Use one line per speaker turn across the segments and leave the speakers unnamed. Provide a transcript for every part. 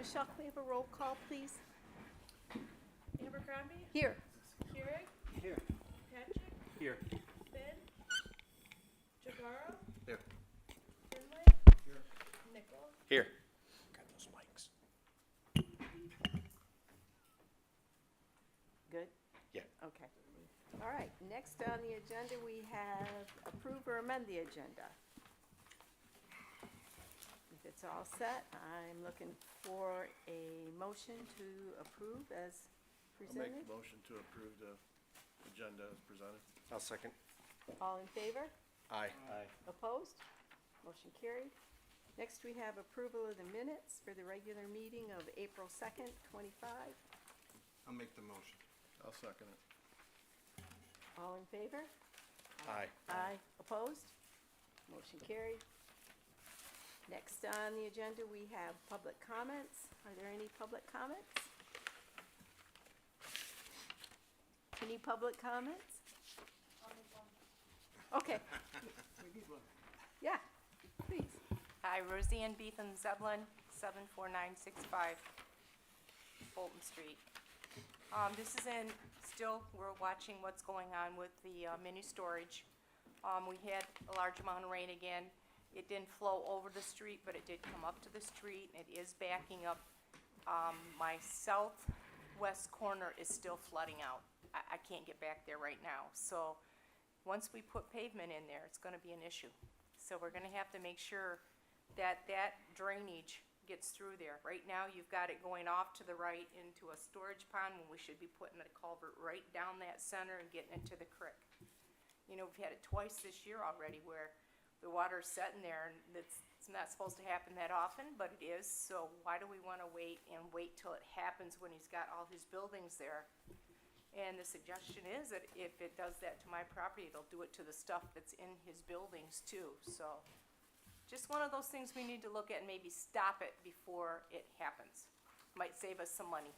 Michelle, can we have a roll call, please?
Abercrombie,
Here.
Keurig,
Here.
Patrick,
Here.
Finn, Jagaro,
Here.
Finley,
Here.
Nickel.
Here. Got those mics.
Good?
Yeah.
Okay. All right, next on the agenda, we have approve or amend the agenda. If it's all set, I'm looking for a motion to approve as
I'll make
presented.
the motion to approve the agenda as presented.
I'll second.
All in favor?
Aye.
Aye.
Opposed? Motion carried. Next, we have approval of the minutes for the regular meeting of April 2nd, 25.
I'll make the motion.
I'll second it.
All in favor?
Aye.
Aye. Opposed? Motion carried. Next on the agenda, we have public comments. Are there any public comments? Any public comments? Okay. Yeah, please.
Hi, Roseanne Beetham Zeblin, 74965 Fulton Street. This is we're watching what's going on with the mini storage. We had a large amount of rain again. It didn't flow over the street, but it did come up to the street. It is backing up. My southwest corner is still flooding out. I can't get back there right now. So once we put pavement in there, it's gonna be an issue. So we're gonna have to make sure that that drainage gets through there. Right now, you've got it going off to the right into a storage pond when we should be putting a culvert right down that center and getting it to the creek. You know, we've had it twice this year already where the water's sitting there and it's not supposed to happen that often, but it is. So why do we wanna wait till it happens when he's got all his buildings there? And the suggestion is that if it does that to my property, it'll do it to the stuff that's in his buildings too. So just one of those things we need to look at and maybe stop it before it happens. Might save us some money.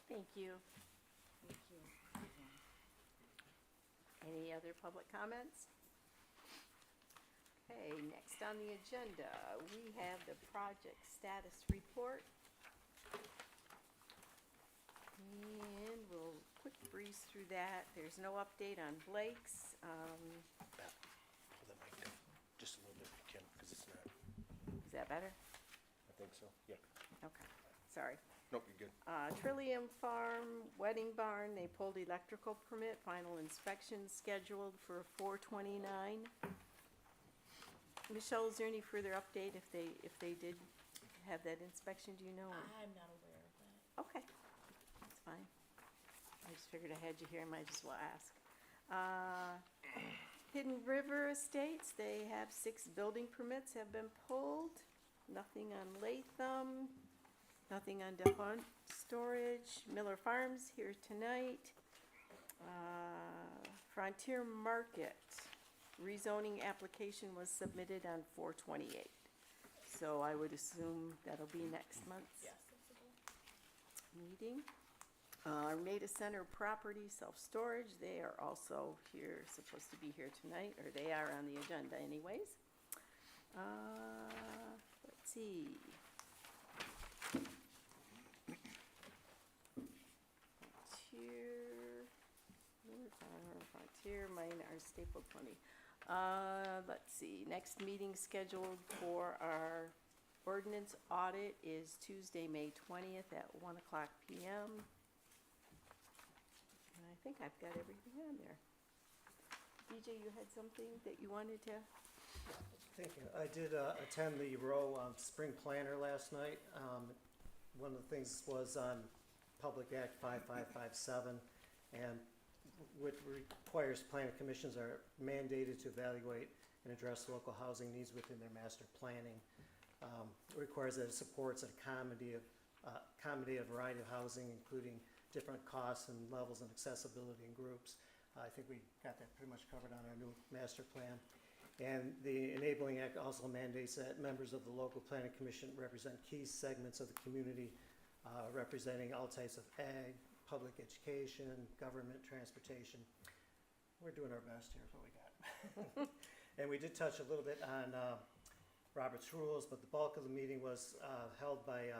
Thank you. Thank you. Any other public comments? Okay, next on the agenda, we have the project status report. And we'll quick breeze through that. There's no update on Blake's.
Pull the mic down just a little bit if you can, because it's not.
Is that better?
I think so. Yeah.
Okay, sorry.
Nope, you're good.
Trillium Farm Wedding Barn, they pulled electrical permit, final inspection scheduled for 4/29. Michelle, is there any further update if they did have that inspection, do you know?
I'm not aware of that.
Okay, that's fine. I just figured I had you here, I might as well ask. Hidden River Estates, they have 6 building permits have been pulled. Nothing on Latham, nothing on DeHunt Storage. Miller Farms here tonight. Frontier Market, rezoning application was submitted on 4/28. So I would assume that'll be next month's meeting. Armada Center Property Self-Storage, they are also here, supposed to be here tonight, or they are on the agenda anyways. Let's see. Frontier, mine are stapled plenty. Let's see, next meeting scheduled for our ordinance audit is Tuesday, May 20th at 1:00 p.m. And I think I've got everything on there. DJ, you had something that you wanted to?
Thank you. I did attend the Row Spring Planner last night. One of the things was on Public Act 5557, and what requires planning commissions are mandated to evaluate and address local housing needs within their master planning. It requires that it supports accommodate a variety of housing, including different costs and levels and accessibility and groups. I think we got that pretty much covered on our new master plan. And the Enabling Act also mandates that members of the local planning commission represent key segments of the community, representing all types of ag, public education, government, transportation. We're doing our best here, is what we got. And we did touch a little bit on Robert's rules, but the bulk of the meeting was held by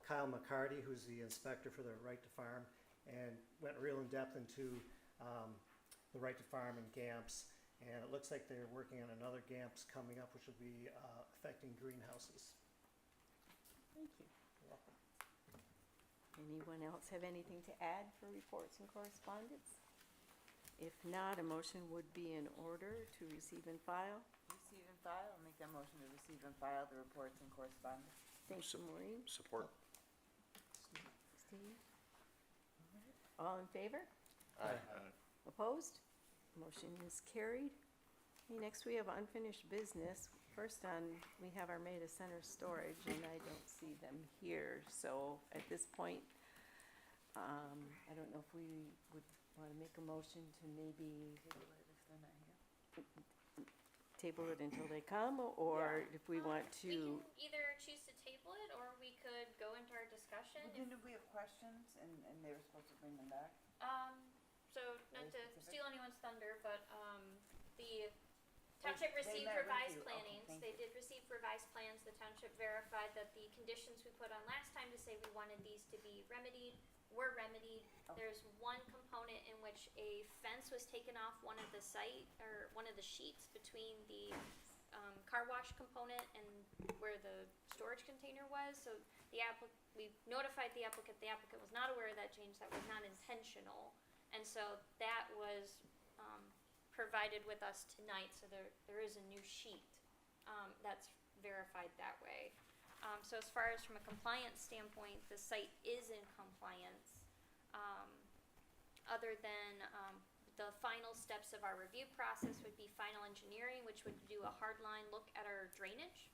Kyle McCarty, who's the inspector for the Right to Farm, and went real in depth into the Right to Farm and GAMPs. And it looks like they're working on another GAMPs coming up, which will be affecting greenhouses.
Thank you.
You're welcome.
Anyone else have anything to add for reports and correspondence? If not, a motion would be in order to receive and file.
Receive and file, I'll make that motion to receive and file the reports and correspondence.
Thank you, Maureen.
Support.
Steve? All in favor?
Aye.
Opposed? Motion is carried. Okay, next we have unfinished business. First on, we have Armada Center storage, and I don't see them here. So at this point, I don't know if we would want to make a motion to maybe
Table it if they're not here.
table it until they come, or if we want
We
to,
can either choose to table it, or we could go into our discussion.
Well, didn't we have questions and they were supposed to bring them back?
So not
Very
to
specific.
steal anyone's thunder, but, the township
They
received
met with
revised
you. Okay,
plannings.
thank
They
you.
did receive revised plans. The township verified that the conditions we put on last time to say we wanted these to be remedied were remedied.
Okay.
There's one component in which a fence was taken off one of the site, or one of the sheets between the, car wash component and where the storage container was. So we notified the applicant was not aware of that change. That was not intentional. And so that was, provided with us tonight, so there is a new sheet, that's verified that way. So as far as from a compliance standpoint, the site is in compliance. Other than, the final steps of our review process would be final engineering, which would do a hard line look at our drainage.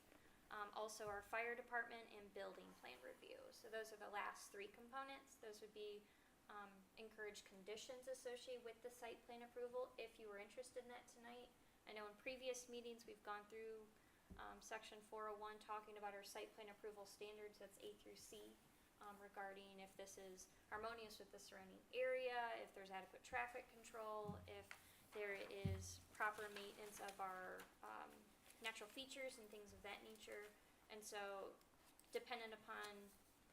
Also our fire department and building plan review. So those are the last three components. Those would be, encourage conditions associated with the site plan approval, if you were interested in that tonight. I know in previous meetings, we've gone through, section 401, talking about our site plan approval standards, that's A through C, regarding if this is harmonious with the surrounding area, if there's adequate traffic control, if there is proper maintenance of our, natural features and things of that nature. And so, dependent upon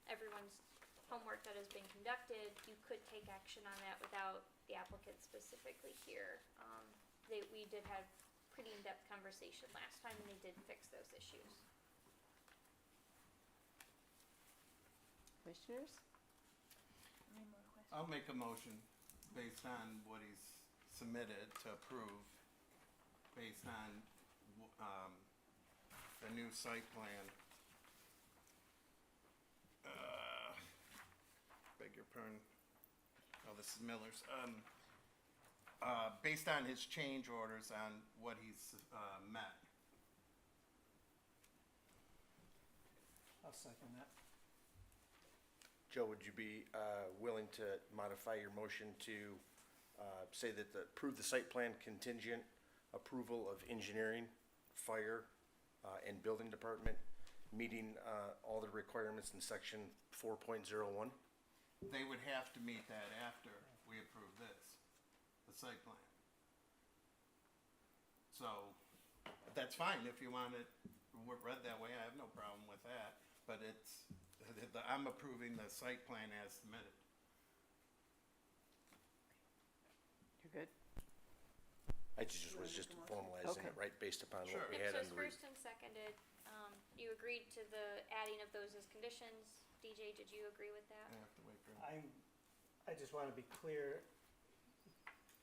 everyone's homework that has been conducted, you could take action on that without the applicant specifically here. We did have pretty in-depth conversation last time, and they did fix those issues.
commissioners?
Any more questions?
I'll make a motion based on what he's submitted to approve, based on, the new site plan. Beg your pardon. Oh, this is Miller's. Based on his change orders on what he's, met.
I'll second that.
Joe, would you be willing to modify your motion to say that approve the site plan contingent approval of engineering, fire, and building department, meeting all the requirements in section 4.01?
They would have to meet that after we approve this, the site plan. So, that's fine if you want it read that way, I have no problem with that, but I'm approving the site plan as submitted.
You're good?
I was just formalizing it,
Okay.
right, based upon
Sure.
what we
Yep,
had
so
on
it's
the.
first and seconded. You agreed to the adding of those as conditions. DJ, did you agree with that?
I have to wait for.
I just wanna be clear,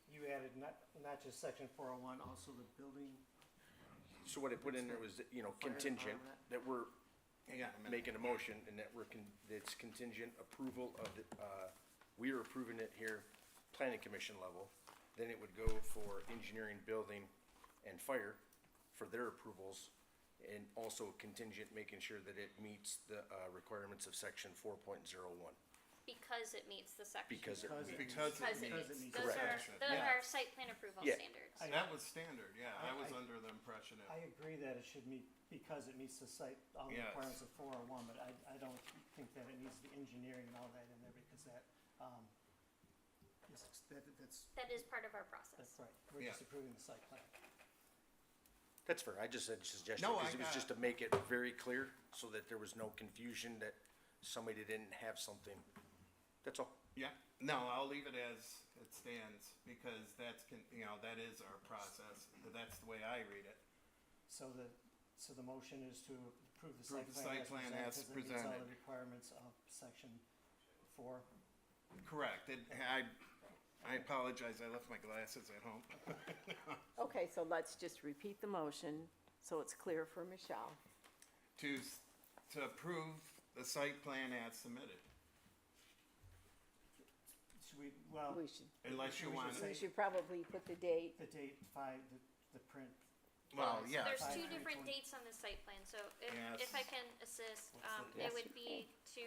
you added not just section 401, also the building.
So what I put in there was,
Fire
contingent,
department.
that we're
Hang on a minute.
making a motion, and that it's contingent approval of the, we are approving it here, planning commission level. Then it would go for engineering, building, and fire for their approvals, and also contingent, making sure that it meets the, requirements of section 4.01.
Because it meets the section.
Because it
Because
meets.
Because
Because
it
it
meets.
meets,
Correct.
those
Yeah.
are site plan approval
Yeah.
standards.
That was standard, yeah, I was
I-
under the impression
I
it,
agree that it should meet, because it meets the site, all the
Yes.
requirements of 401, but I don't think that it needs the engineering and all that in there, because that, that's
That is part of our process.
right. We're
Yeah.
just approving the site plan.
That's fair, I just said suggestion,
No,
because
I
it was
got
just
it.
to make it very clear, so that there was no confusion that somebody that didn't have something. That's all.
Yeah, no, I'll leave it as it stands, because that's, that is our process, that's the way I read it.
So the motion is to approve the
Approve
site plan as
as
presented, 'cause it meets all
presented.
the requirements of section 4.
Correct, I apologize, I left my glasses at home.
Okay, so let's just repeat the motion, so it's clear for Michelle.
To approve the site plan as submitted,
Should we, well,
We should,
unless you
We should
want,
say-
we should probably put the date.
the date 5, the print.
well, yeah,
There's
Five,
two
three,
different
20.
dates on the site plan, so
Yes.
if I can assist,
Yes,
it would
you
be to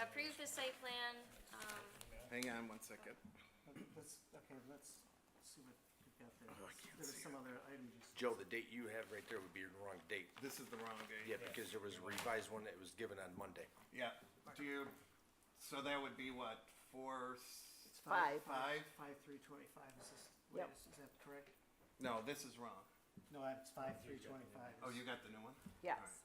approve the site plan,
hang on one second.
Let's see what we've got there.
Oh, I can't
There was
see
some other item just.
Joe, the date you have right there would be the wrong date.
This is the wrong date.
Yeah, because there was a revised one that was given on Monday.
Yeah, so that would be what,
It's
5.
5/3/25, is this,
Yep.
is that correct?
No, this is wrong.
No, it's 5/3/25.
Oh, you got the new one?
Yes.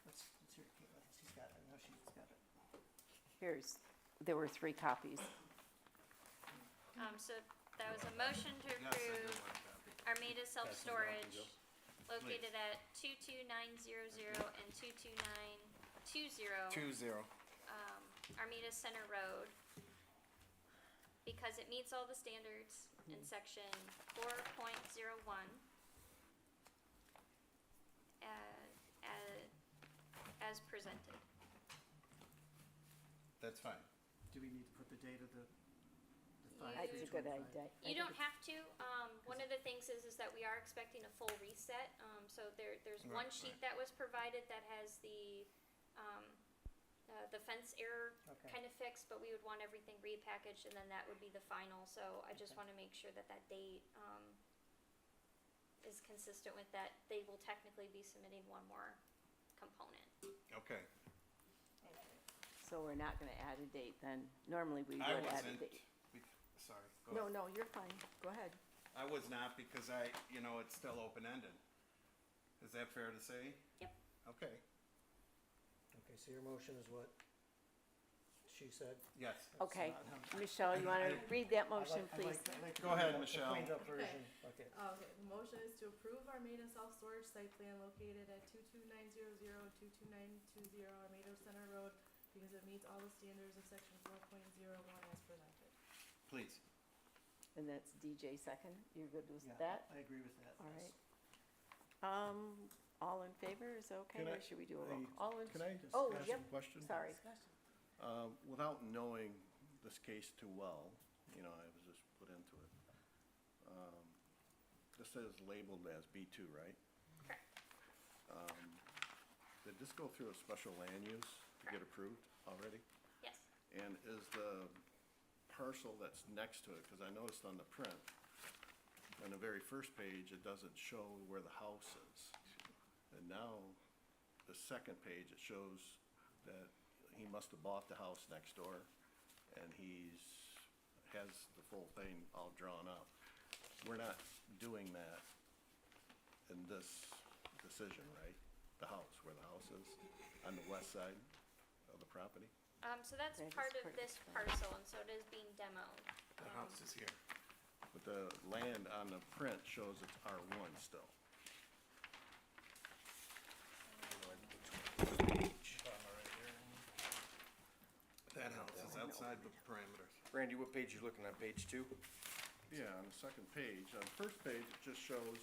Let's hear Caitlin, she's got it, no, she's got it.
There were 3 copies.
so that was a motion to
Yes, I do
approve
want a copy.
Armada Self-Storage located at 22900 and 22920,
2-0.
Armada Center Road. Because it meets all the standards in section 4.01. As presented.
That's fine.
Do we need to put the date of the
That's a good
5/3/25?
idea.
You don't have to, one of the things is that we are expecting a full reset, so there's one
Right,
sheet that was provided that has the fence error
Okay.
kind of fixed, but we would want everything repackaged, and then that would be the final, so I just
Okay.
wanna make sure that that date, is consistent with that. They will technically be submitting one more component.
Okay.
So we're not gonna add a date then. Normally we
I
would add a
wasn't,
date.
sorry, go
No,
ahead.
no, you're fine. Go ahead.
I was not, because it's still open-ended. Is that fair to say?
Yep.
Okay,
Okay, so your motion is what she said?
yes.
That's
Okay.
not how-
Michelle, you wanna read that motion,
I
please?
like
Go ahead,
the
Michelle.
cleaned up
Okay.
version, okay.
Okay, the motion is to approve Armada Self-Storage Site Plan located at 22900 and 22920 Armada Center Road because it meets all the standards of section 4.01 as presented.
Please.
And that's DJ second. You're good with
Yeah,
that?
I agree with that.
All
yes.
right. All in favor is okay,
Can I-
or should we do a roll? All in,
Can I
Oh,
ask
yep.
a question?
sorry.
Without knowing this case too well, I was just put into it. This is labeled as B2, right?
Correct.
Did this go through a special land use to get approved already?
Yes.
And is the parcel that's next to it, because I noticed on the print, on the very first page, it doesn't show where the house is. And now, the second page, it shows that he must have bought the house next door, and has the full thing all drawn up. We're not doing that in this decision, right? The house, where the house is, on the west side of the property?
So that's
That is
part of
part of
this
the
parcel, and so it is being demoed.
The house is here.
But the land on the print shows it's R1 still.
That house is outside the parameters.
Randy, what page you looking on, page 2?
Yeah, on the second page. On the first page, it just shows,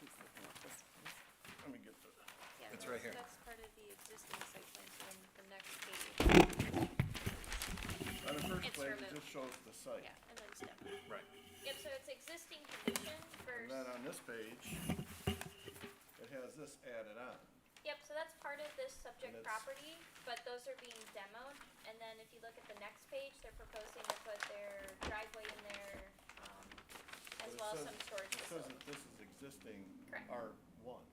let me get the,
Yeah,
It's right here.
That's part of the existing site plan, so then the next page,
on the first
It's
page, it
removed.
just shows the site.
yeah, and then it's demoed.
Right.
Yep, so it's existing condition
And
versus,
then on this page, it has this added on.
yep, so that's part of this subject
And it's-
property, but those are being demoed. And then if you look at the next page, they're proposing to put their driveway in there, as
But it
well as
says-
some storage
It says
facility.
that this is existing
Correct.
R1.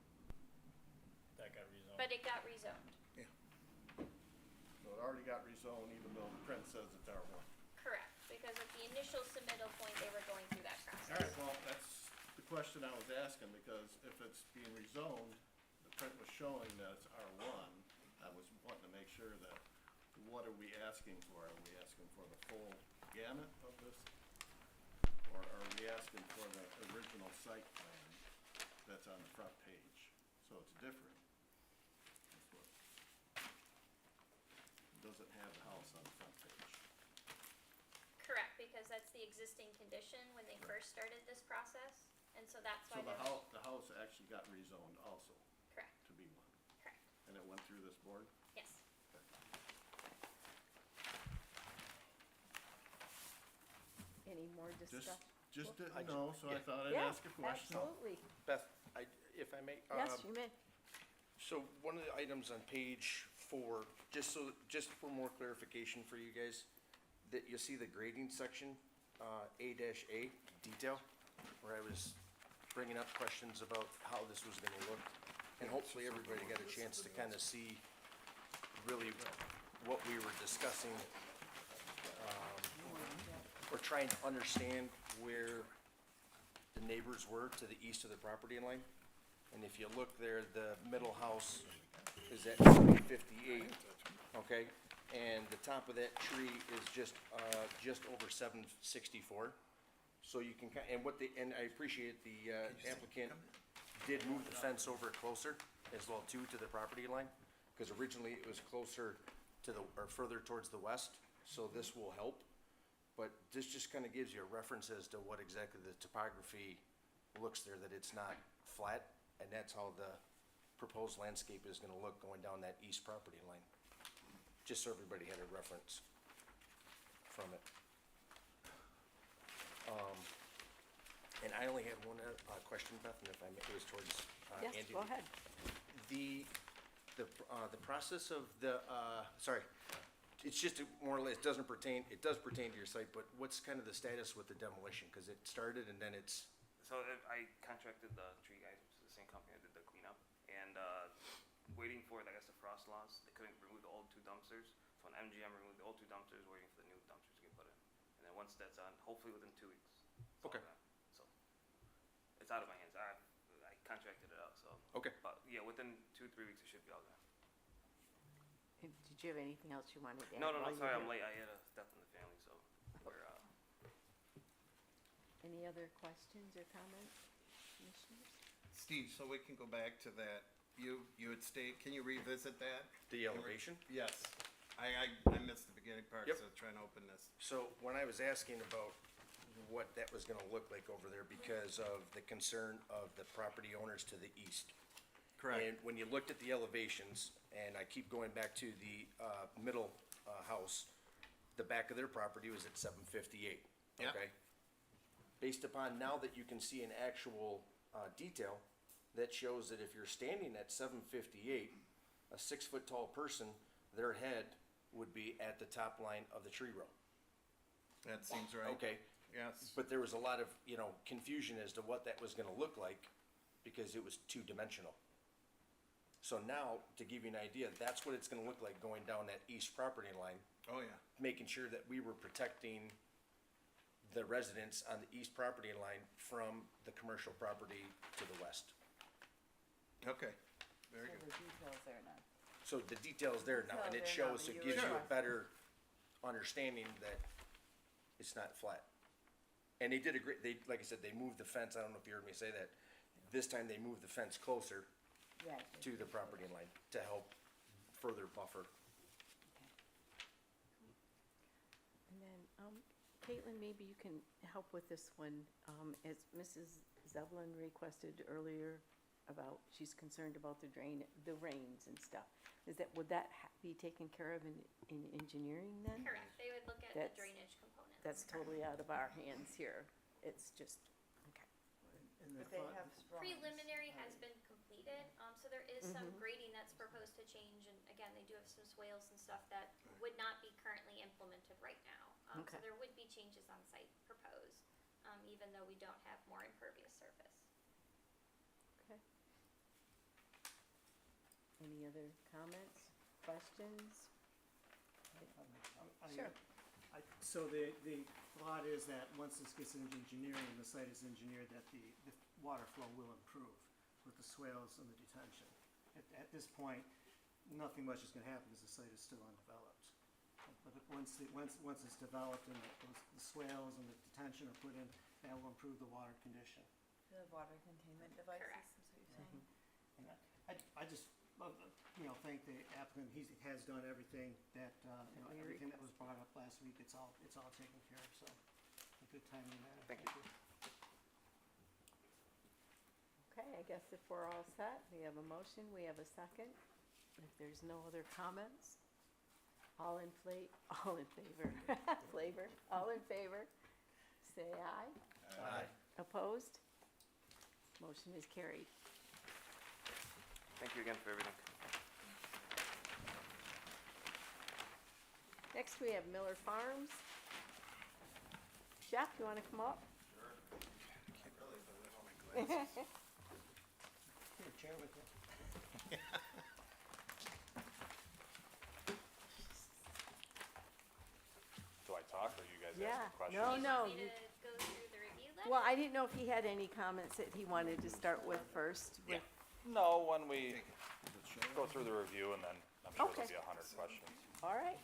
But it got rezoned,
So it already got rezoned even though the print says it's R1.
correct, because at the initial submittal point, they were going through that process.
All right, well, that's the question I was asking, because if it's being rezoned, the print was showing that it's R1. I was wanting to what are we asking for? Are we asking for the full gamut of this? Or are we asking for the original site plan that's on the front page? So it's different. That's what, doesn't have the house on the front page.
Correct, because that's the existing condition when they first started this process, and so that's
So
why
the
they're.
house actually got rezoned also
Correct,
to be one,
correct,
and it went through this board?
yes.
Any more
Just,
discussion?
just didn't
I ju-
know, so I
yeah.
thought I'd
Yeah,
ask a question.
absolutely.
Beth, if I may.
Yes, you may.
So one of the items on page 4, just for more clarification for you guys, that you'll see the grading section, A-A, detail, where I was bringing up questions about how this was gonna look. And hopefully everybody got a chance to kind of see really what we were discussing. We're trying to understand where the neighbors were to the east of the property line. And if you look there, the middle house is at 358, okay? And the top of that tree is just over 764. So you can, and and I appreciate the applicant did move the fence over closer as well too to the property line. Because originally it was closer to or further towards the west, so this will help. But this just kind of gives you a reference as to what exactly the topography looks there, that it's not flat. And that's how the proposed landscape is gonna look going down that east property line. Just so everybody had a reference from it. And I only had one question, Beth, and if I may, it was towards Andy.
Yes, go ahead.
The process of sorry, it's just more or less, it does pertain to your site, but what's kind of the status with the demolition? Cause it started and then it's,
So I contracted the tree guys, which is the same company that did the cleanup, and waiting for, I guess, the frost laws. They couldn't remove the old 2 dumpsters, so an MGM removed the old 2 dumpsters, waiting for the new dumpsters to get put in. And then once that's on, hopefully within 2 weeks. it's all
Okay.
done. So it's out of my hands. I contracted it out, so.
okay.
But yeah, within 2-3 weeks it should be all done.
And did you have anything else you wanted to add?
No,
while you
sorry,
were
I'm
here?
late. I had a death in the family, so we're
Any other questions or comments, commissioners?
Steve, so we can go back to that, you had stated, can you revisit that?
The elevation?
Yes, I missed the beginning part,
Yep.
so trying to open this.
So when I was asking about what that was gonna look like over there because of the concern of the property owners to the east. And when you looked at the elevations, and I keep going back to the middle house, the back of their property was at 758,
Yeah.
okay? Based upon now that you can see an actual detail, that shows that if you're standing at 758, a 6-foot tall person, their head would be at the top line of the tree row.
That seems right.
Okay,
Yes,
but there was a lot of, confusion as to what that was gonna look like, because it was 2-dimensional. So now, to give you an idea, that's what it's gonna look like going down that east property line,
oh yeah,
making sure that we were protecting the residents on the east property line from the commercial property to the west.
okay, very
So
good.
the details there now.
So the detail's there now, and it
Details there now,
shows,
but
it
you
gives you a
were-
better understanding that it's not flat. And they did a great, like I said, they moved the fence, I don't know if you heard me say that, this time they moved the fence closer
Yeah.
to the property line to help further buffer.
And then, Caitlin, maybe you can help with this one, as Mrs. Zeblin requested earlier about, she's concerned about the rains and stuff. Would that be taken care of in engineering then?
Correct, they would look at the
That's-
drainage component.
That's totally out of our hands here. It's just, okay.
And the
But they
thought-
have drawings.
Preliminary has been completed, so there is some
Mhm.
grading that's proposed to change, and again, they do have some swales and stuff that would not be currently implemented right now. So
Okay.
there would be changes on site proposed, even though we don't have more impervious surface.
Okay. Any other comments, questions? Sure.
So the thought is that once this gets into engineering, the site is engineered, that the water flow will improve with the swales and the detention. At this point, nothing much is gonna happen because the site is still undeveloped. but once it's developed and the swales and the detention are put in, that will improve the water condition.
The water containment devices,
Correct.
is what you're saying?
And I just, thank the applicant, he has done everything that, everything that was brought up last week, it's all taken care of, so, a good timing matter.
Thank you.
Okay, I guess if we're all set, we have a motion, we have a second. If there's no other comments, all in favor, all in favor, say aye.
Aye.
Opposed? Motion is carried.
Thank you again for everything.
Next, we have Miller Farms. Jeff, you wanna come up?
Can't really, but I have all my glasses.
Here, chair with you.
Do I talk or you guys
Yeah,
ask questions?
no, no.
Want me to go through the review letter?
Well, I didn't know if he had any comments that he wanted to start with first.
Yeah. No, when we
Does it show?
go through the review and then I'm sure
Okay.
there'll be 100 questions.
All right,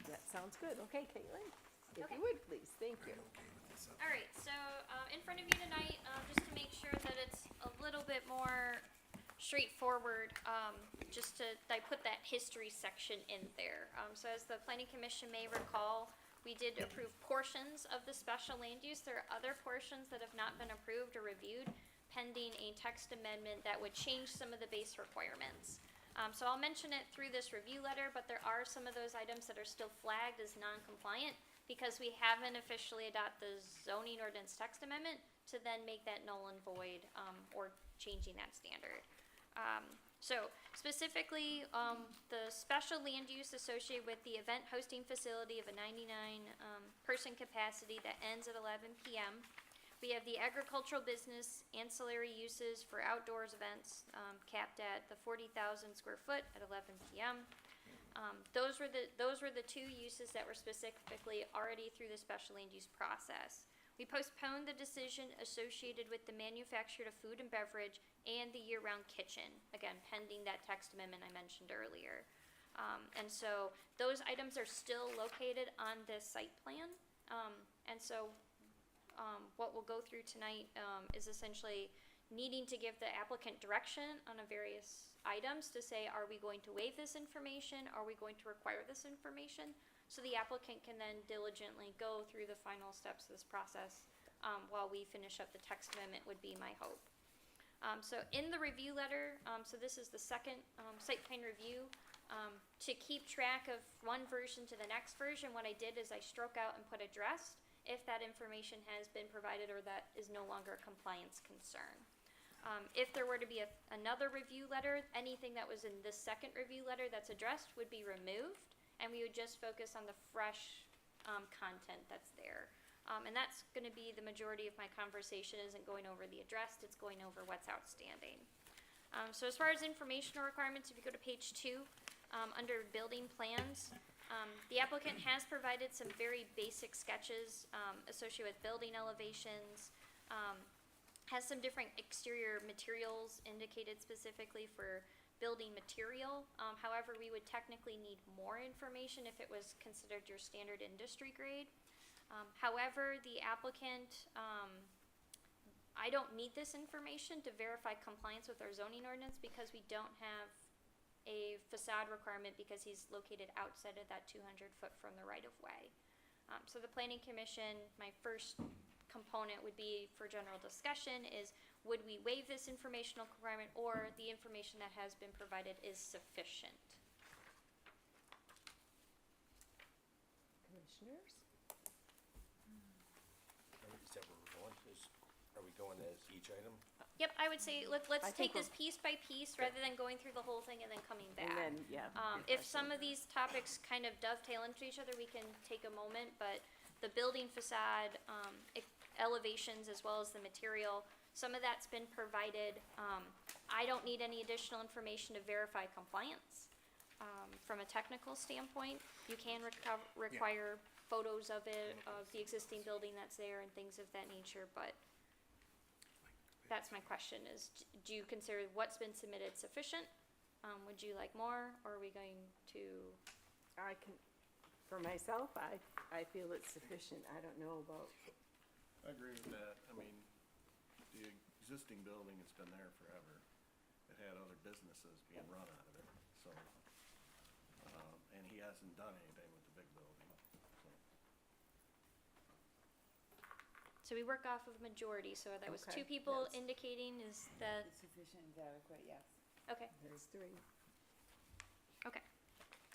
that sounds good. Okay, Caitlin, if
Okay.
you would, please, thank you.
All right, so in front of you tonight, just to make sure that it's a little bit more straightforward, I put that history section in there. So as the planning commission may recall, we did approve portions of the special land use. There are other portions that have not been approved or reviewed pending a text amendment that would change some of the base requirements. So I'll mention it through this review letter, but there are some of those items that are still flagged as non-compliant because we haven't officially adopted the zoning ordinance text amendment to then make that null and void, or changing that standard. So specifically, the special land use associated with the event hosting facility of a 99 person capacity that ends at 11 p.m. We have the agricultural business ancillary uses for outdoors events, capped at the 40,000 square foot at 11 p.m. Those were the two uses that were specifically already through the special land use process. We postponed the decision associated with the manufactured of food and beverage and the year-round kitchen, again, pending that text amendment I mentioned earlier. And so those items are still located on this site plan. What we'll go through tonight is essentially needing to give the applicant direction on a various items to say, are we going to waive this information? Are we going to require this information? So the applicant can then diligently go through the final steps of this process while we finish up the text amendment would be my hope. So in the review letter, so this is the second site plan review. To keep track of one version to the next version, what I did is I struck out and put addressed if that information has been provided or that is no longer a compliance concern. If there were to be another review letter, anything that was in this second review letter that's addressed would be removed, and we would just focus on the fresh content that's there. And that's going to be the majority of my conversation. Isn't going over the addressed, it's going over what's outstanding. So as far as informational requirements, if you go to page 2, under building plans, the applicant has provided some very basic sketches associated with building elevations, has some different exterior materials indicated specifically for building material. However, we would technically need more information if it was considered your standard industry grade. However, the applicant, I don't need this information to verify compliance with our zoning ordinance because we don't have a facade requirement because he's located outside of that 200 foot from the right of way. So the planning commission, my first component would be for general discussion is, would we waive this informational requirement or the information that has been provided is sufficient?
Commissioners?
Is that where we're going? Are we going as each item?
Yep, I would say let's
I think
take this piece by piece rather than going through the whole thing and then coming back.
And then, yeah.
If some of these topics kind of dovetail into each other, we can take a moment, but the building facade, elevations as well as the material, some of that's been provided. I don't need any additional information to verify compliance. From a technical standpoint, you can require photos of it, of the existing building that's there and things of that nature, but that's my question is, do you consider what's been submitted sufficient? Would you like more, or are we going to?
For myself, I feel it's sufficient. I don't know about,
I agree with that. I mean, the existing building has been there forever. It had other businesses being run out of it, so. And he hasn't done anything with the big building, so.
So we work off of majority, so that was
Okay,
2 people
yes.
indicating, is that,
It's sufficient and adequate, yes.
okay,
there's 3.
okay.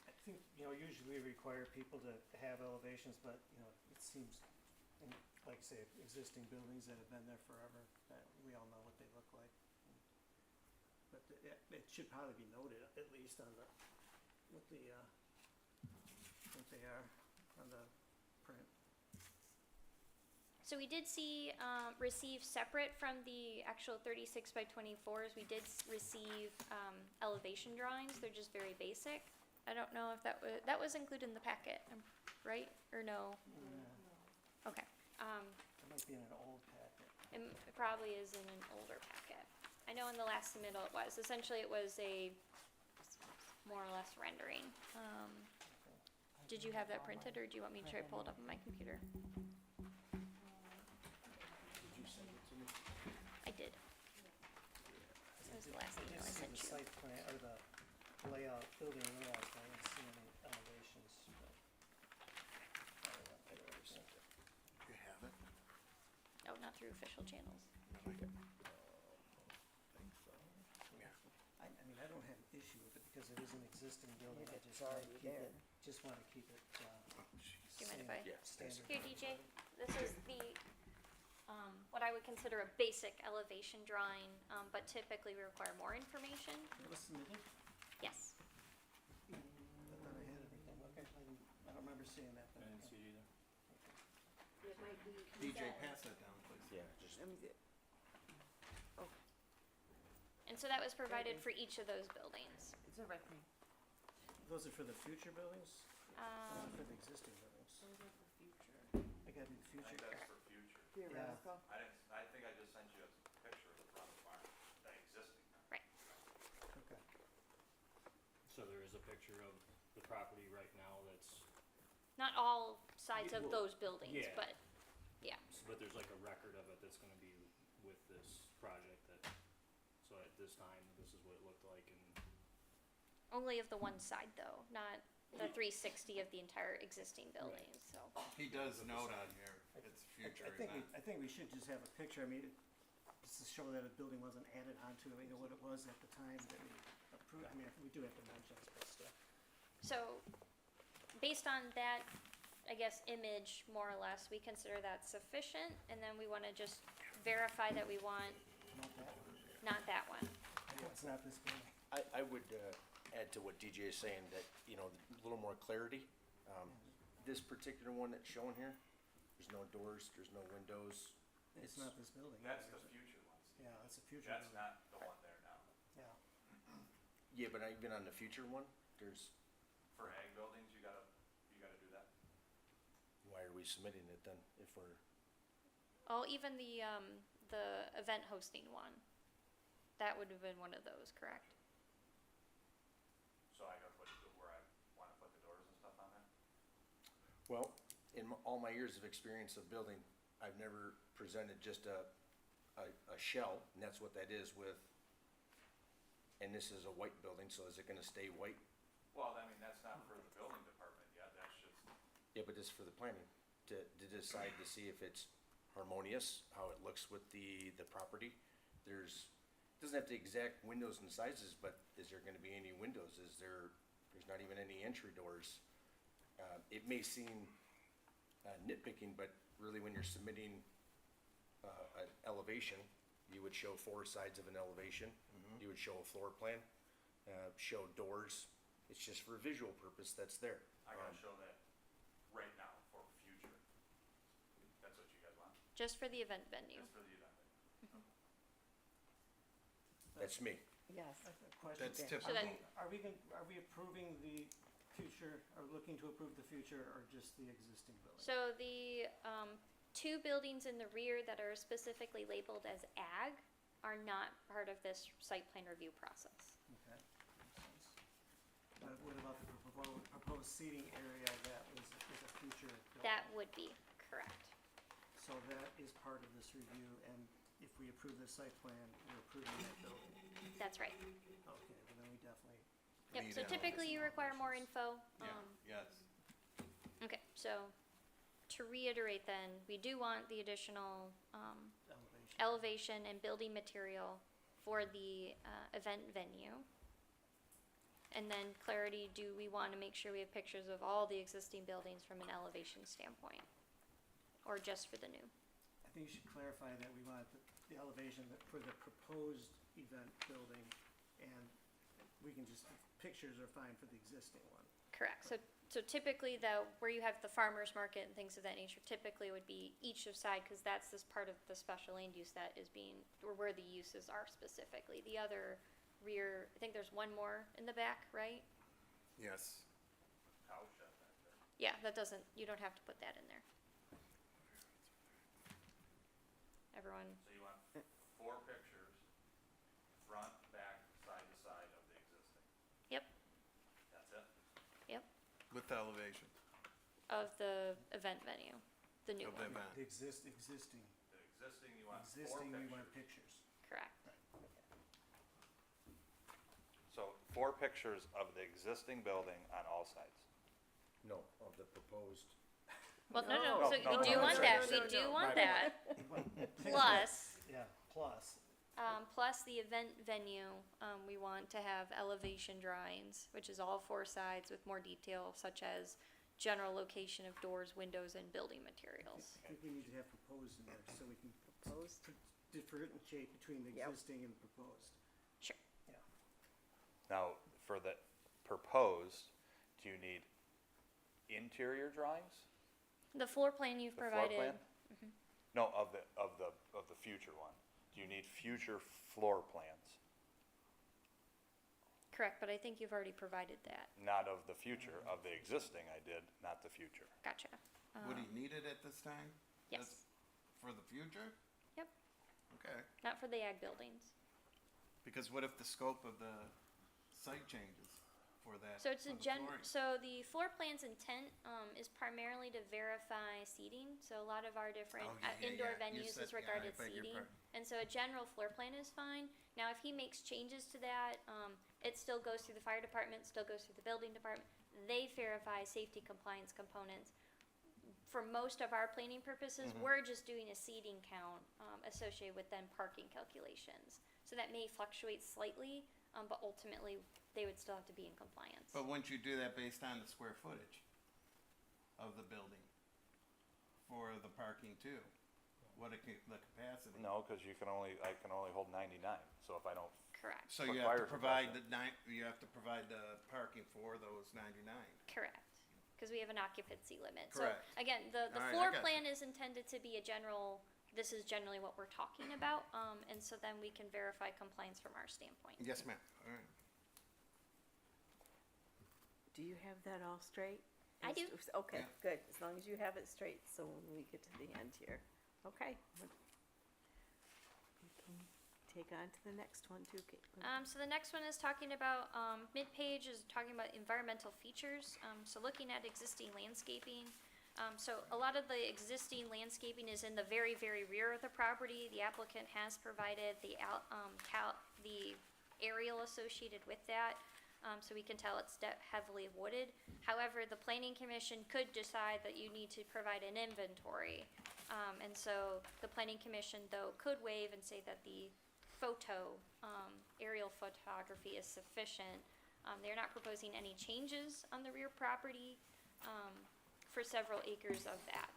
I think, usually we require people to have elevations, but, it seems, and like I say, existing buildings that have been there forever, that we all know what they look like. But it should probably be noted, at least on the, what they are on the print.
So we did see, receive separate from the actual 36 by 24s, we did receive elevation drawings. They're just very basic. I don't know if that was included in the packet, right? Or no?
Yeah,
Okay.
it might be in an old packet.
It probably is in an older packet. I know in the last submittal it was. Essentially, it was a more or less rendering. Did you have that printed, or do you want me to try to pull it up on my computer?
Did you send it to me?
I did. That was the last email I sent
The
you.
site plan, or the layout, building layout, I didn't see any elevations, but.
I never sent it.
You have it?
Oh, not through official channels.
Think so.
I mean, I don't have an issue with it because it is an existing building, I
If
just
it's
wanna
already
keep
there.
it,
Do you mind if I?
Yeah.
standard.
Here, DJ, this is the, what I would consider a basic elevation drawing, but typically we require more information.
It was submitted?
Yes.
I thought I had everything, okay, I don't remember seeing that, but.
I didn't see it either.
It might be.
DJ, pass that down, please.
Yeah, just,
Let me see.
And so that was provided for each of those buildings.
It's a red thing.
Those are for the future buildings? Or for the existing buildings?
Those are for future.
I got in the future.
for future.
Theoretical.
I think I just sent you a picture of the front of the barn, the existing.
Okay.
So there is a picture of the property right now that's,
Not all sides of
Well,
those buildings,
yeah.
but
but there's like a record of it that's gonna be with this project that, so at this time, this is what it looked like and
only of the one side though, not the 360 of the entire existing building, so.
He does note on here, it's future event.
I think we should just have a picture, I mean, just to show that a building wasn't added onto, what it was at the time that we approved, I mean, we do have dimensions, but still.
So, based on that, I guess, image, more or less, we consider that sufficient, and then we wanna just verify that we want
Not that one.
not that one.
It's not this building.
I would add to what DJ is saying, that, a little more clarity. This particular one that's shown here, there's no doors, there's no windows.
It's not this building.
That's
either,
the
is it?
future ones.
Yeah, that's a future
That's
building.
not the one there now.
Yeah.
Yeah, but even on the future one, there's,
For ag buildings, you gotta do that.
why are we submitting it then, if we're,
Oh, even the event hosting one, that would have been one of those, correct?
So I gotta put where I wanna put the doors and stuff on there?
well, in all my years of experience of building, I've never presented just a shell, and that's what that is with, and this is a white building, so is it gonna stay white?
Well, I mean, that's not for the building department yet, that's just,
Yeah, but this is for the planning, to decide to see if it's harmonious, how it looks with the property. There's not the exact windows and sizes, but is there gonna be any windows? There's not even any entry doors. It may seem nitpicking, but really when you're submitting an elevation, you would show 4 sides of an elevation. You would show a floor plan, show doors. It's just for visual purpose that's there.
I gotta show that right now for future. That's what you guys want,
Just for the event venue.
just for the event.
That's me.
Yes.
I have a question.
That's
Okay.
typical.
that-
Are we approving the future, or looking to approve the future, or just the existing building?
So the 2 buildings in the rear that are specifically labeled as ag are not part of this site plan review process.
Okay, makes sense. What about the proposed seating area that was
That would be correct.
So that is part of this review, and if we approve this site plan, we're approving that building.
That's right.
Okay, well then we definitely,
Yep,
Need
so typically you require more info.
Yes.
Okay, so to reiterate then, we do want the additional,
elevation.
elevation and building material for the, event venue. And then clarity, do we wanna make sure we have pictures of all the existing buildings from an elevation standpoint? Or just for the new?
I think you should clarify that we want the elevation that for the proposed event building, and we can just, pictures are fine for the existing one.
Correct, so typically though, where you have the farmer's market and things of that nature, typically would be each of side, cause that's this part of the special land use that is being, or where the uses are specifically. The other rear, I think there's one more in the back, right?
Yes.
Cow shed back there.
Yeah, that doesn't, you don't have to put that in there. Everyone,
So you want 4 pictures, front, back, side to side of the existing.
yep,
That's it?
With elevation
of the event venue, the new
of the
one,
event.
The existing,
The existing, you want 4
existing, we want
pictures.
pictures.
correct.
So 4 pictures of the existing building on all sides.
No, of the proposed.
Well, no,
No.
so
No,
we
no,
do
no,
want
no,
that,
no,
we do
no.
want that. Plus,
Yeah, plus,
plus the event venue, we want to have elevation drawings, which is all 4 sides with more detail, such as general location of doors, windows, and building materials.
I think we need to have proposed in there, so we can
Proposed.
differentiate between the
Yep.
existing and the proposed.
Sure.
Yeah.
Now, for the proposed, do you need interior drawings?
The floor plan you've
The floor
provided.
plan? No, of the future one. Do you need future floor plans?
Correct, but I think you've already provided that.
Not of the future, of the existing I did, not the future.
Gotcha.
Would he need it at this time?
Yes,
That's for the future?
Yep.
Okay,
not for the ag buildings.
because what if the scope of the site changes for that?
So it's
for
a
the
gen,
flooring?
so the floor plan's intent, is primarily to verify seating, so a lot of our different
Oh, yeah,
indoor
yeah. You
venues
said-
is
yeah, I
regarded
beg your
seating.
pardon.
And so a general floor plan is fine. Now, if he makes changes to that, it still goes through the fire department, still goes through the building department. They verify safety compliance components. For most of our planning purposes, we're just doing a seating count, associated with then parking calculations. So that may fluctuate slightly, but ultimately, they would still have to be in compliance.
But wouldn't you do that based on the square footage of the building for the parking too? What it the capacity?
No, cause I can only hold 99, so if I don't,
Correct,
So
For
you have
fire
to provide
suppression.
you have to provide the parking for those 99.
correct, cause we have an occupancy limit.
Correct.
So again, the
All right, I
floor
got you.
plan is intended to be a general, this is generally what we're talking about, and so then we can verify compliance from our standpoint.
Yes, ma'am. All right.
Do you have that all straight?
I do.
Okay,
Yeah.
good, as long as you have it straight, so when we get to the end here. Okay. We can take on to the next one too, Caitlin.
So the next one is talking about, mid-page is talking about environmental features, so looking at existing landscaping. So a lot of the existing landscaping is in the very, very rear of the property. The applicant has provided the the aerial associated with that. So we can tell it's heavily wooded. However, the planning commission could decide that you need to provide an inventory. And so the planning commission though could waive and say that the photo, aerial photography is sufficient. They're not proposing any changes on the rear property, for several acres of that.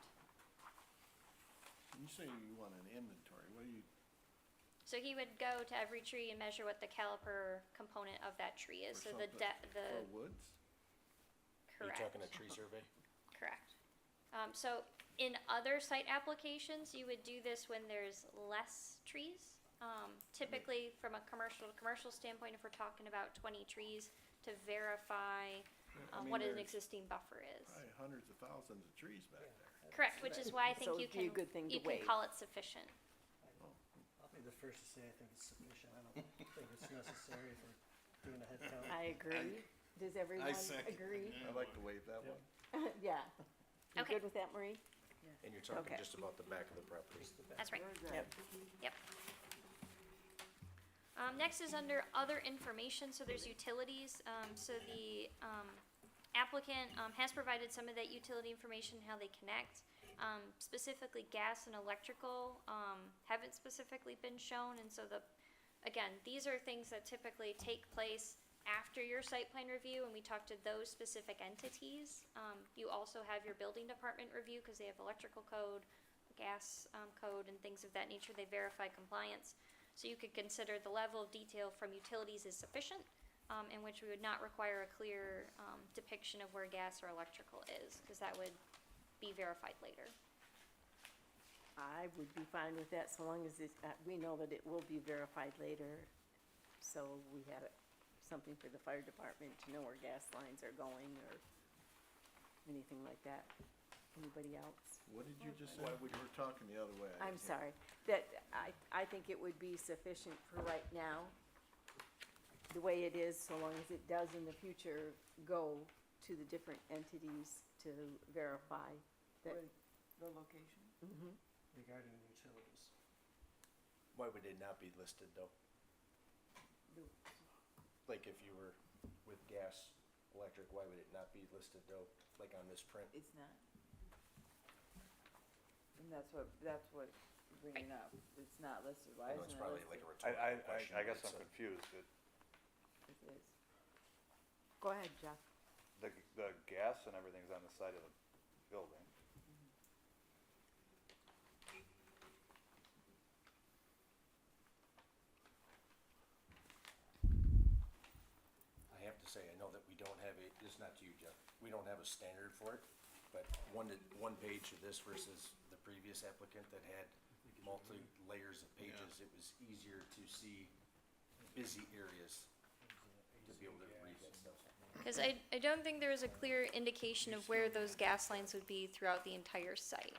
You say you want an inventory, what do you,
So he would go to every tree and measure what the caliper component of that tree is,
For
so the
something-
the,
for woods?
Are you
correct.
talking a tree survey?
Correct. So in other site applications, you would do this when there's less trees. Typically, from a commercial standpoint, if we're talking about 20 trees, to verify
I mean,
what an
there's
existing buffer is.
Probably hundreds of thousands of trees back there.
Correct, which is why I
So
think you
it'd be a
can,
good thing to
you can
waive.
call it sufficient.
I'll be the first to say I think it's sufficient. I don't think it's necessary for doing a head count.
I agree. Does everyone
second.
agree?
I'd like to waive that one.
Yeah. You
Okay.
good with that, Marie?
And you're talking
Okay.
just about the back of the property.
That's right.
Yep.
Yep. Next is under other information, so there's utilities. So the applicant has provided some of that utility information, how they connect. Specifically gas and electrical haven't specifically been shown, and so again, these are things that typically take place after your site plan review, and we talk to those specific entities. You also have your building department review, because they have electrical code, gas code, and things of that nature. They verify compliance. So you could consider the level of detail from utilities is sufficient, in which we would not require a clear depiction of where gas or electrical is, because that would be verified later.
I would be fine with that, so long as we know that it will be verified later. So we have something for the fire department to know where gas lines are going or anything like that. Anybody else?
What did you just say? You were talking the other way. I
I'm
can't-
sorry, that I think it would be sufficient for right now, the way it is, so long as it does in the future go to the different entities to verify that.
The location?
Mhm.
Regarding utilities.
Why would it not be listed though? Like if you were with gas, electric, why would it not be listed though, like on this print?
It's not. And that's what you're bringing up. It's not listed. Why
I know
isn't
it's
it
probably
listed?
like a rhetorical question.
I
but
guess
it's
I'm
a-
confused.
It is.
Go ahead, Jeff.
The gas and everything's on the side of the building.
I have to say, I know that we don't have a, it's not to you, Jeff, we don't have a standard for it, but one page of this versus the previous applicant that had multi-layers of pages, it was easier to see busy areas to be able to read that stuff.
Because I don't think there is a clear indication of where those gas lines would be throughout the entire site.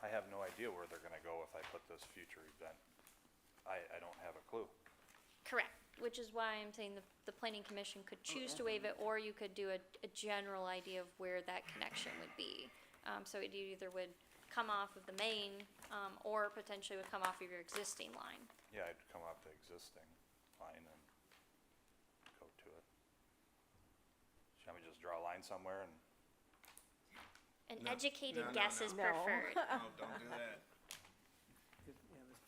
I have no idea where they're gonna go if I put this future event. I don't have a clue.
Correct, which is why I'm saying the planning commission could choose to waive it, or you could do a general idea of where that connection would be. So it either would come off of the main, or potentially would come off of your existing line.
Yeah, I'd come off the existing line and go to it. Shall we just draw a line somewhere and,
An
No,
educated
no,
guess
no.
is
No.
preferred.
No, don't do that.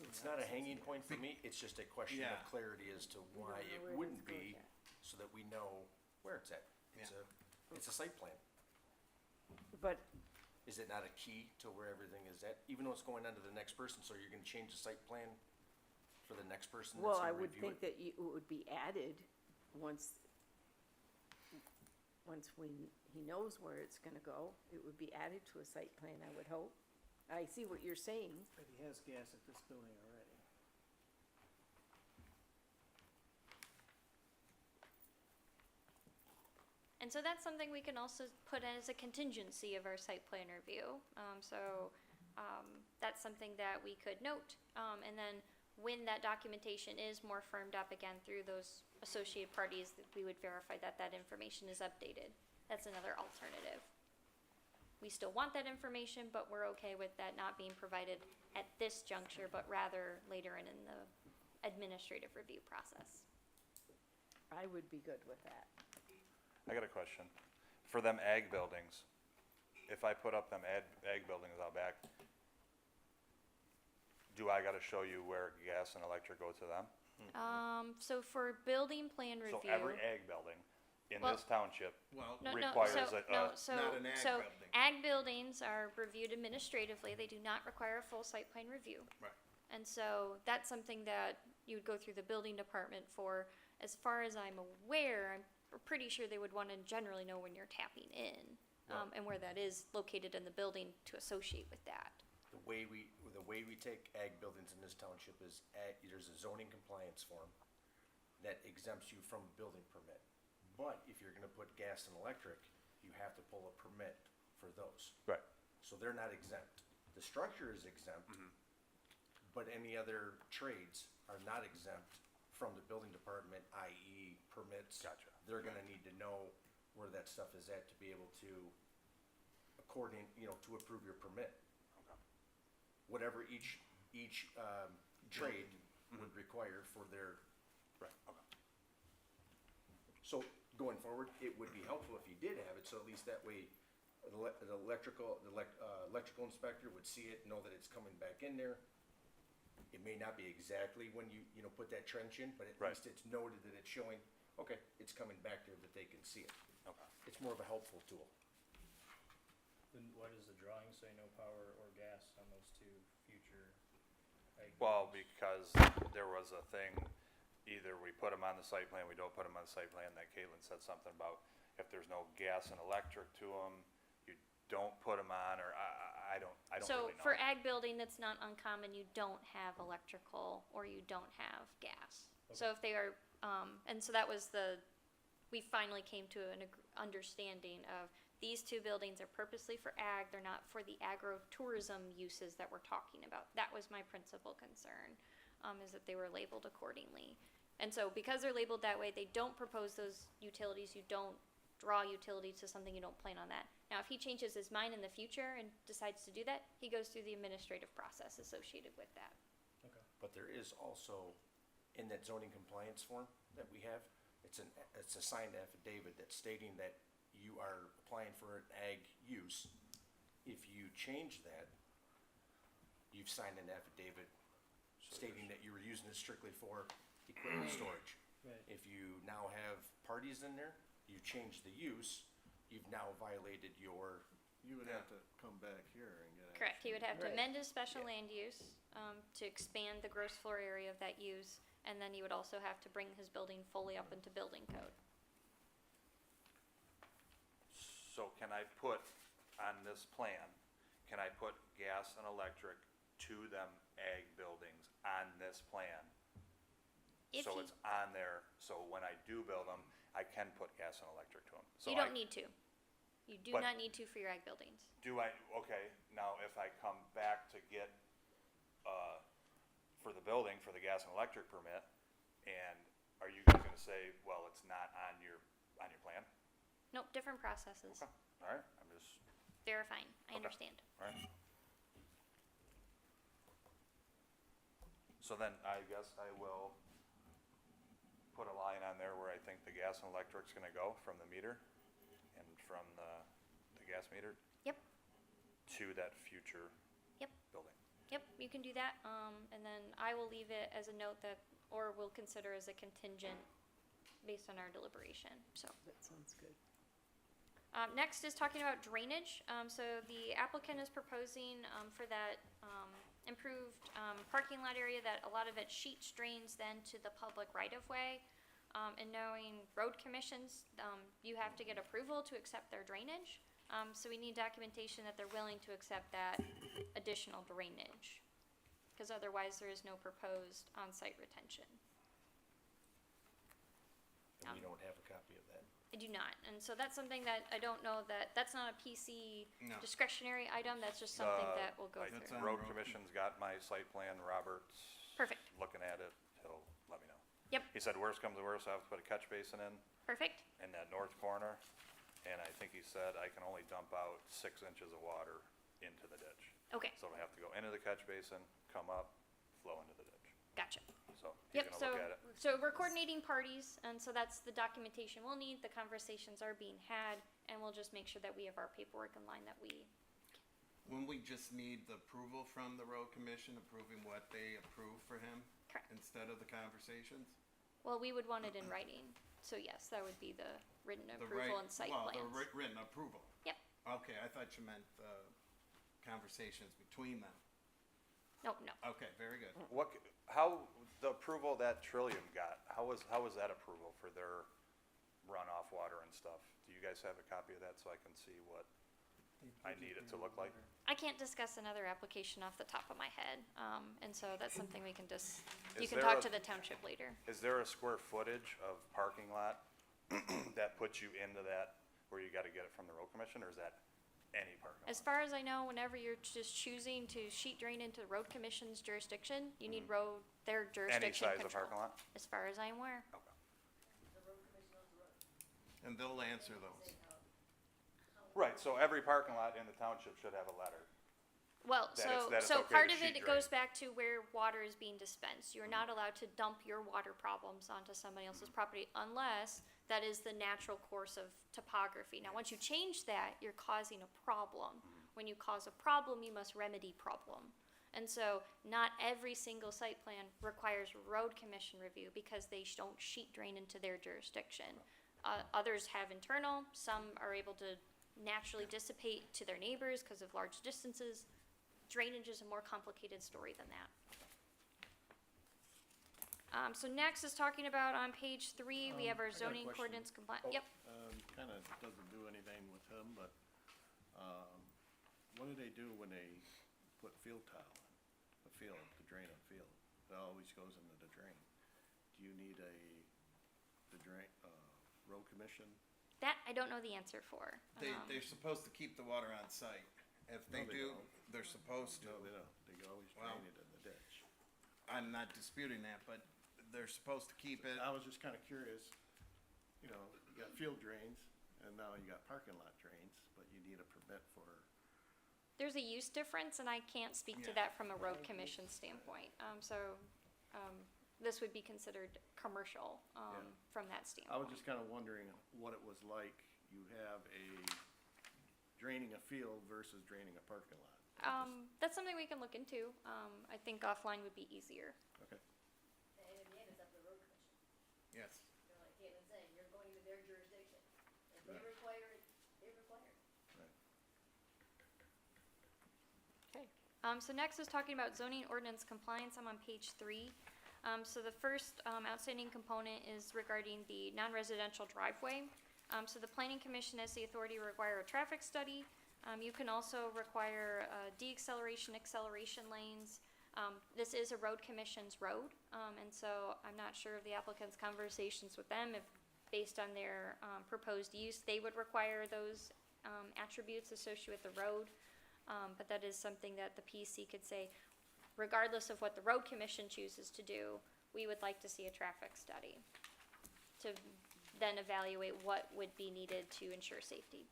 It's not a hanging point for me, it's just a question of
Yeah.
clarity as to why it
where it
wouldn't
is going
be,
at.
so that we know where it's at. It's a site plan.
But
Is it not a key to where everything is at, even though it's going on to the next person, so you're gonna change the site plan for the next person that's
well, I
gonna
would
review
think
it?
that it would be added once he knows where it's gonna go. It would be added to a site plan, I would hope. I see what you're saying.
But he has gas at this building already.
And so that's something we can also put as a contingency of our site plan review. That's something that we could note. And then when that documentation is more firmed up again through those associated parties, that we would verify that that information is updated. That's another alternative. We still want that information, but we're okay with that not being provided at this juncture, but rather later in the administrative review process.
I would be good with that.
I got a question. For them ag buildings, if I put up them ag buildings out back, do I gotta show you where gas and electric go to them?
So for building plan review.
So every ag building in
Well-
this township
Well,
requires
not
an ag
so
building.
ag buildings are reviewed administratively. They do not require a full site plan review.
Right.
And so that's something that you would go through the building department for. As far as I'm aware, I'm pretty sure they would want to generally know when you're tapping in, and where that is located in the building to associate with that.
The way we take ag buildings in this township is there's a zoning compliance form that exempts you from a building permit. But if you're gonna put gas and electric, you have to pull a permit for those.
Right.
So they're not exempt. The structure is exempt, but any other trades are not exempt from the building department, i.e. permits.
Gotcha.
They're gonna need to know where that stuff is at to be able to according, to approve your permit.
Okay.
Whatever each trade would require for their.
Right, okay.
So going forward, it would be helpful if you did have it, so at least that way the electrical inspector would see it, know that it's coming back in there. It may not be exactly when you put that trench in, but at
Right.
least it's noted that it's showing, okay, it's coming back there that they can see it.
Okay.
It's more of a helpful tool.
Then why does the drawing say no power or gas on those two future ag
Well,
buildings?
because there was a thing, either we put them on the site plan, we don't put them on the site plan, that Caitlin said something about if there's no gas and electric to them, you don't put them on, or I don't
So
really know.
for ag building, that's not uncommon, you don't have electrical or you don't have gas. So if they are, and so that was we finally came to an understanding of these two buildings are purposely for ag, they're not for the agro-tourism uses that we're talking about. That was my principal concern, is that they were labeled accordingly. And so because they're labeled that way, they don't propose those utilities, you don't draw utilities to something, you don't plan on that. Now, if he changes his mind in the future and decides to do that, he goes through the administrative process associated with that.
Okay.
But there is also, in that zoning compliance form that we have, it's a signed affidavit that's stating that you are applying for an ag use. If you change that, you've signed an affidavit stating that you were using it strictly for equipment storage.
Right.
If you now have parties in there, you change the use, you've now violated your.
You would have to come back here and get.
Correct, he would have to
Right.
amend his special land use, to expand the gross floor area of that use, and then he would also have to bring his building fully up into building code.
So can I put on this plan, can I put gas and electric to them ag buildings on this plan?
If
So
he-
it's on there, so when I do build them, I can put gas and electric to them. So
You don't need to. You do
But-
not need to for your ag buildings.
Do I, okay, now if I come back to get, for the building, for the gas and electric permit, and are you guys gonna say, well, it's not on your plan?
Nope, different processes.
Okay, alright, I'm just,
Verifying, I
Okay.
understand.
alright. So then I guess I will put a line on there where I think the gas and electric's gonna go from the meter and from the gas meter
Yep,
to that future
Yep.
building.
yep, you can do that, and then I will leave it as a note that, or we'll consider as a contingent based on our deliberation, so.
That sounds good.
Next is talking about drainage. So the applicant is proposing for that improved parking lot area that a lot of it sheet drains then to the public right-of-way. And knowing road commissions, you have to get approval to accept their drainage. So we need documentation that they're willing to accept that additional drainage. Because otherwise there is no proposed on-site retention.
And we don't have a copy of that.
I do not, and so that's something that I don't know that's not a PC
No.
discretionary item, that's just something that we'll go
I-
through.
on
Road
road.
commission's got my site plan, Robert's
Perfect.
looking at it, he'll let me know.
Yep.
He said worst comes to worst, I have to put a catch basin
Perfect,
in that north corner, and I think he said I can only dump out 6 inches of water into the ditch.
okay,
So I have to go into the catch basin, come up, flow into the ditch,
gotcha.
so he's
Yep,
gonna look at it.
so we're coordinating parties, and so that's the documentation we'll need, the conversations are being had, and we'll just make sure that we have our paperwork in line that we,
When we just need the approval from the road commission, approving what they approve for him
correct.
instead of the conversations?
Well, we would want it in writing, so yes, that would be the written
The
approval
right-
and site
well,
plans.
the written approval.
Yep.
Okay, I thought you meant, conversations between them.
No, no,
Okay, very good.
How, the approval that Trillium got, how was that approval for their runoff water and stuff? Do you guys have a copy of that so I can see what I need it to look like?
I can't discuss another application off the top of my head, and so that's something we can just, you
Is
can
there
talk
a-
to the township later.
Is there a square footage of parking lot that puts you into that, where you gotta get it from the road commission, or is that any parking lot?
As far as I know, whenever you're just choosing to sheet drain into the road commission's jurisdiction, you need their
Any
jurisdiction
size of parking
control,
lot?
as far as I'm aware.
Okay.
And they'll answer those.
Right, so every parking lot in the township should have a letter.
Well,
That it's- that it's
so
okay
part
to
of it,
sheet
it goes back to where water is being dispensed. You're not allowed to dump your water problems onto somebody else's property unless that is the natural course of topography. Now, once you change that, you're causing a problem. When you cause a problem, you must remedy problem. And so, not every single site plan requires road commission review because they don't sheet drain into their jurisdiction. Others have internal, some are able to naturally dissipate to their neighbors because of large distances. Drainage is a more complicated story than that. So next is talking about on page 3, we have
I
our
got a
zoning
question.
coordinates compliant,
Oh,
yep.
Kinda doesn't do anything with him, but, what do they do when they put field tile in? The field, to drain a field, that always goes into the drain. Do you need the drain, road commission?
That I don't know the answer for.
They're supposed to keep the water on site. If they
No, they
do,
don't.
they're supposed to.
No, they don't, they always
Well-
drain it in the ditch.
I'm not disputing that, but they're supposed to keep it.
I was just kinda curious, you know, you got field drains, and now you got parking lot drains, but you need a permit for,
There's a use difference, and I can't speak to
Yeah.
that from a road commission standpoint. This would be considered commercial, from that standpoint.
I was just kinda wondering what it was like, you have draining a field versus draining a parking lot.
That's something we can look into. I think offline would be easier.
Okay.
And in the end, it's up to the road commission.
Yes.
You know, like Caitlin's saying, you're going into their jurisdiction. If they
Right.
require it, they require it.
So next is talking about zoning ordinance compliance. I'm on page 3. So the first outstanding component is regarding the non-residential driveway. So the planning commission has the authority to require a traffic study. You can also require de-acceleration, acceleration lanes. This is a road commission's road, and so I'm not sure of the applicant's conversations with them, if based on their proposed use, they would require those attributes associated with the road. But that is something that the PC could say, regardless of what the road commission chooses to do, we would like to see a traffic study to then evaluate what would be needed to ensure safety.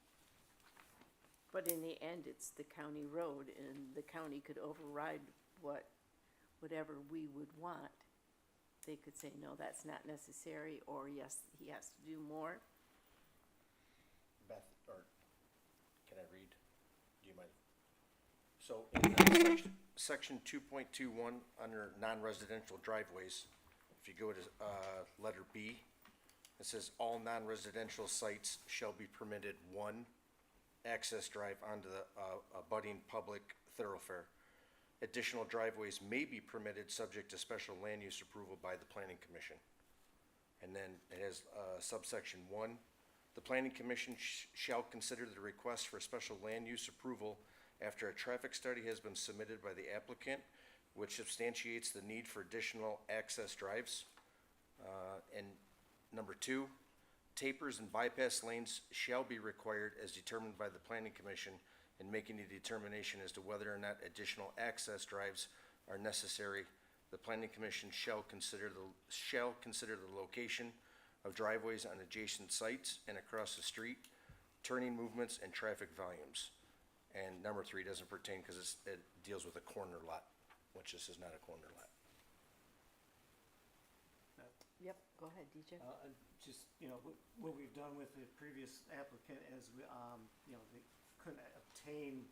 But in the end, it's the county road, and the county could override whatever we would want. They could say, no, that's not necessary, or yes, he has to do more.
Beth, or can I read? Do you mind? So in section 2.21, under non-residential driveways, if you go to letter B, it says all non-residential sites shall be permitted one access drive onto the abutting public thoroughfare. Additional driveways may be permitted subject to special land use approval by the planning commission. And then it has subsection 1, the planning commission shall consider the request for special land use approval after a traffic study has been submitted by the applicant, which substantiates the need for additional access drives. And number 2, tapers and bypass lanes shall be required as determined by the planning commission in making a determination as to whether or not additional access drives are necessary. The planning commission shall consider the location of driveways on adjacent sites and across the street, turning movements and traffic volumes. And number 3 doesn't pertain because it deals with a corner lot, which this is not a corner lot.
Yep, go ahead, DJ.
Just, you know, what we've done with the previous applicant is, we, you know, they couldn't obtain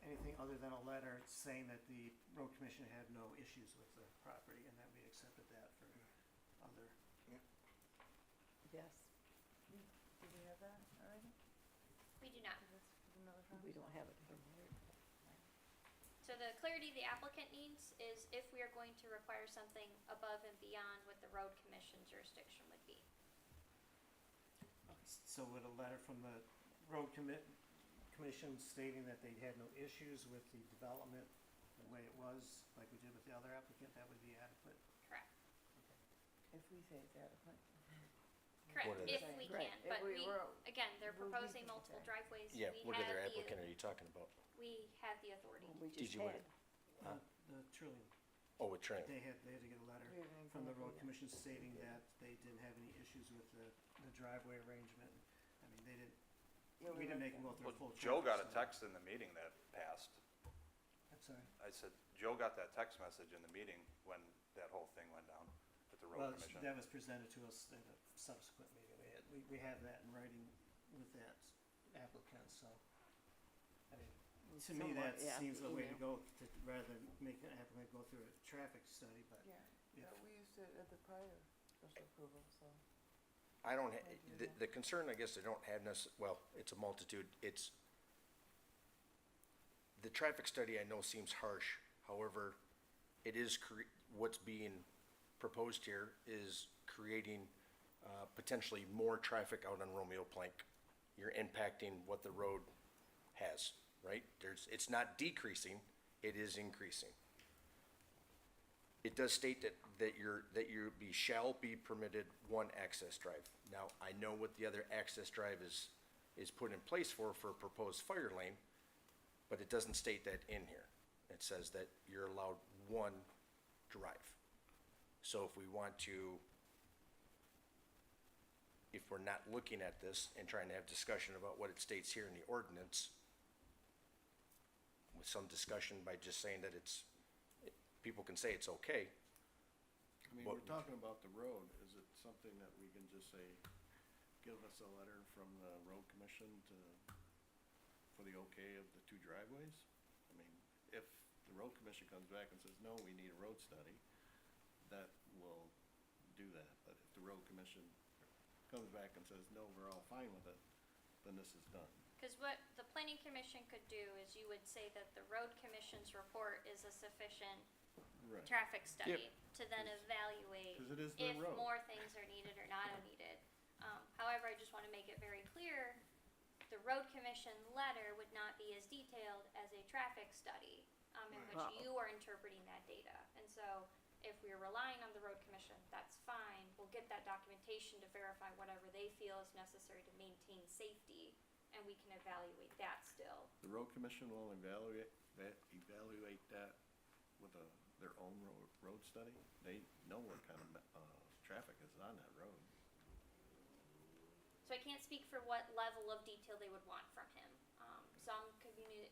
anything other than a letter saying that the road commission had no issues with the property, and that we accepted that for other.
Yes,
Do we have that already?
We do not.
Is another
we don't have it from here.
So the clarity the applicant needs is if we are going to require something above and beyond what the road commission jurisdiction would be.
So with a letter from the road commission stating that they had no issues with the development the way it was, like we did with the other applicant, that would be adequate?
Correct.
If we say it's adequate.
Correct,
What are
if
they?
we
Right,
can,
if
but
we
we,
were-
again, they're
we
proposing
can
multiple
say.
driveways.
Yeah,
We
what
have
other
the-
applicant are you talking about?
We have the authority.
We
Did
just
you, what,
had.
The Trillium,
oh, with Trent.
they had to get a letter from the road commission stating that they didn't have any issues with the driveway arrangement. I mean, they didn't
Yeah,
we didn't make them go through a
Well,
full
Joe got a
traffic
text in the meeting that passed.
study. I'm sorry.
I said, Joe got that text message in the meeting when that whole thing went down with the
Well,
road commission.
that was presented to us at a subsequent meeting. We have that in writing with that applicant, so. I mean, to me,
Somewhat,
that
yeah,
seems the way to
email.
go, rather than make an applicant go through a traffic study, but.
Yeah,
if-
yeah, we used it at the prior special approval, so.
I don't, the concern, I guess, I don't have well, it's a multitude, it's, the traffic study I know seems harsh, however, it is what's being proposed here is creating, potentially more traffic out on Romeo Plank. You're impacting what the road has, right? It's not decreasing, it is increasing. It does state that you shall be permitted one access drive. Now, I know what the other access drive is put in place for a proposed fire lane, but it doesn't state that in here. It says that you're allowed one drive. So if we want to, if we're not looking at this and trying to have discussion about what it states here in the ordinance, with some discussion by just saying that people can say it's okay.
I mean, we're talking about the road, is it something that we can just say, give us a letter from the road commission for the okay of the two driveways? I mean, if the road commission comes back and says, no, we need a road study, that will do that, but if the road commission comes back and says, no, we're all fine with it, then this is done.
Cause what the planning commission could do is you would say that the road commission's report is a sufficient
Right.
traffic study to then evaluate
'Cause it is their
if
road.
more things are needed or not are needed. However, I just wanna make it very clear, the road commission letter would not be as detailed as a traffic study, in which
Right.
you are interpreting that data. And so, if we're relying on the road commission, that's fine, we'll get that documentation to verify whatever they feel is necessary to maintain safety, and we can evaluate that still.
The road commission will evaluate that with their own road study? They know what kind of, traffic is on that road.
So I can't speak for what level of detail they would want from him.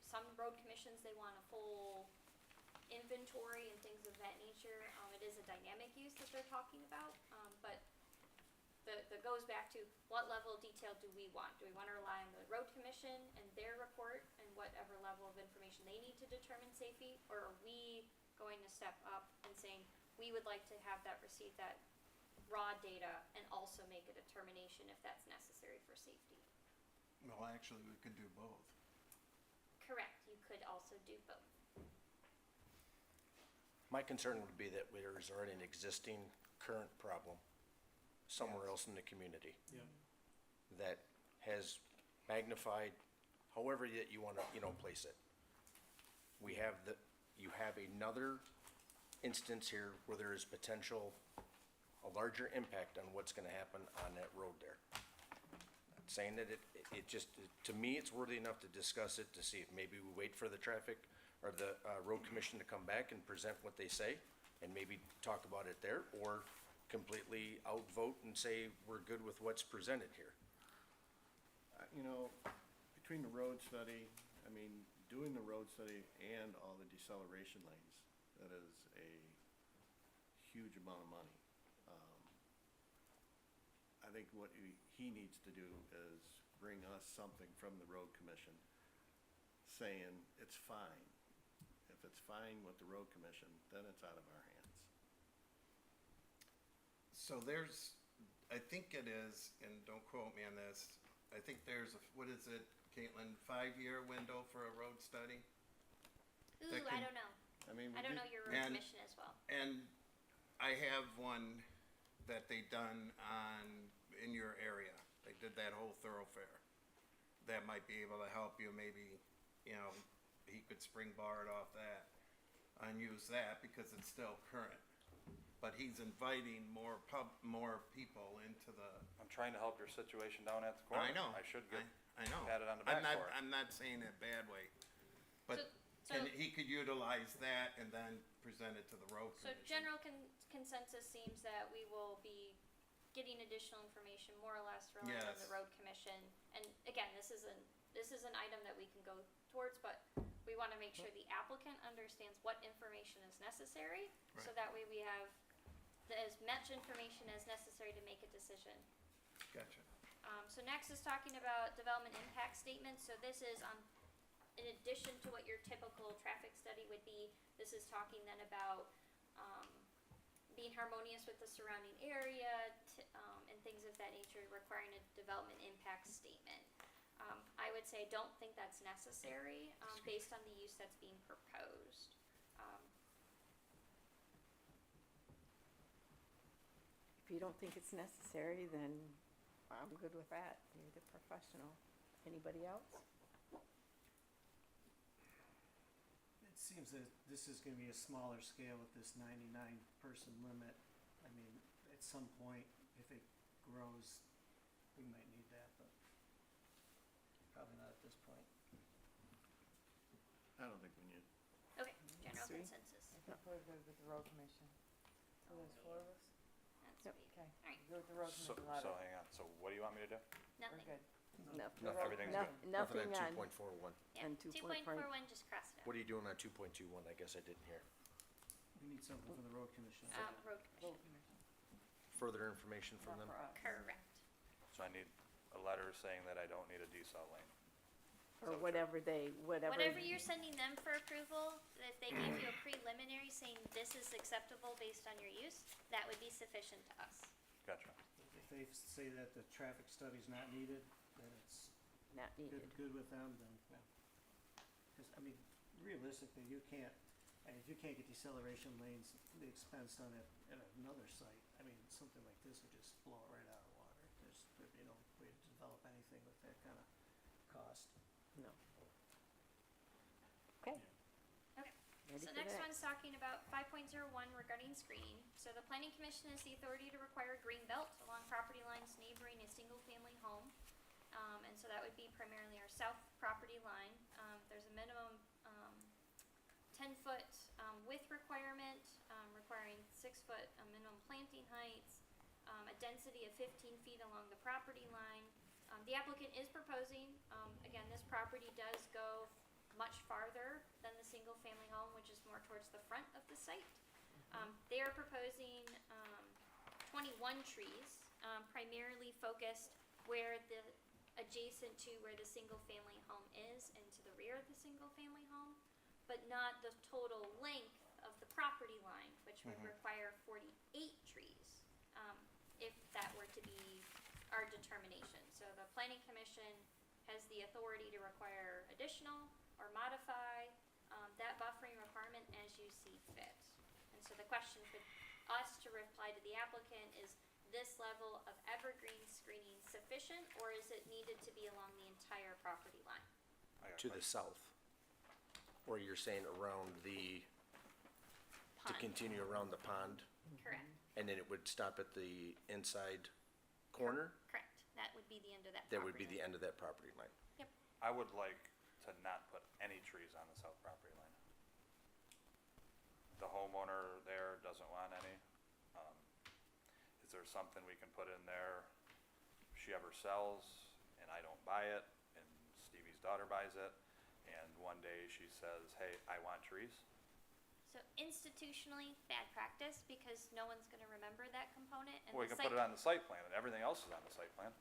Some road commissions, they want a full inventory and things of that nature. It is a dynamic use that they're talking about, but that goes back to what level of detail do we want? Do we wanna rely on the road commission and their report and whatever level of information they need to determine safety? Or are we going to step up and saying, we would like to have receive that raw data and also make a determination if that's necessary for safety?
Well, actually, we could do both.
Correct, you could also do both.
My concern would be that there is already an existing current problem somewhere else in the community
Yeah.
that has magnified, however that you wanna, place it. You have another instance here where there is potential, a larger impact on what's gonna happen on that road there. Not saying that to me, it's worthy enough to discuss it, to see if maybe we wait for the traffic or the, road commission to come back and present what they say, and maybe talk about it there, or completely outvote and say we're good with what's presented here.
Between the road study, I mean, doing the road study and all the deceleration lanes, that is a huge amount of money. I think what he needs to do is bring us something from the road commission saying it's fine. If it's fine with the road commission, then it's out of our hands.
So I think it is, and don't quote me on this, I think there's what is it, Caitlin, 5-year window for a road study?
Ooh,
That
I
can-
don't know.
I mean,
I don't know your road
And-
commission as well.
And I have one that they done in your area. They did that whole thoroughfare. That might be able to help you, maybe, he could springboard off that and use that because it's still current. But he's inviting more people into the.
I'm trying to help your situation down at the corner.
I know.
I should get
I know.
patted on the back for it.
I'm not saying it bad way, but
So-
he could utilize that and then present it to the road
So
commission.
general consensus seems that we will be getting additional information, more or less relying on the
Yes.
road commission. And again, this is an item that we can go towards, but we wanna make sure the applicant understands what information is necessary, so
Right.
that way we have as much information as necessary to make a decision.
Gotcha.
So next is talking about development impact statements, so this is in addition to what your typical traffic study would be, this is talking then about, being harmonious with the surrounding area, and things of that nature, requiring a development impact statement. I would say, don't think that's necessary, based on the use that's being proposed.
If you don't think it's necessary, then I'm good with that. You're the professional. Anybody else?
It seems that this is gonna be a smaller scale with this 99 person limit. I mean, at some point, if it grows, we might need that, but probably not at this point.
I don't think we need,
Okay, general
Three.
consensus,
I think we're good with the road commission. So there's 4 of us?
that's
Yep.
sweet.
Okay.
Alright.
Good with the road
So,
commission,
so hang on, so what do you want me to do?
We're
Nothing.
good.
Nothing.
Everything's good.
Nothing on,
2.41.
Yeah,
And
2.41, just cross it out.
What are you doing on 2.21? I guess I didn't hear.
We need something from the road commission.
Road
Road
commission,
commission,
Further information from
not
them?
for us.
correct.
So I need a letter saying that I don't need a decel lane.
or whatever whatever.
Whatever you're sending them for approval, if they give you a preliminary saying this is acceptable based on your use, that would be sufficient to us.
Gotcha.
If they say that the traffic study's not needed, then it's
Not needed.
good with them, then, well. Cause, I mean, realistically, you can't, if you can't get deceleration lanes, the expense on it at another site, I mean, something like this would just blow it right out of the water. There'd be no way to develop anything with that kind of cost.
No. Okay.
Okay.
Ready
So
for
next one's talking about 5.01 regarding screening. So the planning commission has the authority to require a green belt along property lines neighboring a single-family home. And so that would be primarily our south property line. There's a minimum, 10-foot, width requirement, requiring 6-foot minimum planting heights, a density of 15 feet along the property line. The applicant is proposing, again, this property does go much farther than the single-family home, which is more towards the front of the site. They are proposing 21 trees, primarily focused where adjacent to where the single-family home is and to the rear of the single-family home, but not the total length of the property line, which would require 48 trees, if that were to be our determination. So the planning commission has the authority to require additional or modify that buffering requirement as you see fit. And so the question for us to reply to the applicant is, this level of evergreen screening sufficient, or is it needed to be along the entire property line?
I got
To
a
the
question.
south? Or you're saying around to
Pond.
continue around the pond?
Correct,
And then it would stop at the inside corner?
correct. That would be the end of that
That would be
property
the end of that property line.
I would like to not put any trees on the south property line. The homeowner there doesn't want any. Is there something we can put in there if she ever sells and I don't buy it and Stevie's daughter buys it and one day she says, hey, I want trees?
So institutionally, bad practice, because no one's gonna remember that component, and
Well, we
the
can put it on the site plan and everything else is on the site plan.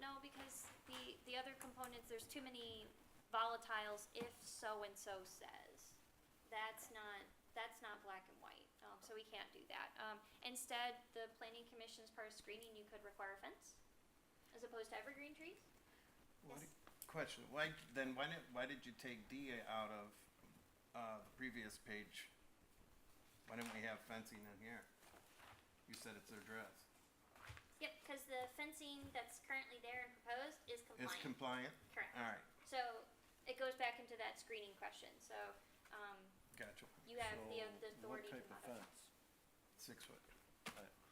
No, because the other components, there's too many volatiles if so-and-so says. That's not black and white, so we can't do that. Instead, the planning commission's part of screening, you could require a fence, as opposed to evergreen trees.
What
Yes.
Question, why did you take D out of, the previous page? Why didn't we have fencing in here? You said it's addressed.
Yep, because the fencing that's currently there and proposed is
It's
compliant.
compliant?
Correct.
Alright,
So it goes back into that screening question, so,
gotcha.
you have the
so what
authority to
type of
modify.
fence?
6 foot.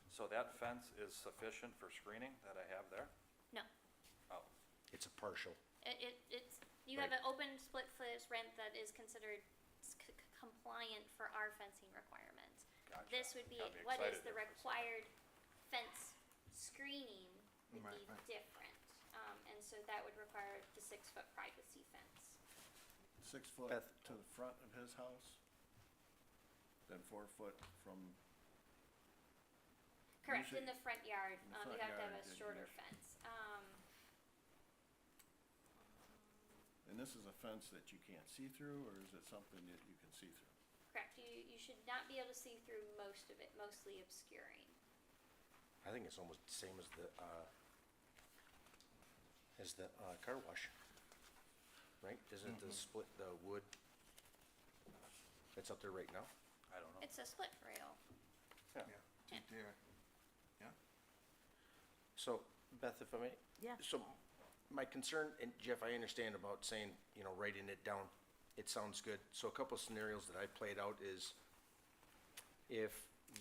So that fence is sufficient for screening that I have there?
No,
Oh,
It's a partial.
you have an open split foot rent that is considered compliant for our fencing requirements.
gotcha.
This would be,
Got me
what is
excited
the
there for a second.
required fence screening would
Right,
be
right.
different. And so that would require the 6-foot privacy fence.
6 foot
Beth.
to the front of his house, then 4 foot from,
Correct,
Usually-
in the front yard,
in the
you
front
have to have
yard,
a
yeah,
shorter
usually.
fence.
and this is a fence that you can't see through, or is it something that you can see through?
Correct, you should not be able to see through most of it, mostly obscuring.
I think it's almost the same as the car wash, right? Isn't it the split, the wood that's up there right now?
I don't know.
It's a split rail.
Yeah.
Yeah, there.
So, Beth, if I may?
Yeah.
So, my concern, and Jeff, I understand about saying, you know, writing it down, it sounds good. So a couple scenarios that I played out is if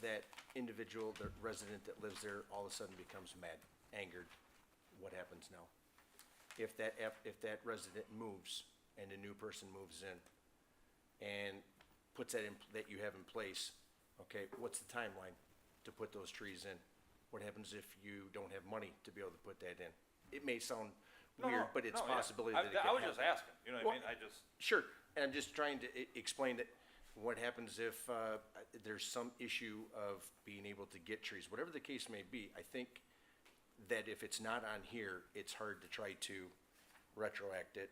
that individual, the resident that lives there, all of a sudden becomes mad, angered, what happens now? If that resident moves and a new person moves in and puts that you have in place, okay, what's the timeline to put those trees in? What happens if you don't have money to be able to put that in? It may sound weird, but it's a possibility that it could
I was
happen.
just asking, you know what I mean?
Well, Sure, and I'm just trying to explain that, what happens if there's some issue of being able to get trees, whatever the case may be. I think that if it's not on here, it's hard to try to retroact it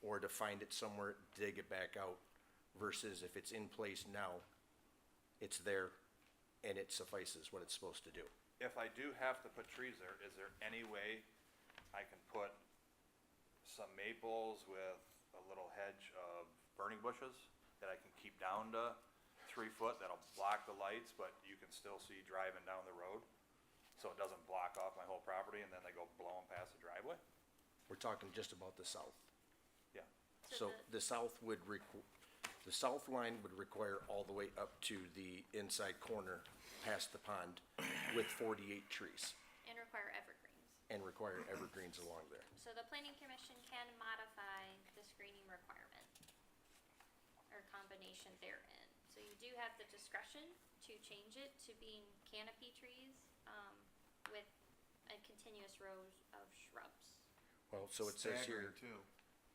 or to find it somewhere, dig it back out, versus if it's in place now, it's there and it suffices what it's supposed to do.
If I do have to put trees there, is there any way I can put some maples with a little hedge of burning bushes that I can keep down to 3 foot that'll block the lights, but you can still see driving down the road? So it doesn't block off my whole property and then they go blowing past the driveway?
We're talking just about the south.
Yeah.
So the south the south line would require all the way up to the inside corner past the pond with 48 trees
And require evergreens.
and require evergreens along there.
So the planning commission can modify the screening requirement or combination therein. So you do have the discretion to change it to being canopy trees, with a continuous rows of shrubs.
Well, so it says here,
Staggering too.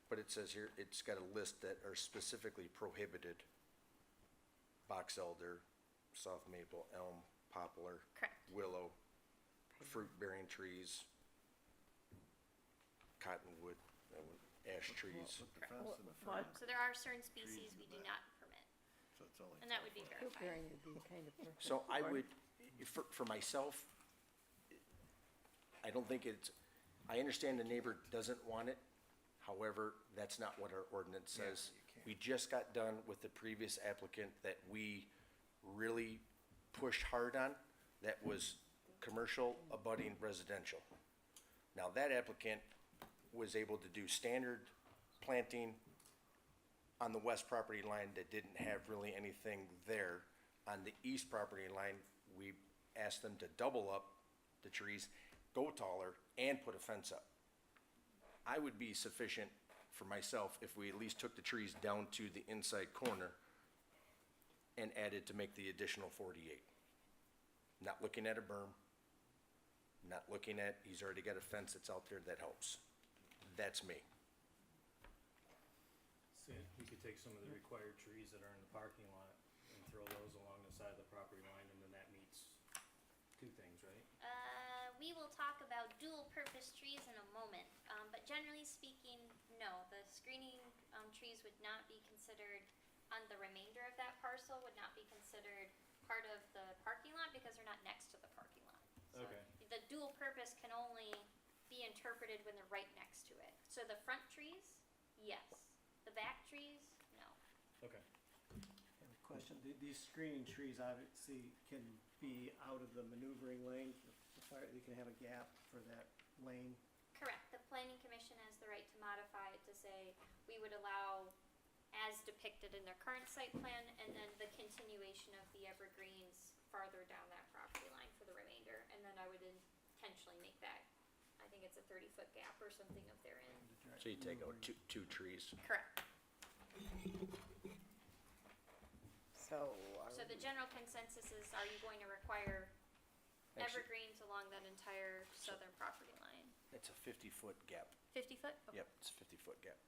but it says here, it's got a list that are specifically prohibited. Box elder, soft maple, elm, poplar,
Correct.
willow, fruit-bearing trees, cottonwood, ash trees.
With the fence in the front,
So there are certain species we do not permit,
so it's only
and that would be
12 foot.
verified.
would be kind of perfect.
So I would, for myself, I don't think I understand the neighbor doesn't want it. However, that's not what our ordinance
Yeah,
says.
you can't.
We just got done with the previous applicant that we really pushed hard on. That was commercial abutting residential. Now, that applicant was able to do standard planting on the west property line that didn't have really anything there. On the east property line, we asked them to double up the trees, go taller, and put a fence up. I would be sufficient for myself if we at least took the trees down to the inside corner and added to make the additional 48. Not looking at a berm, not looking at, he's already got a fence that's out there that helps. That's me.
So we could take some of the required trees that are in the parking lot and throw those along the side of the property line, and then that meets 2 things, right?
We will talk about dual-purpose trees in a moment, but generally speaking, no. The screening trees would not be considered on the remainder of that parcel, would not be considered part of the parking lot because they're not next to the parking lot. So
Okay.
the dual purpose can only be interpreted when they're right next to it. So the front trees, yes. The back trees, no.
Okay.
I have a question, these screening trees obviously can be out of the maneuvering lane, the fire, you can have a gap for that lane.
Correct. The planning commission has the right to modify it to say we would allow as depicted in their current site plan and then the continuation of the evergreens farther down that property line for the remainder. And then I would intentionally make that, I think it's a 30-foot gap or something of therein.
So you take out two trees.
Correct.
So,
So the general consensus is, are you going to require
Actually-
evergreens along that entire southern property line.
It's a 50-foot gap.
50 foot? Okay.
Yep, it's a 50-foot gap.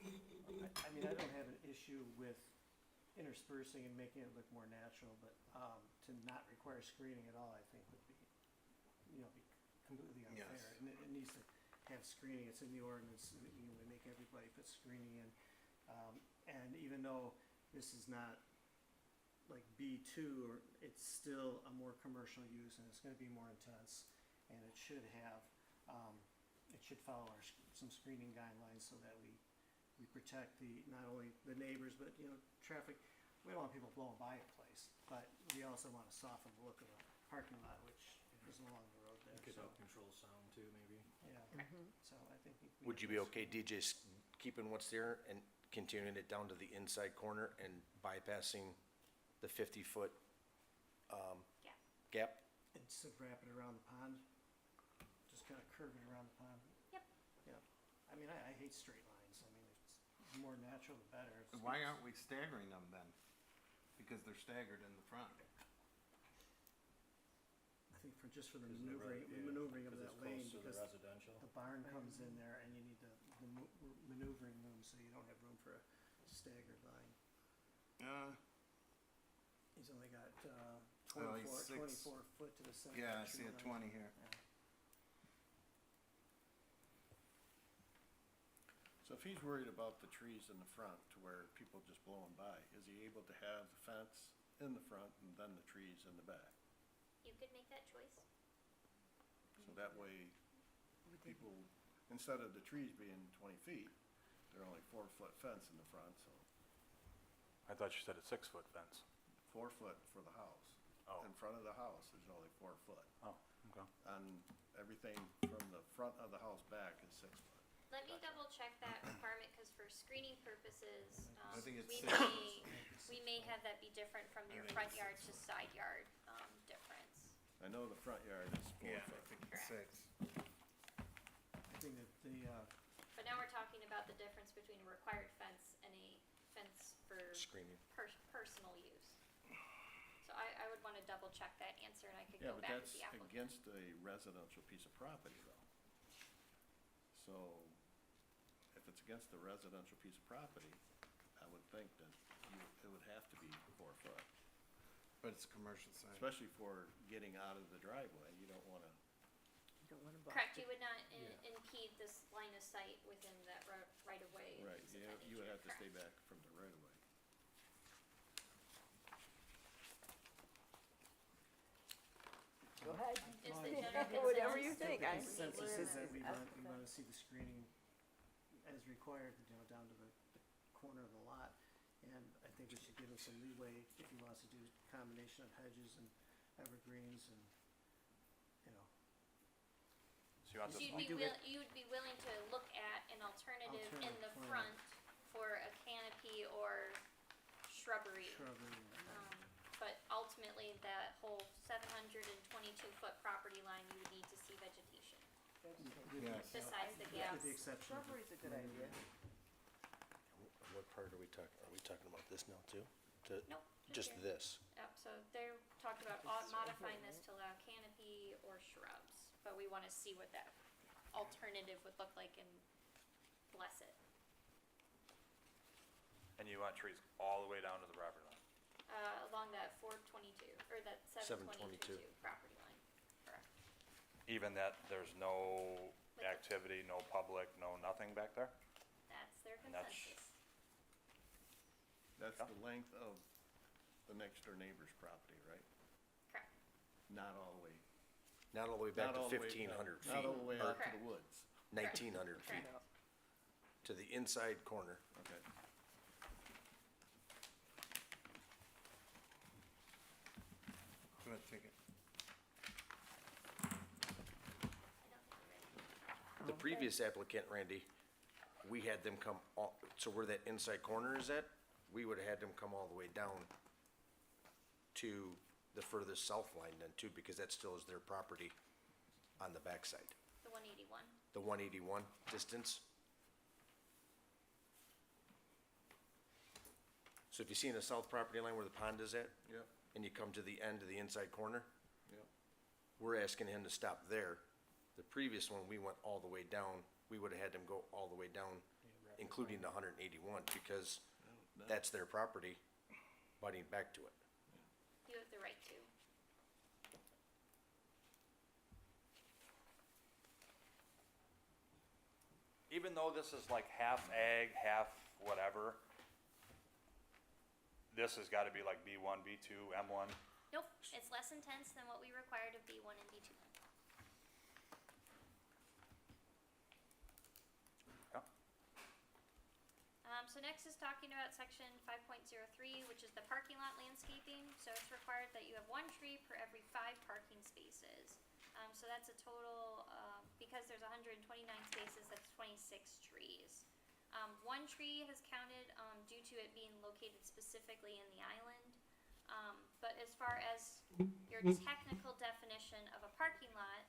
I mean, I don't have an issue with interspersing and making it look more natural, but, to not require screening at all, I think would be, be completely unfair.
Yes.
And it needs to have screening, it's in the ordinance, we make everybody put screening in. And even though this is not like B2, or it's still a more commercial use, and it's gonna be more intense, and it should have, it should follow some screening guidelines so that we protect not only the neighbors, but, traffic. We don't want people blowing by a place, but we also wanna soften the look of the parking lot, which is along the road there,
You could
so,
help control sound too, maybe.
yeah. So I think.
Would you be okay, DJ, keeping what's there and continuing it down to the inside corner and bypassing the 50-foot
Yeah.
gap?
Instead of wrapping it around the pond, just kinda curve it around the pond.
Yep.
Yeah, I mean, I hate straight lines, I mean, it's more natural the better. It's-
Why aren't we staggering them then? Because they're staggered in the front.
I think just for the
'Cause they're
maneuvering,
right, yeah,
maneuvering of
'cause
that
it's
lane,
close to the
because
residential.
the barn comes in there and you need the maneuvering room, so you don't have room for a staggered line. He's only got,
Oh, he's
24 foot to the center.
Yeah, I
of the
see
tree
a
line.
20 here.
Yeah.
So if he's worried about the trees in the front to where people just blowing by, is he able to have the fence in the front and then the trees in the back?
You could make that choice.
So that way, people, instead of the trees being 20 feet, they're only 4-foot fence in the front, so
I thought you said a 6-foot fence.
4 foot for the house.
Oh.
In front of the house, there's only 4 foot.
Oh, okay.
And everything from the front of the house back is 6 foot.
Let me double check that requirement, cause for screening purposes,
I think it's
we
6.
may have that be different from your front yard to side yard, difference.
I know the front yard is 4
Yeah, I
foot.
think it's 6.
I think that
But now we're talking about the difference between a required fence and a fence for
Screening.
personal use. So I would wanna double check that answer, and I could
Yeah,
go
but
back
that's
to the applicant.
against a residential piece of property though. So if it's against a residential piece of property, I would think that it would have to be 4 foot.
But it's a commercial site.
Especially for getting out of the driveway, you don't wanna,
You don't wanna block
Correct,
it.
you would not
Yeah.
impede this line of sight within that right of way.
right,
things of that
you would
nature.
have to stay
Correct.
back from the right of way.
Go ahead.
Is the general
Whatever you
consensus?
think, I.
consensus is that we
Ask
want to see the screening as required, down to the corner of the lot. And I think we should give him some leeway if he wants to do a combination of hedges and evergreens and,
So you want
So
this,
you'd be willing to look at an alternative in the
Alternative
front for a canopy or shrubbery.
shrubbery.
But ultimately, that whole 722-foot property line, you would need to see vegetation,
Yes.
besides the
With
gaps.
the exception of the.
Shrubbery's a good idea.
What part are we talking about this now too?
Nope,
Just
here.
this?
Yep, so they're talking about modifying this to allow canopy or shrubs, but we wanna see what that alternative would look like and bless it.
and you want trees all the way down to the property line.
Along that 422, or that 722
722.
property line, correct.
Even that, there's no
With the-
activity, no public, no nothing back there?
That's their
And that's-
consensus.
That's
Yeah.
the length of the next door neighbor's property, right?
Correct.
Not all the way.
Not all the way back
not
to
all the way-
1,500 feet.
Not all the way
or
out to
Correct.
the woods.
1,900 feet.
Correct.
To the inside corner.
Okay.
Go ahead, take it.
The previous applicant, Randy, we had them come, so where that inside corner is at, we would've had them come all the way down to the furthest south line then too, because that still is their property on the backside.
The 181.
The 181 distance. So if you see in the south property line where the pond is at,
Yep,
and you come to the end of the inside corner,
yep.
we're asking him to stop there. The previous one, we went all the way down, we would've had them go all the way down, including the 181, because that's their property, butting back to it.
You have the right to.
Even though this is like half ag, half whatever, this has gotta be like B1, B2, M1.
Nope, it's less intense than what we required of B1 and B2.
Yep.
So next is talking about section 5.03, which is the parking lot landscaping. So it's required that you have 1 tree per every 5 parking spaces. So that's a total, because there's 129 spaces, that's 26 trees. 1 tree has counted due to it being located specifically in the island. But as far as your technical definition of a parking lot,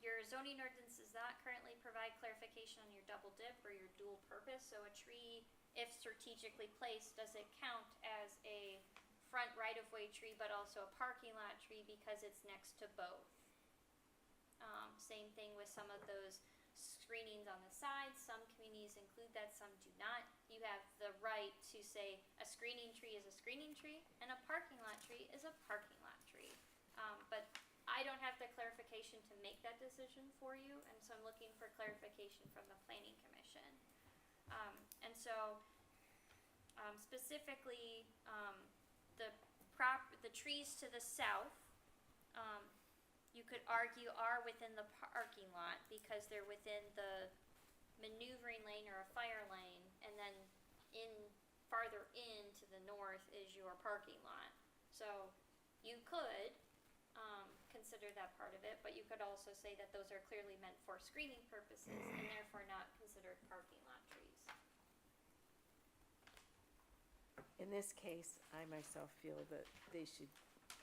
your zoning ordinance does not currently provide clarification on your double dip or your dual purpose. So a tree, if strategically placed, does it count as a front right-of-way tree but also a parking lot tree because it's next to both? Same thing with some of those screenings on the sides. Some communities include that, some do not. You have the right to say a screening tree is a screening tree and a parking lot tree is a parking lot tree. But I don't have the clarification to make that decision for you, and so I'm looking for clarification from the Planning Commission. And so specifically, the trees to the south, you could argue are within the parking lot because they're within the maneuvering lane or a fire lane, and then farther in to the north is your parking lot. So you could consider that part of it, but you could also say that those are clearly meant for screening purposes and therefore not considered parking lot trees.
In this case, I myself feel that they should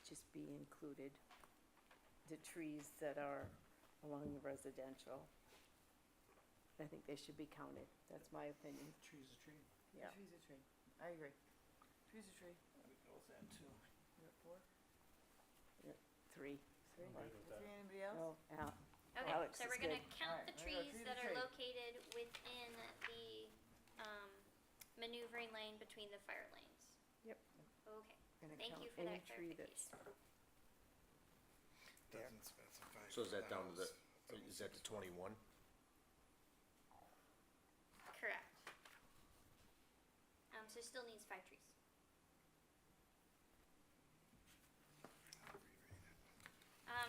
just be included, the trees that are along the residential. I think they should be counted, that's my opinion.
Tree's a tree.
Yeah.
Tree's a tree. I agree. Tree's a tree.
I would go with that too.
You're at 4?
3.
3?
I'm right with that.
Anybody else?
Oh,
Okay,
Alex
so
is
we're gonna
good.
count
Alright,
the
we're gonna go
trees
tree
that
to
are
tree.
located within the maneuvering lane between the fire lanes.
Yep.
Okay,
Gonna
thank
count
you for
any
that
tree that's
clarification.
Doesn't specify.
So is
for
that down to the,
house.
is that the 21?
Correct. So it still needs 5 trees.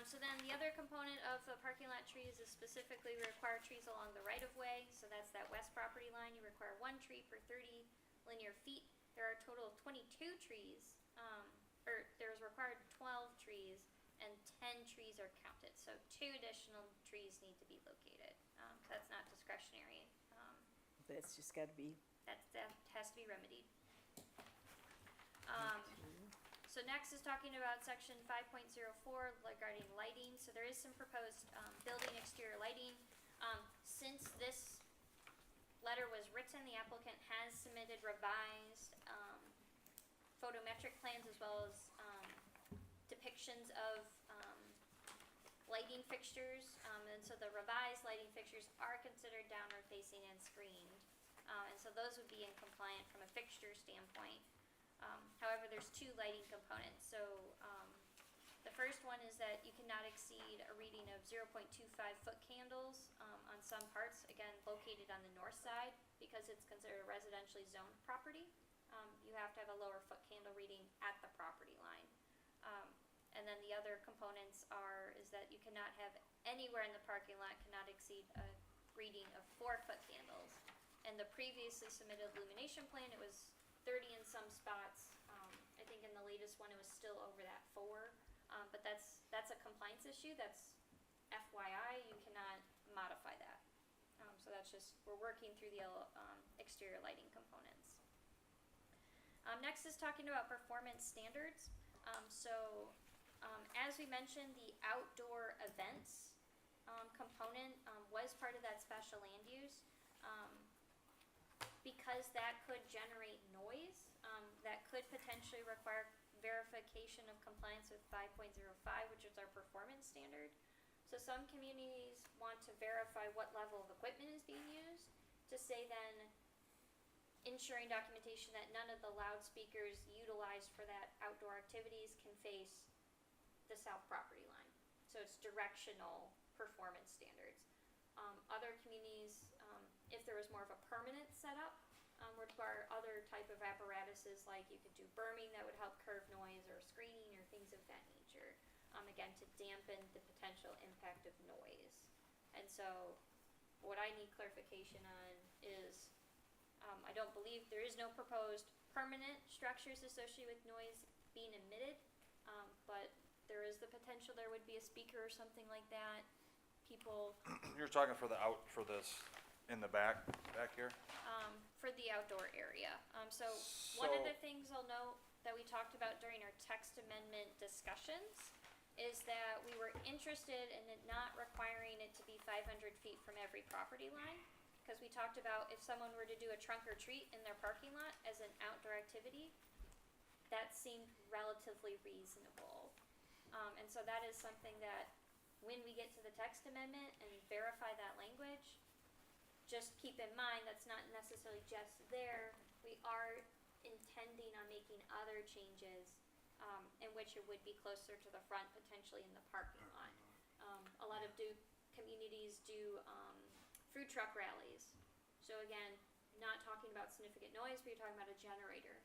So then the other component of the parking lot trees is specifically we require trees along the right of way. So that's that west property line. You require 1 tree per 30 linear feet. There are a total of 22 trees, or there's required 12 trees and 10 trees are counted. So 2 additional trees need to be located. So that's not discretionary.
That's just gotta be.
That has to be remedied. So next is talking about section 5.04 regarding lighting. So there is some proposed building exterior lighting. Since this letter was written, the applicant has submitted revised photometric plans as well as depictions of lighting fixtures. And so the revised lighting fixtures are considered downward facing and screened. And so those would be in compliant from a fixture standpoint. However, there's 2 lighting components. So the first one is that you cannot exceed a reading of 0.25 foot candles on some parts, again, located on the north side because it's considered a residentially zoned property. You have to have a lower foot candle reading at the property line. And then the other components is that you cannot have anywhere in the parking lot cannot exceed a reading of 4 foot candles. And the previously submitted illumination plan, it was 30 in some spots. I think in the latest one, it was still over that 4. But that's a compliance issue. That's FYI, you cannot modify that. So that's just, we're working through the exterior lighting components. Next is talking about performance standards. As we mentioned, the outdoor events component was part of that special land use. Because that could generate noise, that could potentially require verification of compliance with 5.05, which is our performance standard. So some communities want to verify what level of equipment is being used, to say then ensuring documentation that none of the loudspeakers utilized for that outdoor activities can face the south property line. So it's directional performance standards. Other communities, if there was more of a permanent setup, would require other type of apparatuses, like you could do berming that would help curb noise, or screening, or things of that nature. Again, to dampen the potential impact of noise. And so what I need clarification on is, I don't believe there is no proposed permanent structures associated with noise being emitted, but there is the potential there would be a speaker or something like that. People,
You're talking for for this in the back here?
for the outdoor area. So one of the things I'll note that we talked about during our text amendment discussions is that we were interested in it not requiring it to be 500 feet from every property line. Because we talked about if someone were to do a trunk or treat in their parking lot as an outdoor activity, that seemed relatively reasonable. And so that is something that when we get to the text amendment and verify that language, just keep in mind that's not necessarily just there. We are intending on making other changes in which it would be closer to the front, potentially in the parking lot. A lot of communities do food truck rallies. So again, not talking about significant noise, but you're talking about a generator,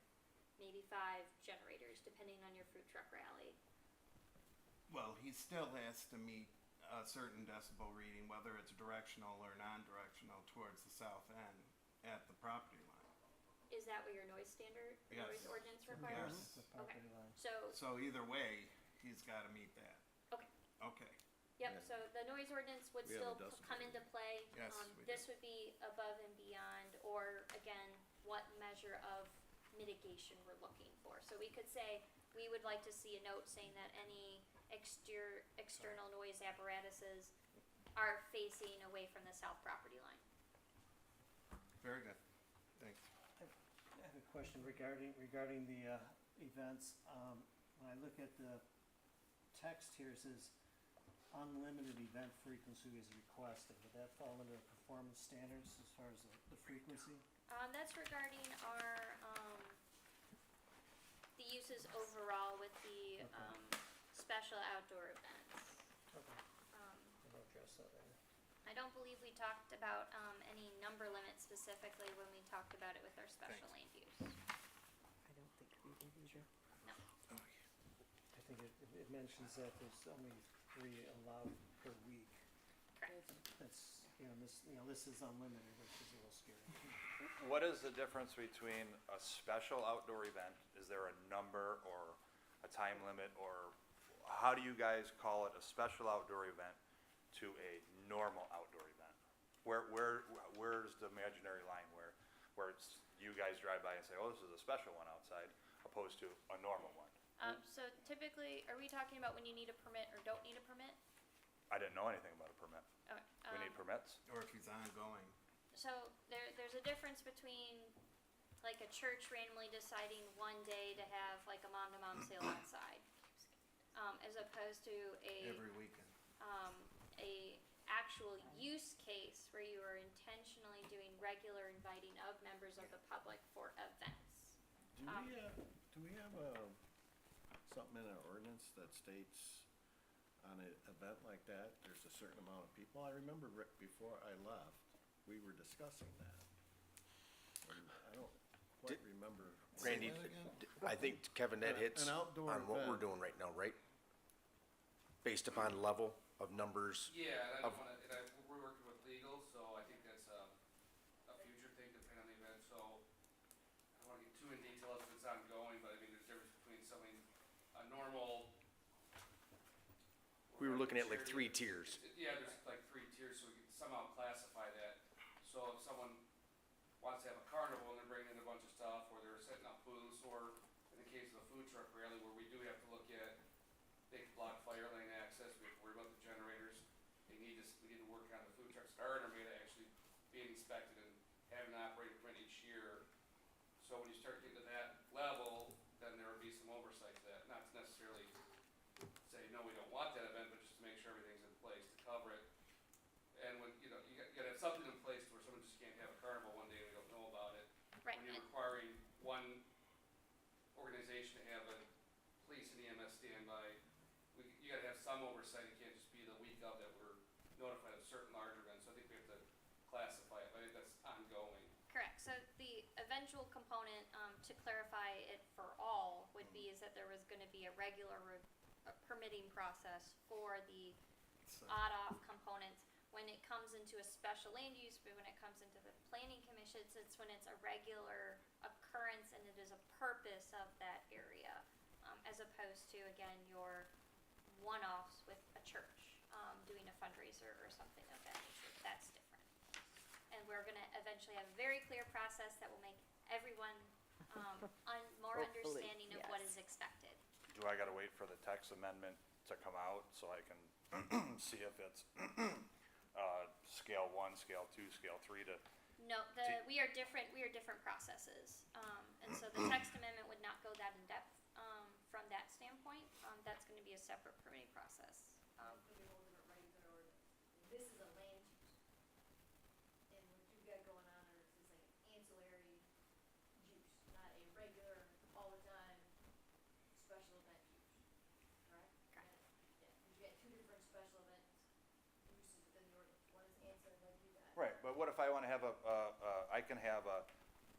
maybe 5 generators, depending on your food truck rally.
Well, he still has to meet a certain decibel reading, whether it's directional or non-directional, towards the south end at the property line.
Is that what your noise standard,
Yes.
noise ordinance requires?
Yes.
The property line.
So either way, he's gotta meet that.
Okay.
Okay.
Yep, so the noise ordinance would
We have a
still
decibel
come into play.
Yes, we
This would be above and beyond, or again, what measure of mitigation we're looking for. So we could say, we would like to see a note saying that any external noise apparatuses are facing away from the south property line.
Very good. Thanks.
I have a question regarding the events. When I look at the text here, it says unlimited event frequency is requested. Would that fall under the performance standards as far as the frequency?
That's regarding our, the uses overall with the, special outdoor events.
Okay, I'll address that later.
I don't believe we talked about, any number limit specifically when we talked about it with our special land use.
I don't think we did either.
No.
I think it mentions that there's only 3 allowed per week.
Correct.
That's, this is unlimited, which is a little scary.
What is the difference between a special outdoor event? Is there a number or a time limit, or how do you guys call it a special outdoor event to a normal outdoor event? Where's the imaginary line where it's, you guys drive by and say, oh, this is a special one outside, opposed to a normal one?
So typically, are we talking about when you need a permit or don't need a permit?
I didn't know anything about a permit.
Okay.
We need permits?
Or if he's ongoing.
So there's a difference between like a church randomly deciding one day to have like a mom-to-mom sale outside, as opposed to
Every weekend.
a actual use case where you are intentionally doing regular inviting of members of the public for events.
Do we have something in our ordinance that states on an event like that, there's a certain amount of people? I remember before I left, we were discussing that. And I don't quite remember.
Randy,
Say that again?
I think, Kevin, that hits
An outdoor
on what we're
event.
doing right now, right? Based upon level of numbers.
Yeah, and I
Of-
don't wanna, we're working with legal, so I think that's a future thing depending on the event, so I don't wanna get too in detail if it's ongoing, but I mean, there's a difference between something, a normal.
We were looking at like 3
charity-
tiers.
Yeah, there's like 3 tiers, so we can somehow classify that. So if someone wants to have a carnival and they're bringing in a bunch of stuff, or they're setting up booths, or in the case of the food truck rally, where we do have to look at, they can block fire lane access, we have to worry about the generators. We need to work on the food trucks that are in Armada actually being inspected and having an operating permit each year. So when you start getting to that level, then there would be some oversight to that. want that event, but just to make sure everything's in place to cover it. And when, you know, you gotta have something in place where someone just can't have a carnival one day and we don't know about it.
Right,
When you're
and-
requiring one organization to have a police and EMS standby, you gotta have some oversight, it can't just be the week of that we're notified of certain larger events, so I think we have to classify it, but I think that's ongoing.
Correct, so the eventual component, to clarify it for all, would be is that there was gonna be a regular permitting process for the odd-off components. When it comes into a special land use, but when it comes into the planning commission, it's when it's a regular occurrence and it is a purpose of that area, as opposed to, again, your one-offs with a church, doing a fundraiser or something of that nature. That's different. And we're gonna eventually have a very clear process that will make everyone, more
Hopefully,
understanding of what
yes.
is expected.
Do I gotta wait for the text amendment to come out so I can see if it's, scale 1, scale 2, scale 3 to,
No, we are different processes. And so the text amendment would not go that in depth, from that standpoint. That's gonna be a separate permitting process.
It's gonna be a whole different regular ordinance. This is a land use. And what you've got going on is like an ancillary use, not a regular, all the time, special event use, correct?
Correct.
Yeah, because you got two different special event uses within the ordinance. One is ancillary, like you got.
right, but what if I wanna have I can have a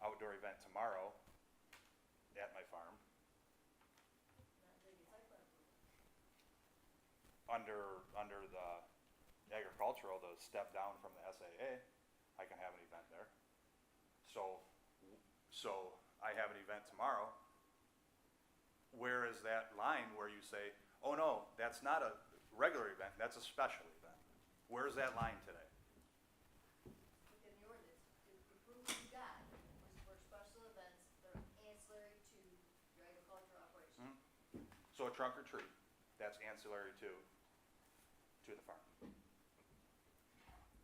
outdoor event tomorrow at my farm
Not until you get site plan approval.
under the agricultural, the step down from the SAA, I can have an event there. So I have an event tomorrow. Where is that line where you say, oh no, that's not a regular event, that's a special event? Where's that line today?
Within the ordinance, the approval you got was for special events that are ancillary to your agricultural operation.
So a trunk or treat, that's ancillary to the farm.
Is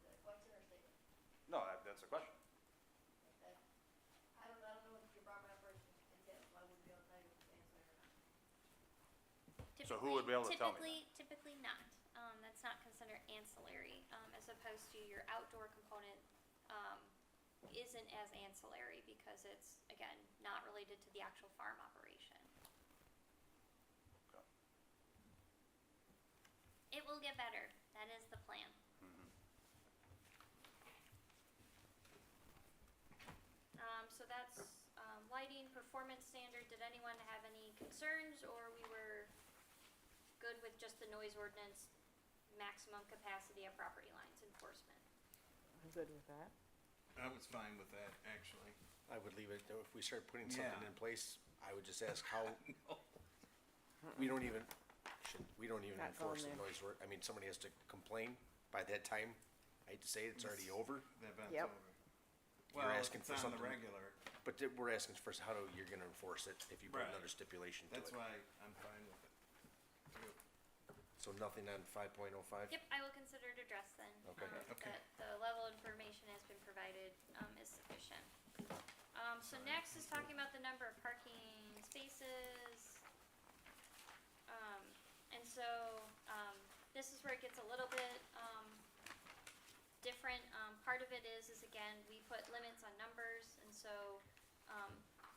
that a question or a statement?
No, that's a question.
Okay. I don't know what your farming operation entails, so I wouldn't be able to tell you if it's ancillary or not.
So who would be able to tell me that?
Typically not. That's not considered ancillary, as opposed to your outdoor component, isn't as ancillary because it's, again, not related to the actual farm operation.
Okay.
It will get better. That is the plan. So that's, lighting performance standard. Did anyone have any concerns, or we were good with just the noise ordinance, maximum capacity of property lines enforcement?
I'm good with that.
I was fine with that, actually.
I would leave it, though, if we start putting something
Yeah.
in place, I would just ask how, we don't even
Not
enforce
going
the
there.
noise I mean, somebody has to complain by that time, I hate to say it, it's already over,
The event's
Yep.
over.
You're
Well,
asking
it's
for
on the
something-
regular,
but we're asking for how you're gonna enforce it if you put
Right.
another stipulation to it.
that's why I'm fine with it. Too.
So nothing on 5.05?
Yep, I will consider it addressed then.
Okay.
Okay.
That the level of information has been provided, is sufficient. So next is talking about the number of parking spaces. And so, this is where it gets a little bit, different. Part of it is again, we put limits on numbers, and so,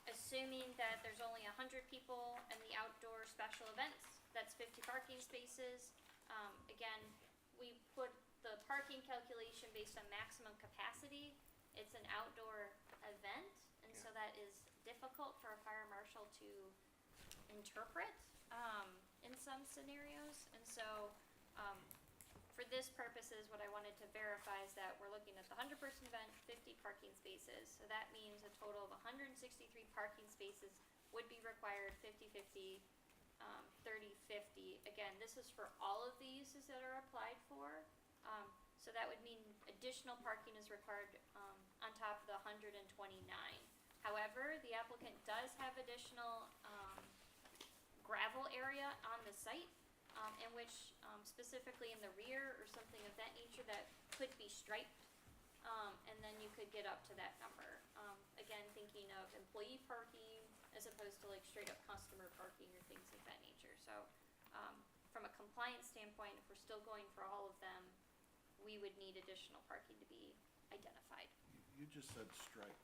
assuming that there's only 100 people in the outdoor special events, that's 50 parking spaces. Again, we put the parking calculation based on maximum capacity. It's an outdoor event, and so that is difficult for a fire marshal to interpret, in some scenarios. And so, for this purposes, what I wanted to verify is that we're looking at the 100-person event, 50 parking spaces. So that means a total of 163 parking spaces would be required, 50-50, 30-50. Again, this is for all of the uses that are applied for. So that would mean additional parking is required, on top of the 129. However, the applicant does have additional, gravel area on the site, in which, specifically in the rear or something of that nature that could be striped, and then you could get up to that number. Again, thinking of employee parking as opposed to like straight up customer parking or things of that nature. So, from a compliance standpoint, if we're still going for all of them, we would need additional parking to be identified.
You just said striped.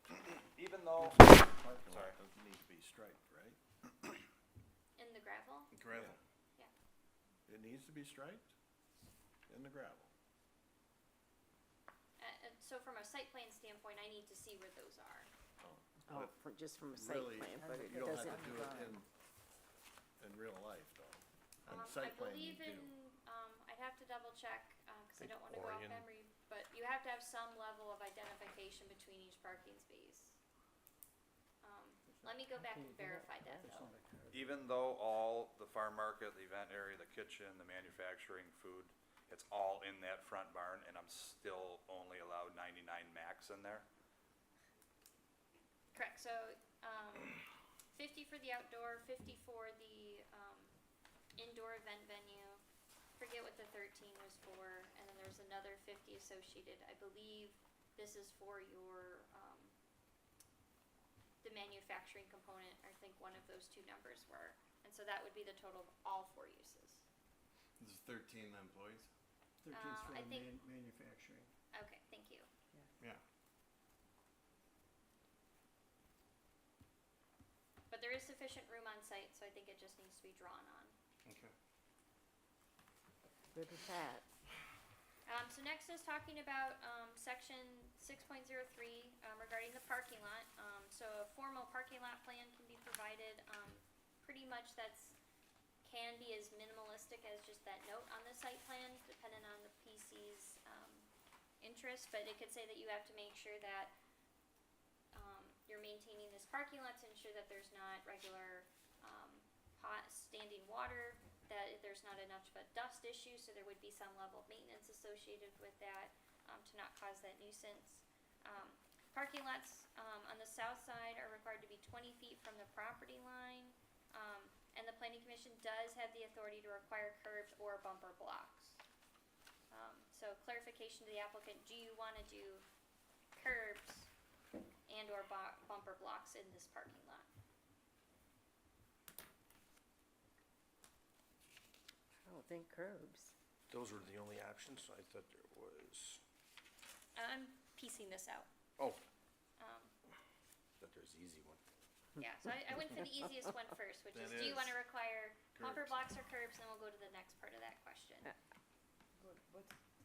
Even though,
Parking lot
Sorry.
doesn't need to be striped, right?
In the gravel,
Gravel.
It needs to be striped in the gravel.
so from a site plan standpoint, I need to see where those are.
Oh,
But
just from a site
really,
plan, but it
you don't have
doesn't.
to do it in real life, though. On
I
site plan, you
believe in,
do.
I'd have to double check, cause I
Think
don't wanna go off
Orion.
memory, but you have to have some level of identification between each parking space. Let me go back and verify that though.
even though all the farm market, the event area, the kitchen, the manufacturing, food, it's all in that front barn, and I'm still only allowed 99 max in there.
Correct, so, 50 for the outdoor, 50 for the, indoor event venue. Forget what the 13 was for, and then there's another 50 associated. I believe this is for your, the manufacturing component, I think one of those two numbers were. And so that would be the total of all 4 uses.
This is 13 employees?
13's for
I
the
think-
manufacturing.
Okay, thank you.
Yeah.
But there is sufficient room on site, so I think it just needs to be drawn on.
Okay.
Good with that.
So next is talking about, section 6.03, regarding the parking lot. So a formal parking lot plan can be provided, pretty much can be as minimalistic as just that note on the site plan, depending on the PC's, interest, but it could say that you have to make sure that, you're maintaining this parking lot to ensure that there's not regular, hot standing water, that there's not enough of a dust issue, so there would be some level of maintenance associated with that, to not cause that nuisance. Parking lots, on the south side are required to be 20 feet from the property line, and the planning commission does have the authority to require curbs or bumper blocks. So clarification to the applicant, do you wanna do curbs and or bumper blocks in this parking lot?
I don't think curbs.
Those were the only options, I thought there was,
I'm piecing this out.
oh,
Um,
thought there's the easy one.
yeah, so I went for the easiest one first, which is,
That
do you
is
wanna require bumper
curbs.
blocks or curbs, and then we'll go to the next part of that question.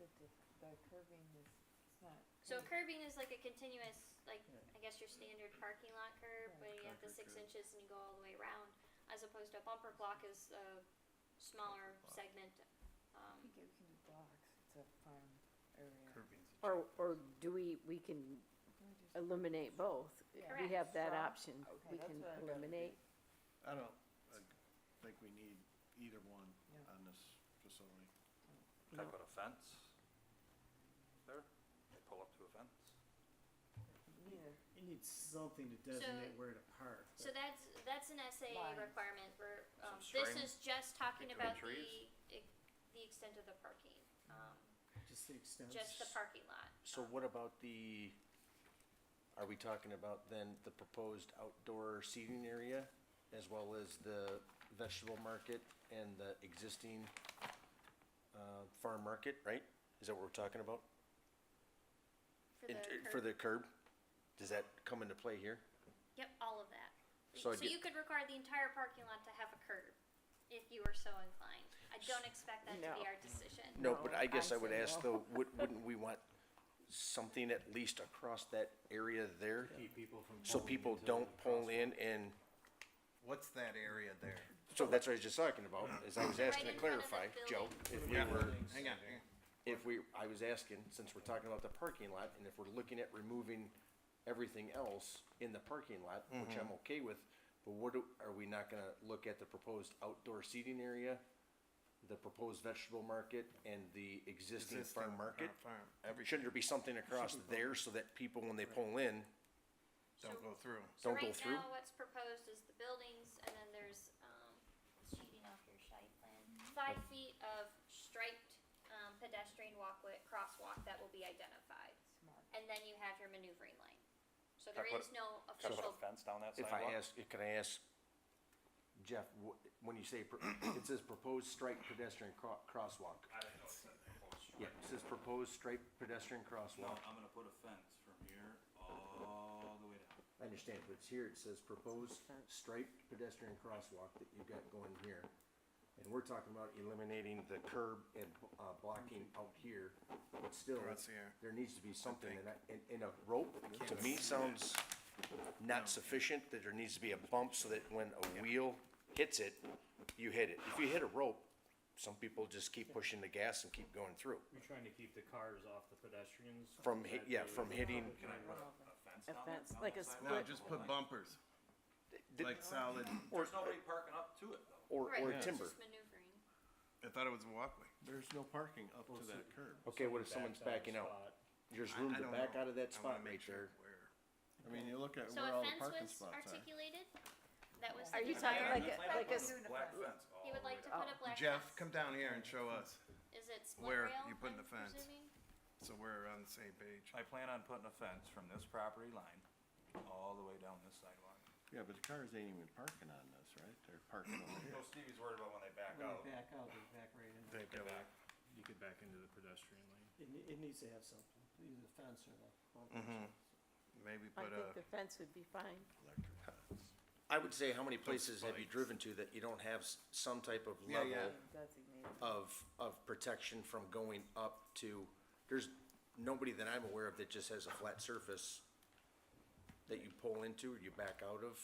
What's the curbing is, it's not.
So curbing is like a continuous, like, I guess your standard parking lot curb, where you have the 6 inches and you go all the way around, as opposed to a bumper block is a smaller segment,
I think you can do blocks, it's a farm area.
Curbing's a
Or do we can eliminate both? We
Correct.
have that
Some.
option.
Okay,
We
that's
can
what I'd rather do.
eliminate.
I think we need either one
Yeah.
on this facility.
Could I put a fence there? They pull up to a fence?
Neither.
You need something to designate where to park.
so that's an SA
Lines.
requirement, where,
Some
this
string?
is just talking
It could be
about
trees?
the extent of the parking,
Just the extent.
just the parking lot.
So what about are we talking about then the proposed outdoor seating area as well as the vegetable market and the existing, farm market, right? Is that what we're talking about? For the curb? Does that come into play here?
Yep, all of that.
So I
So
get-
you could require the entire parking lot to have a curb, if you were so inclined. I don't expect that to be
No.
our decision.
No, but I guess
I
I would
say
ask
no.
though, wouldn't we want something at least across that area there?
Keep people from.
So
pulling
people
into
don't
the
pull
crosswalk.
in and,
What's that area there?
so that's what I was just talking about, is I was asking
Right
to
in front of the
clarify, Joe, if we
Yeah.
were,
Hang on.
I was asking, since we're talking about the parking lot, and if we're looking at removing everything else in the parking lot, which I'm okay with, but are we not gonna look at the proposed outdoor seating area, the proposed vegetable market, and the existing farm market?
Farm, everything,
Shouldn't there be something across there so that people, when they pull in,
don't go through.
don't go
So
through?
right now, what's proposed is the buildings, and then there's, cheating off your site plan. 5 feet of striped, pedestrian walkway, crosswalk that will be identified.
Smart.
And then you have your maneuvering lane. So
Can I
there
put
is no
Could I put
official,
a fence down that
If
sidewalk?
could I ask Jeff, when you say, it says proposed striped pedestrian crosswalk.
I didn't know it said proposed
Yeah,
structure.
it says proposed striped pedestrian
No,
crosswalk.
I'm gonna put a fence from here all the way down.
I understand, but it's here, it says proposed striped pedestrian crosswalk that you've got going here. And we're talking about eliminating the curb and, blocking out here, but still,
What's here?
there needs to be something, and a rope, to me, sounds not sufficient, that there needs to be a bump so that when a wheel hits it, you hit it. If you hit a rope, some people just keep pushing the gas and keep going through.
You're trying to keep the cars off the pedestrians?
From,
Is that
yeah,
the-
from hitting,
Can I put a fence
A
down
fence,
there?
like a
Sidewalk?
No, just put bumpers, like solid,
There's nobody parking up to it though.
or
Right, it's
timber.
just maneuvering.
I thought it was a walkway.
There's no parking up to that curb.
Okay, what if
Someone
someone's
backs
backing
a
out?
spot.
There's
I
room to
don't
back
know.
out of that
I
spot
wanna
right
make sure
there.
where.
I mean, you look at
So
where
a
all the
fence
parking
was
spots are.
articulated? That was
Are
the
you talking
desire?
like a,
Plan on
like a,
putting a black fence all
He would
the
like
way
to
down.
put a black
Jeff,
fence.
come down here and show us,
Is it split
where
rail,
you putting
I'm
the fence.
presuming?
so we're on the same page.
I plan on putting a fence from this property line all the way down this sidewalk.
Yeah, but the cars ain't even parking on this, right? They're parking over here.
No, Stevie's worried about when they back
When
out.
they back out, they back right into
They
it.
go back.
You could back into the pedestrian lane.
It needs to have something, either the fence or the bumpers.
Maybe
I
put
think
a,
the fence would be fine.
I would say, how many places have you driven to that you don't have some type of
Yeah,
level
yeah.
Designated.
of protection from going up to, there's nobody that I'm aware of that just has a flat surface that you pull into or you back out of.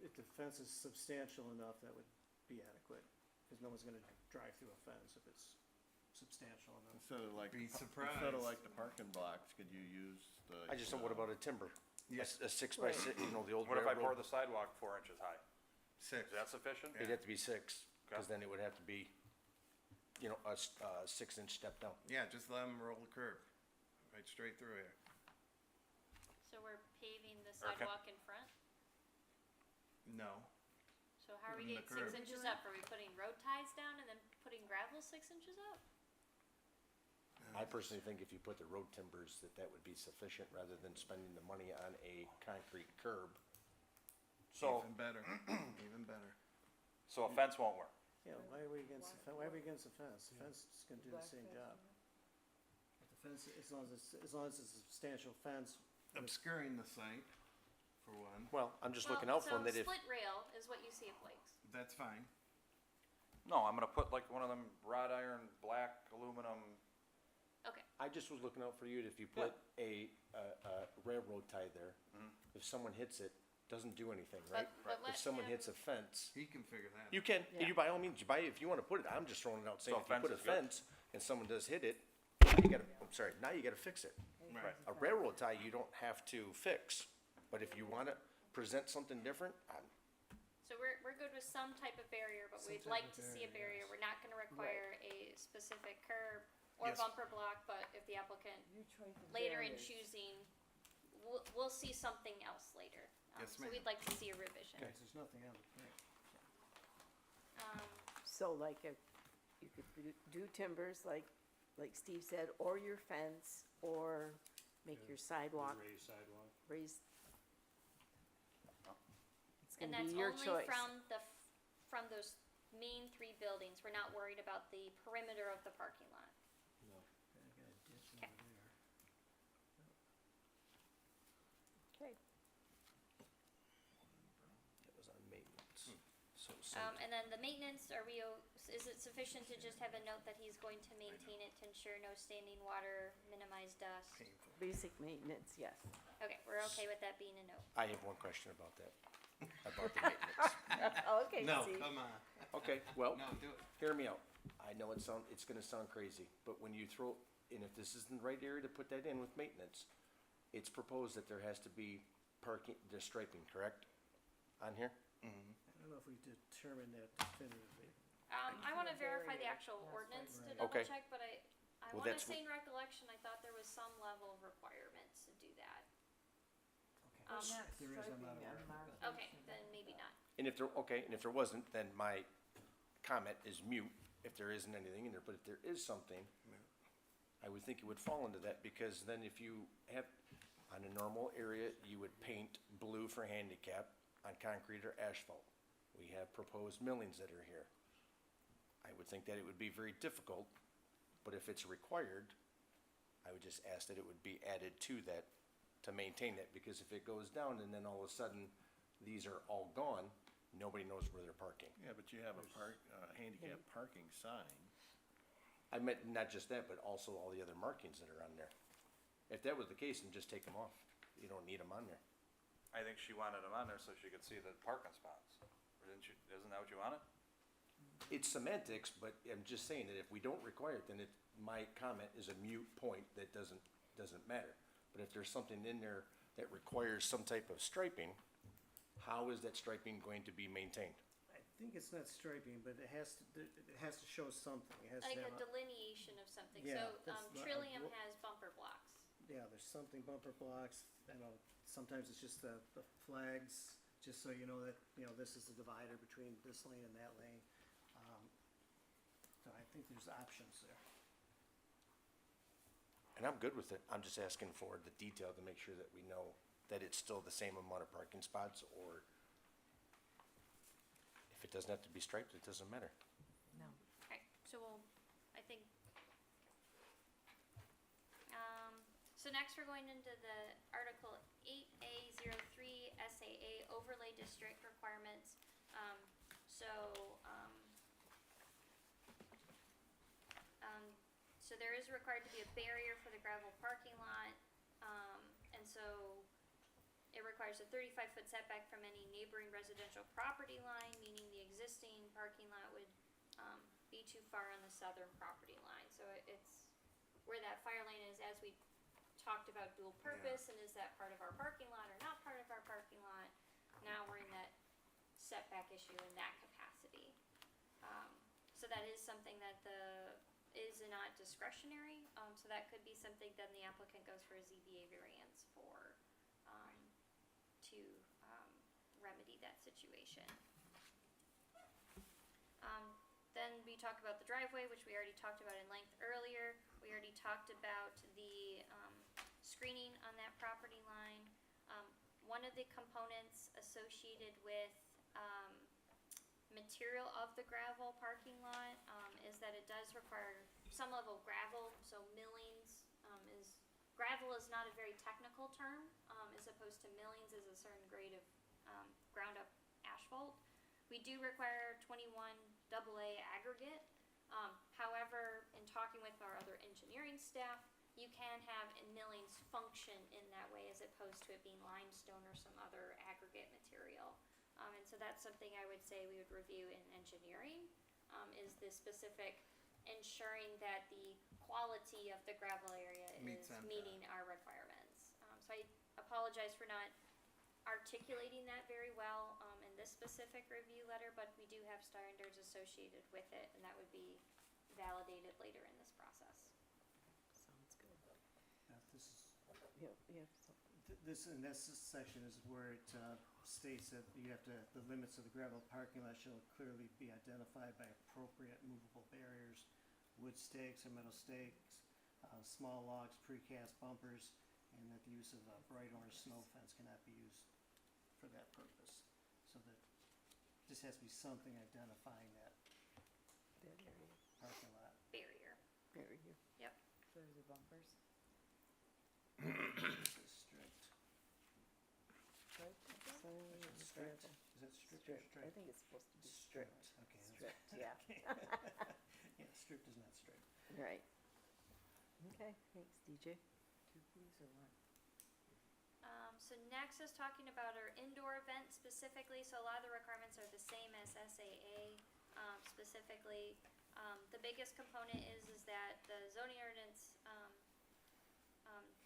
If the fence is substantial enough, that would be adequate, because no one's gonna drive through a fence if it's substantial enough.
Instead of like,
Be
instead
surprised.
of like the parking blocks, could you use the?
I just don't, what about a timber?
Yeah.
A 6x6, you know, the old
What if I pour
railroad,
the sidewalk 4 inches high?
six.
Is that sufficient?
it'd have to be 6, cause then it would have to be, you know, a 6-inch step down.
Yeah, just let them roll the curb, right straight through here.
So we're paving the
Or can-
sidewalk in front?
No,
So how are we
Putting
getting
the
6
curb.
inches up? Are we putting road ties down and then putting gravel 6 inches up?
I personally think if you put the road timbers, that would be sufficient rather than spending the money on a concrete curb.
So,
even better, even better.
so a fence won't work.
Yeah, why are we against the fence? The fence is gonna do the same job. But the fence, as long as it's a substantial fence,
Obscuring the site, for one,
Well, I'm just
Well,
looking out for them
so
that if,
split rail is what you see at Blake's.
that's fine.
No, I'm gonna put like one of them wrought iron, black aluminum,
Okay,
I just was looking out for you, if you put a railroad tie there, if someone hits it, doesn't do anything, right?
but let
If someone
him-
hits a fence,
He can figure that out.
you can,
Yeah.
you by all means, you buy, if you wanna put it, I'm just throwing it out saying,
So
if you put a
fence is good?
fence and someone does hit it, now you gotta, I'm sorry, now you gotta fix it.
Right.
A railroad tie, you don't have to fix, but if you wanna present something different,
so we're good with some type of barrier, but
Some
we'd
type
like
of
to see a
barrier,
barrier. We're not gonna require a specific curb or
Yes.
bumper block, but if the applicant
Your choice of
later in
barriers.
choosing, we'll see something else later.
Yes,
So
ma'am.
we'd like to see a revision.
because there's nothing on the print.
So like if you could do timbers like Steve said, or your fence, or make
Yeah,
your sidewalk
Raised sidewalk.
raised. It's
And
gonna
that's
be your
only
choice.
from those main 3 buildings. We're not worried about the perimeter of the parking lot.
Yeah, I got a ditch
Okay.
over there.
Okay.
that was on maintenance. So,
And then the maintenance, is it sufficient to just have a note that he's going to maintain it to ensure no standing water, minimize dust?
Painful.
Basic maintenance, yes.
Okay, we're okay with that being a note.
I have one question about that, about the maintenance.
Okay,
No,
see.
come on,
Okay, well,
no, do it.
hear me out. I know it's gonna sound crazy, but when you throw, and if this isn't the right area to put that in with maintenance, it's proposed that there has to be parking, the striping, correct? On here?
I don't know if we determined that definitively.
I wanna verify the
barrier,
actual
that's
ordinance to
right.
double
Okay.
check, but I
Well,
wanna
that's
say in recollection, I thought there was some level of requirements to do that.
Okay.
Um,
If there is, I'm not aware of it.
Okay, then maybe not.
And if there wasn't, then my comment is mute, if there isn't anything in there, but if there is something, I would think it would fall into that, because then if you have, on a normal area, you would paint blue for handicap on concrete or asphalt. We have proposed millings that are here. I would think that it would be very difficult, but if it's required, I would just ask that it would be added to that to maintain it, because if it goes down and then all of a sudden these are all gone, nobody knows where they're parking.
Yeah, but you have a handicap parking sign.
I meant not just that, but also all the other markings that are on there. If that was the case, then just take them off. You don't need them on there.
I think she wanted them on there so she could see the parking spots. Or didn't you, isn't that what you wanted?
It's semantics, but I'm just saying that if we don't require it, then my comment is a mute point that doesn't matter. But if there's something in there that requires some type of striping, how is that striping going to be maintained?
I think it's not striping, but it has to show something. It has to
Like a
have
delineation of something.
Yeah,
So,
that's not a
Trillium
wo-
has bumper blocks.
yeah, there's something, bumper blocks, I know, sometimes it's just the flags, just so you know that, this is the divider between this lane and that lane. So I think there's options there.
And I'm good with it. I'm just asking for the detail to make sure that we know that it's still the same amount of parking spots, or if it doesn't have to be striped, it doesn't matter.
No.
Okay, so I think, so next we're going into the Article 8A03 SAA Overlay District Requirements. So there is required to be a barrier for the gravel parking lot, and so it requires a 35-foot setback from any neighboring residential property line, meaning the existing parking lot would be too far on the southern property line. So it's where that fire lane is, as we talked about dual purpose, and is that part of our parking lot or not part of our parking lot? Now we're in that setback issue in that capacity. So that is something that is not discretionary, so that could be something then the applicant goes for a ZBA variance for, to remedy that situation. Then we talk about the driveway, which we already talked about in length earlier. We already talked about the screening on that property line. One of the components associated with material of the gravel parking lot is that it does require some level of gravel, so millings gravel is not a very technical term, as opposed to millings is a certain grade of ground up asphalt. We do require 21 AA aggregate. However, in talking with our other engineering staff, you can have millings function in that way as opposed to it being limestone or some other aggregate material. And so that's something I would say we would review in engineering, is the specific ensuring that the quality of the gravel area
Meets
is
MPAC.
meeting our requirements. So I apologize for not articulating that very well in this specific review letter, but we do have standards associated with it, and that would be validated later in this process.
Sounds good.
This is,
Yeah,
this section is where it states that you have to, the limits of the gravel parking lot shall clearly be identified by appropriate movable barriers, wood stakes or metal stakes, small logs, precast bumpers, and that the use of a bright orange snow fence cannot be used for that purpose. So that just has to be something identifying that
that area.
parking lot.
Barrier.
Barrier.
Yep.
So there's the bumpers.
This is strict.
Right? So
Is it strict? Is that strict or
I
strict?
think it's supposed to be strict.
Okay.
Strict, yeah.
Yeah, strict is not strict.
Right. Okay, thanks, DJ. Two please or one?
So next is talking about our indoor event specifically, so a lot of the requirements are the same as SAA, specifically. The biggest component is that the zoning ordinance,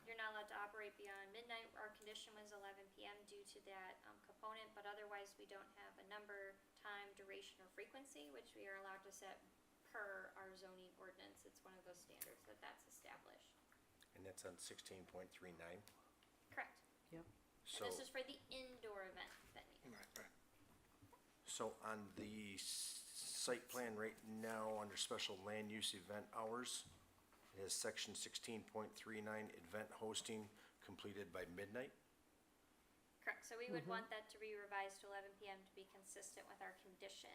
you're not allowed to operate beyond midnight. Our condition was 11 PM due to that component, but otherwise we don't have a number, time, duration, or frequency, which we are allowed to set per our zoning ordinance. It's one of those standards that's established.
And that's on 16.39.
Correct.
Yep.
So,
And this is for the indoor event venue.
Right.
so on the site plan right now, under special land use event hours, it has section 16.39, event hosting completed by midnight.
Correct, so we would want that to be revised to 11 PM to be consistent with our condition,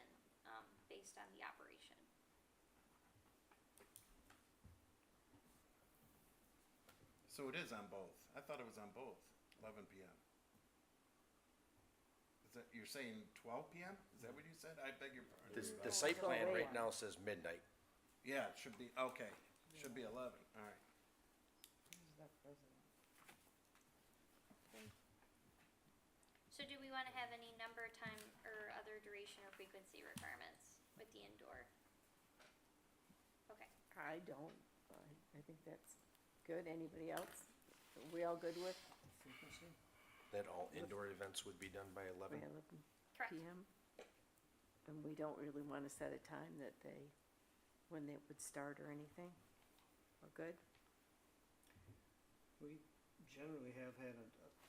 based on the operation.
So it is on both. I thought it was on both, 11 PM. Is that, you're saying 12 PM? Is that what you said? I beg your pardon.
The site plan right now says midnight.
Yeah, it should be, okay, should be 11, all right.
So do we wanna have any number, time, or other duration or frequency requirements with the indoor? Okay,
I don't, I think that's good. Anybody else? Are we all good with frequency?
That all indoor events would be done by 11.
By 11
correct.
PM? And we don't really wanna set a time that they, when they would start or anything? We're good?
We generally have had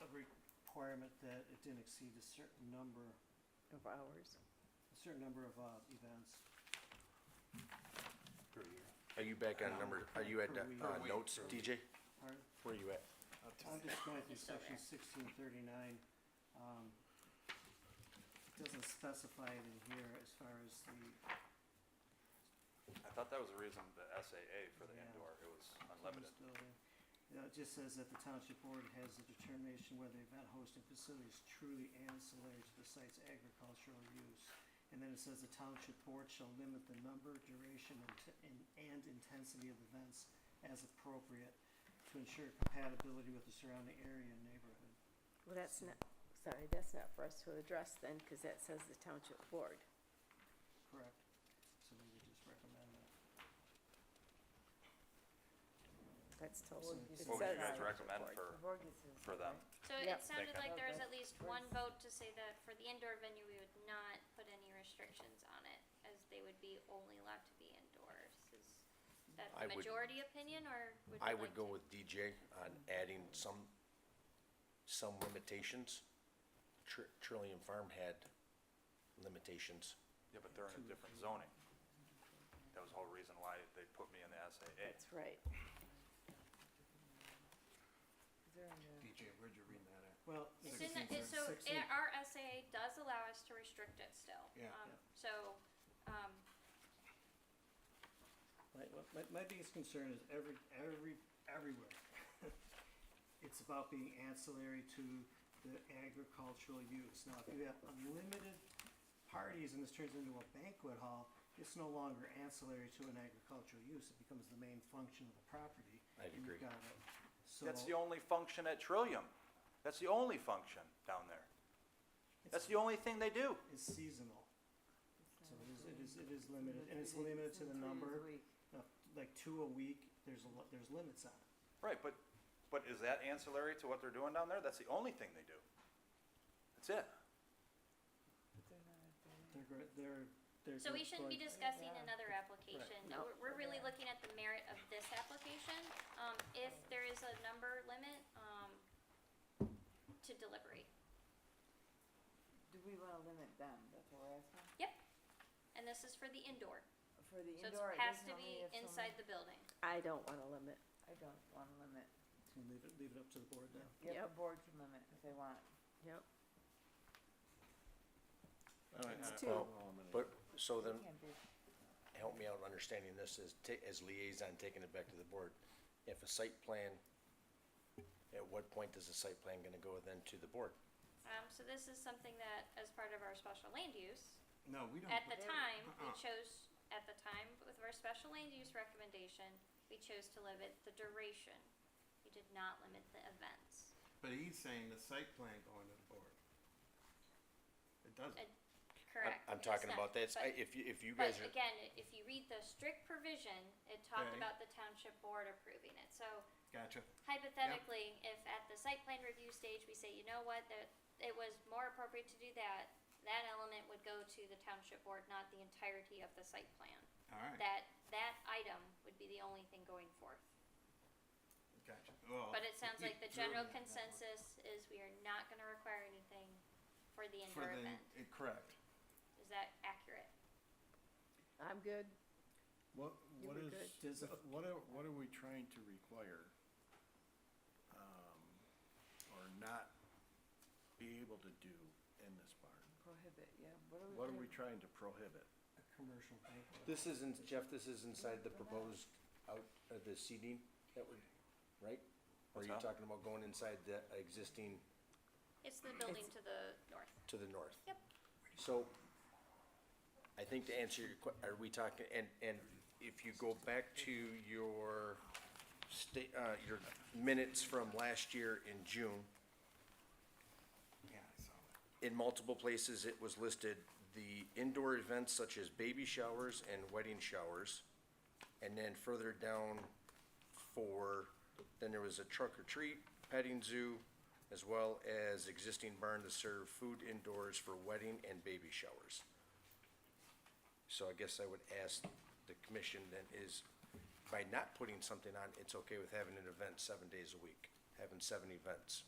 a requirement that it didn't exceed a certain number,
Of hours?
a certain number of, events.
Per year.
Are you back on number, are you at
Per week.
notes, DJ?
Pardon?
Where are you at?
I'm just going through
He's still
section
there.
1639. It doesn't specify it in here as far as the,
I thought that was the reason the SAA for the
Yeah.
indoor, it was unlimited.
This building. Yeah, it just says that the township board has the determination whether the event hosting facility is truly ancillary to the site's agricultural use. And then it says the township board shall limit the number, duration, and intensity of events as appropriate to ensure compatibility with the surrounding area and neighborhood.
Well, that's not, sorry, that's not for us to address then, cause that says the township board.
Correct. So we would just recommend that.
That's told.
So
It
What would you
says
guys
township
recommend
board.
for them?
So
Yep.
it sounded
Think
like
I-
there was
Okay.
at least one vote to say that for the indoor venue, we would not put any restrictions on it, as they would be only allowed to be indoors. Is that
I
the
would-
majority opinion, or would you
I
like
would go
to-
with DJ on adding some limitations. Trillium Farm had limitations.
Yeah, but they're in a different zoning. That was the whole reason why they put me in the SAA.
That's right.
DJ, where'd you read that at?
Well,
It's in the, so
16.
our SAA does allow us to restrict it still.
Yeah.
So,
My biggest concern is everywhere. It's about being ancillary to the agricultural use. Now, if you have unlimited parties and this turns into a banquet hall, it's no longer ancillary to an agricultural use. It becomes the main function of the property.
I'd
and you've
agree.
got it. So
That's the only function at Trillium. That's the only function down there. That's the only thing they do.
It's seasonal. So it is limited, and it's limited to the number, like 2 a week, there's limits on it.
Right, but is that ancillary to what they're doing down there? That's the only thing they do. That's it.
They're
so we shouldn't be
going-
discussing another application.
No.
We're really looking at the merit of this application. If there is a number limit, to deliberate.
Do we wanna limit them, that's what we're asking?
Yep. And this is for the indoor.
For the
So
indoor,
it
it
has
doesn't
to
only
be
if
inside
someone,
the building.
I don't wanna limit.
I don't wanna limit.
So leave it up to the board then.
Yep,
Yep.
the board can limit if they want.
Yep.
It's
two.
But, so then,
It can't be.
help me out understanding this as liaison, taking it back to the board. If a site plan, at what point is the site plan gonna go then to the board?
So this is something that, as part of our special land use,
No, we don't.
at the time, we
Uh-uh.
chose, at the time, with our special land use recommendation, we chose to limit the duration. We did not limit the events.
But he's saying the site plan going to the board. It doesn't.
Correct.
I'm
it's
talking
not.
about that,
But-
if you guys
But
are,
again, if you read the strict provision, it talked
Okay.
about the township board approving it. So
Gotcha.
hypothetically, if at the site plan review stage, we say, you know what, that it was more appropriate to do that, that element would go to the township board, not the entirety of the site plan.
All right.
That item would be the only thing going forth.
Gotcha. Well,
But it sounds
you
like the
drew
general
that one.
consensus is we are not gonna require anything for the
For
indoor
the,
event.
correct.
Is that accurate?
I'm good.
What
You were good.
what are we trying to require? Or not be able to do in this barn?
Prohibit, yeah,
What are we trying to prohibit?
A commercial banquet.
This isn't, Jeff, this is inside the proposed the seating that would, right? Or are you
What's that?
talking about going inside the existing
It's the building to the north.
to the north?
Yep.
So, I think to answer your are we talking, and if you go back to your your minutes from last year in June,
Yeah, I saw that.
in multiple places, it was listed the indoor events such as baby showers and wedding showers. And then further down then there was a trunk or treat, petting zoo, as well as existing barn to serve food indoors for wedding and baby showers. So I guess I would ask the commission then is, by not putting something on, it's okay with having an event 7 days a week, having 7 events.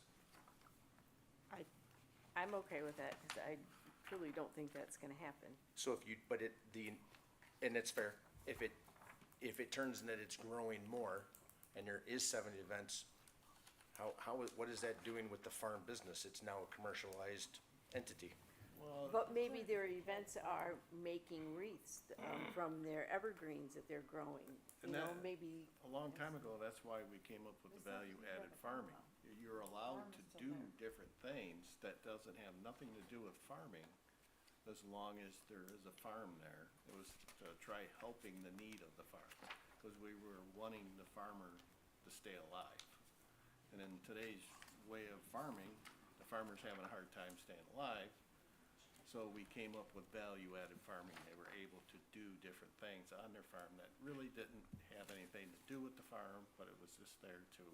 I'm okay with that, cause I truly don't think that's gonna happen.
So if you, but and it's fair, if it turns in that it's growing more, and there is 7 events, what is that doing with the farm business? It's now a commercialized entity.
Well,
But maybe their events are making wreaths, from their evergreens that they're growing, you
And
know,
that-
maybe,
a long time ago, that's why we came up with the value-added farming. You're allowed to do different things that doesn't have nothing to do with farming, as long as there is a farm there. It was to try helping the need of the farm, because we were wanting the farmer to stay alive. And in today's way of farming, the farmer's having a hard time staying alive, so we came up with value-added farming. They were able to do different things on their farm that really didn't have anything to do with the farm, but it was just there to,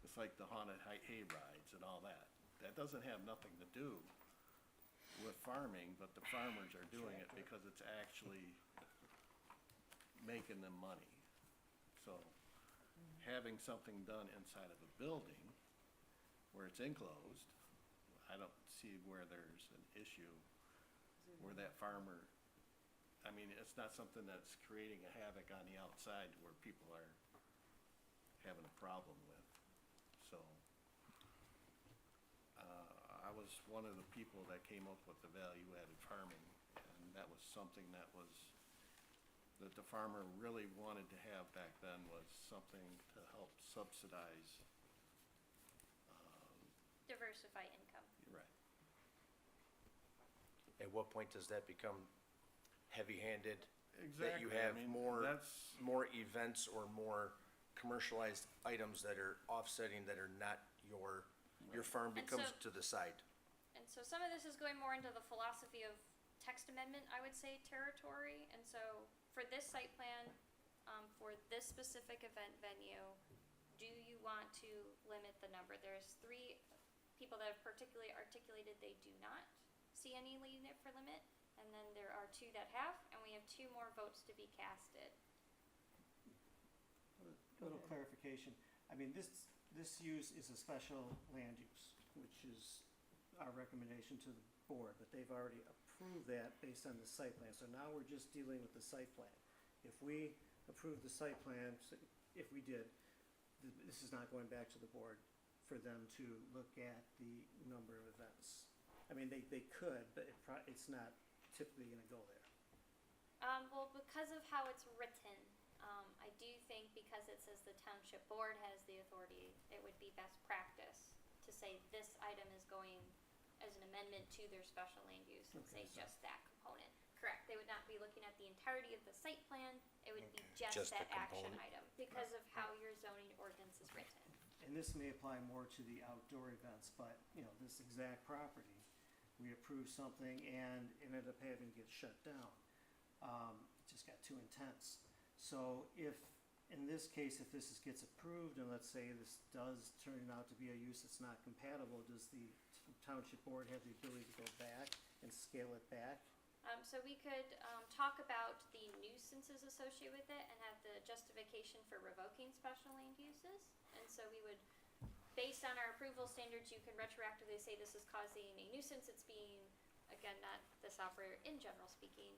it's like the haunted hay rides and all that. That doesn't have nothing to do with farming, but the farmers are doing it because it's actually making them money. So, having something done inside of a building where it's enclosed, I don't see where there's an issue where that farmer, I mean, it's not something that's creating a havoc on the outside where people are having a problem with, so. I was one of the people that came up with the value-added farming, and that was something that the farmer really wanted to have back then, was something to help subsidize.
Diversify income.
Right.
At what point does that become heavy-handed?
Exactly.
That you have
I mean,
more events or more commercialized items that are offsetting, that are not your farm
And
becomes
so-
to the side.
And so some of this is going more into the philosophy of text amendment, I would say, territory. And so for this site plan, for this specific event venue, do you want to limit the number? There's 3 people that have particularly articulated they do not see any limit for limit. And then there are 2 that have, and we have 2 more votes to be casted.
Little clarification. I mean, this use is a special land use, which is our recommendation to the board, but they've already approved that based on the site plan. So now we're just dealing with the site plan. If we approve the site plan, if we did, this is not going back to the board for them to look at the number of events. I mean, they could, but it's not typically gonna go there.
Well, because of how it's written, I do think because it says the township board has the authority, it would be best practice to say this item is going as an amendment to their special land use and say just that component. Correct, they would not be looking at the entirety of the site plan, it would be just
Just the
that action
component.
item, because of how your zoning ordinance is written.
And this may apply more to the outdoor events, but, you know, this exact property, we approved something and it ended up having to get shut down. It just got too intense. So if, in this case, if this gets approved, and let's say this does turn out to be a use that's not compatible, does the township board have the ability to go back and scale it back?
So we could, talk about the nuisances associated with it and have the justification for revoking special land uses. And so we would, based on our approval standards, you can retroactively say this is causing a nuisance, it's being, again, not this operator in general speaking,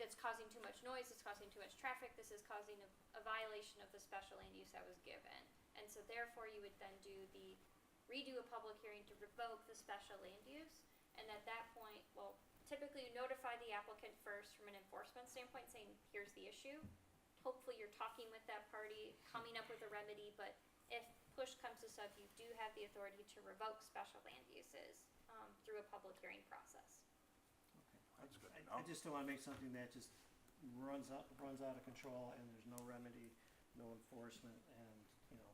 that's causing too much noise, it's causing too much traffic, this is causing a violation of the special land use that was given. And so therefore you would then do the redo a public hearing to revoke the special land use. And at that point, well, typically you notify the applicant first from an enforcement standpoint, saying, here's the issue. Hopefully you're talking with that party, coming up with a remedy, but if push comes to shove, you do have the authority to revoke special land uses, through a public hearing process.
That's good to
I
know.
just don't wanna make something that just runs out of control and there's no remedy, no enforcement, and, you know,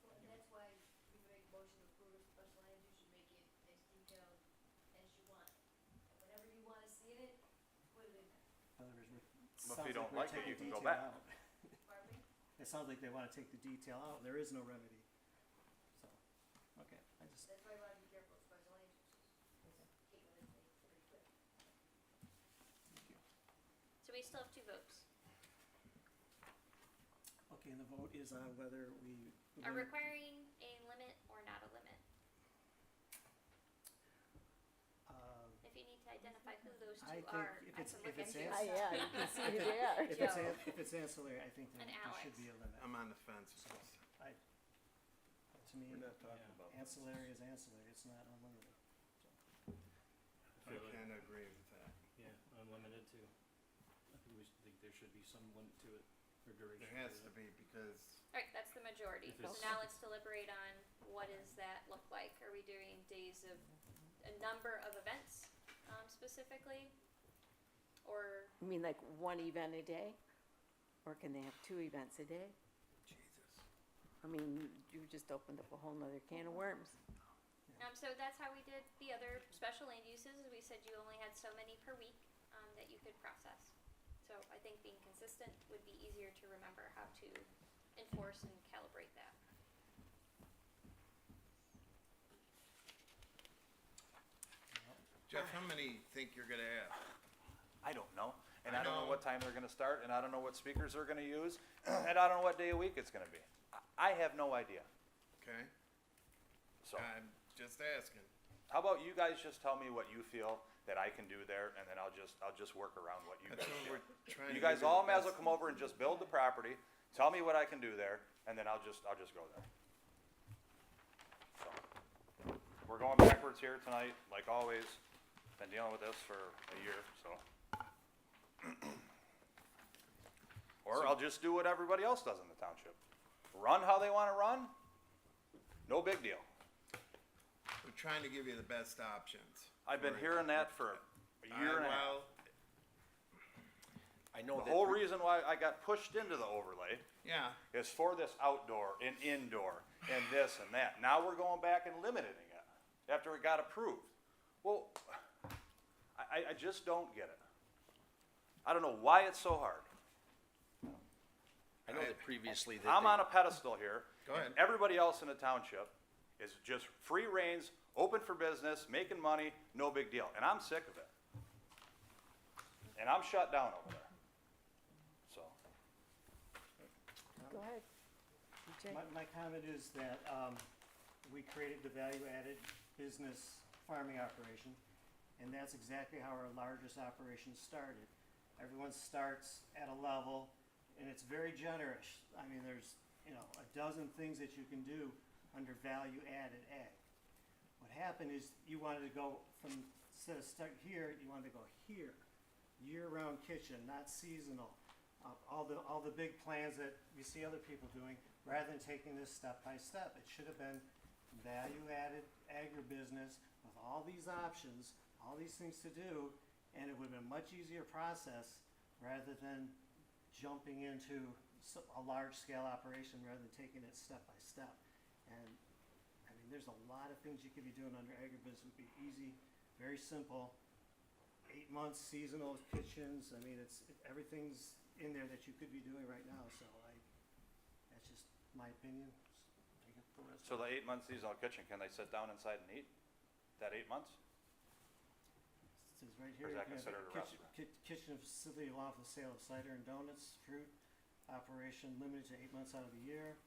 Well, and that's why we make a motion to approve a special land use, you make it as detailed as you want it. And whatever you wanna see in it, put it in there.
in other words,
Well, if you don't
we're
like it,
taking
you can go
detail
back.
out.
Pardon me?
It sounds like they wanna take the detail out, there is no remedy. So, okay, I just,
That's why I wanna be careful with special land uses. Caitlin has made it pretty clear.
thank you.
So we still have 2 votes.
Okay, and the vote is on whether we.
Are requiring a limit or not a limit? If you need to identify who those 2
I think
are,
if
I
it's-
can
if
look
it's
into
ans-
it.
Yeah, you can see who they are.
If it's ancillary, I think
And
there should
Alex.
be a limit.
I'm on the fence with this.
To me,
We're not talking about.
ancillary is ancillary, it's not unlimited.
I can't agree with that.
Yeah, unlimited too. I think there should be some limit to it, or duration.
There has to be, because
Alright, that's the majority.
If
So
it's-
now let's deliberate on what does that look like? Are we doing days of a number of events, specifically? Or,
You mean like one event a day? Or can they have 2 events a day?
Jesus.
I mean, you just opened up a whole nother can of worms.
so that's how we did the other special land uses, is we said you only had so many per week, that you could process. So I think being consistent would be easier to remember how to enforce and calibrate that.
Jeff, how many think you're gonna have?
I don't know. And
I
I don't know
know.
what time they're gonna start, and I don't know what speakers they're gonna use, and I don't know what day of week it's gonna be. I have no idea.
Okay,
So,
I'm just asking.
how about you guys just tell me what you feel that I can do there, and then I'll just work around what you
That's
guys
what
feel.
we're trying to.
You guys
give
all
the
may as well
best-
come over and just build the property, tell me what I can do there, and then I'll just go there. So, we're going backwards here tonight, like always. Been dealing with this for a year, so. Or I'll just do what everybody else does in the township. Run how they wanna run, no big deal.
We're trying to give you the best options.
I've been
for-
hearing that for a year and a half.
Well,
I know
The
that.
whole reason why I got pushed into the overlay
yeah,
is for this outdoor and indoor and this and that. Now we're going back and limiting it after it got approved. Well, I just don't get it. I don't know why it's so hard.
I know that previously that.
I'm on a pedestal here.
Go
and
ahead.
Everybody else in the township is just free reigns, open for business, making money, no big deal. And I'm sick of it. And I'm shut down over there. So.
Go ahead. DJ.
My comment is that, we created the value-added business farming operation, and that's exactly how our largest operation started. Everyone starts at a level, and it's very generous. I mean, there's, a dozen things that you can do under value-added ag. What happened is you wanted to go from, instead of start here, you wanted to go here. Year-round kitchen, not seasonal. All the big plans that we see other people doing, rather than taking this step by step. It should have been value-added agribusiness with all these options, all these things to do, and it would have been a much easier process rather than jumping into a large-scale operation rather than taking it step by step. And, I mean, there's a lot of things you could be doing under agribusiness. It would be easy, very simple. 8 months seasonal kitchens. I mean, everything's in there that you could be doing right now. So that's just my opinion. Take it for what it's
So the 8 months seasonal kitchen, can they sit down inside and eat? That 8 months?
It says right here.
Or is that
you can have
considered a
kitchen facility allowed for the sale of cider and donuts, fruit. Operation limited to 8 months out of the year.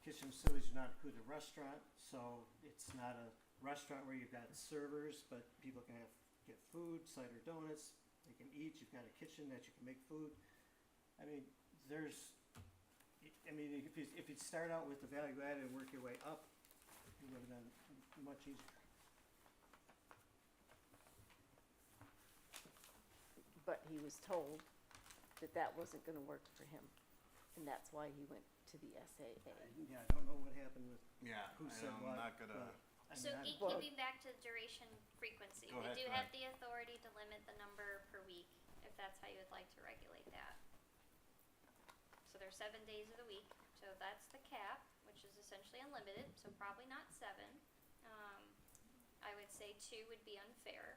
Kitchen facilities do not include a restaurant, so it's not a restaurant where you've got servers, but people can get food, cider, donuts. They can eat. You've got a kitchen that you can make food. I mean, if you start out with the value added and work your way up, It would have been much easier.
But he was told that that wasn't gonna work for him, and that's why he went to the SAA.
Yeah, I don't know what happened with
Yeah,
who said
I'm
what.
not gonna,
but, I
So
mean, I-
gatekeeping back to duration frequency,
Go
we
ahead,
do
go
have
ahead.
the authority to limit the number per week, if that's how you would like to regulate that. So there's 7 days of the week, so that's the cap, which is essentially unlimited, so probably not 7. I would say 2 would be unfair,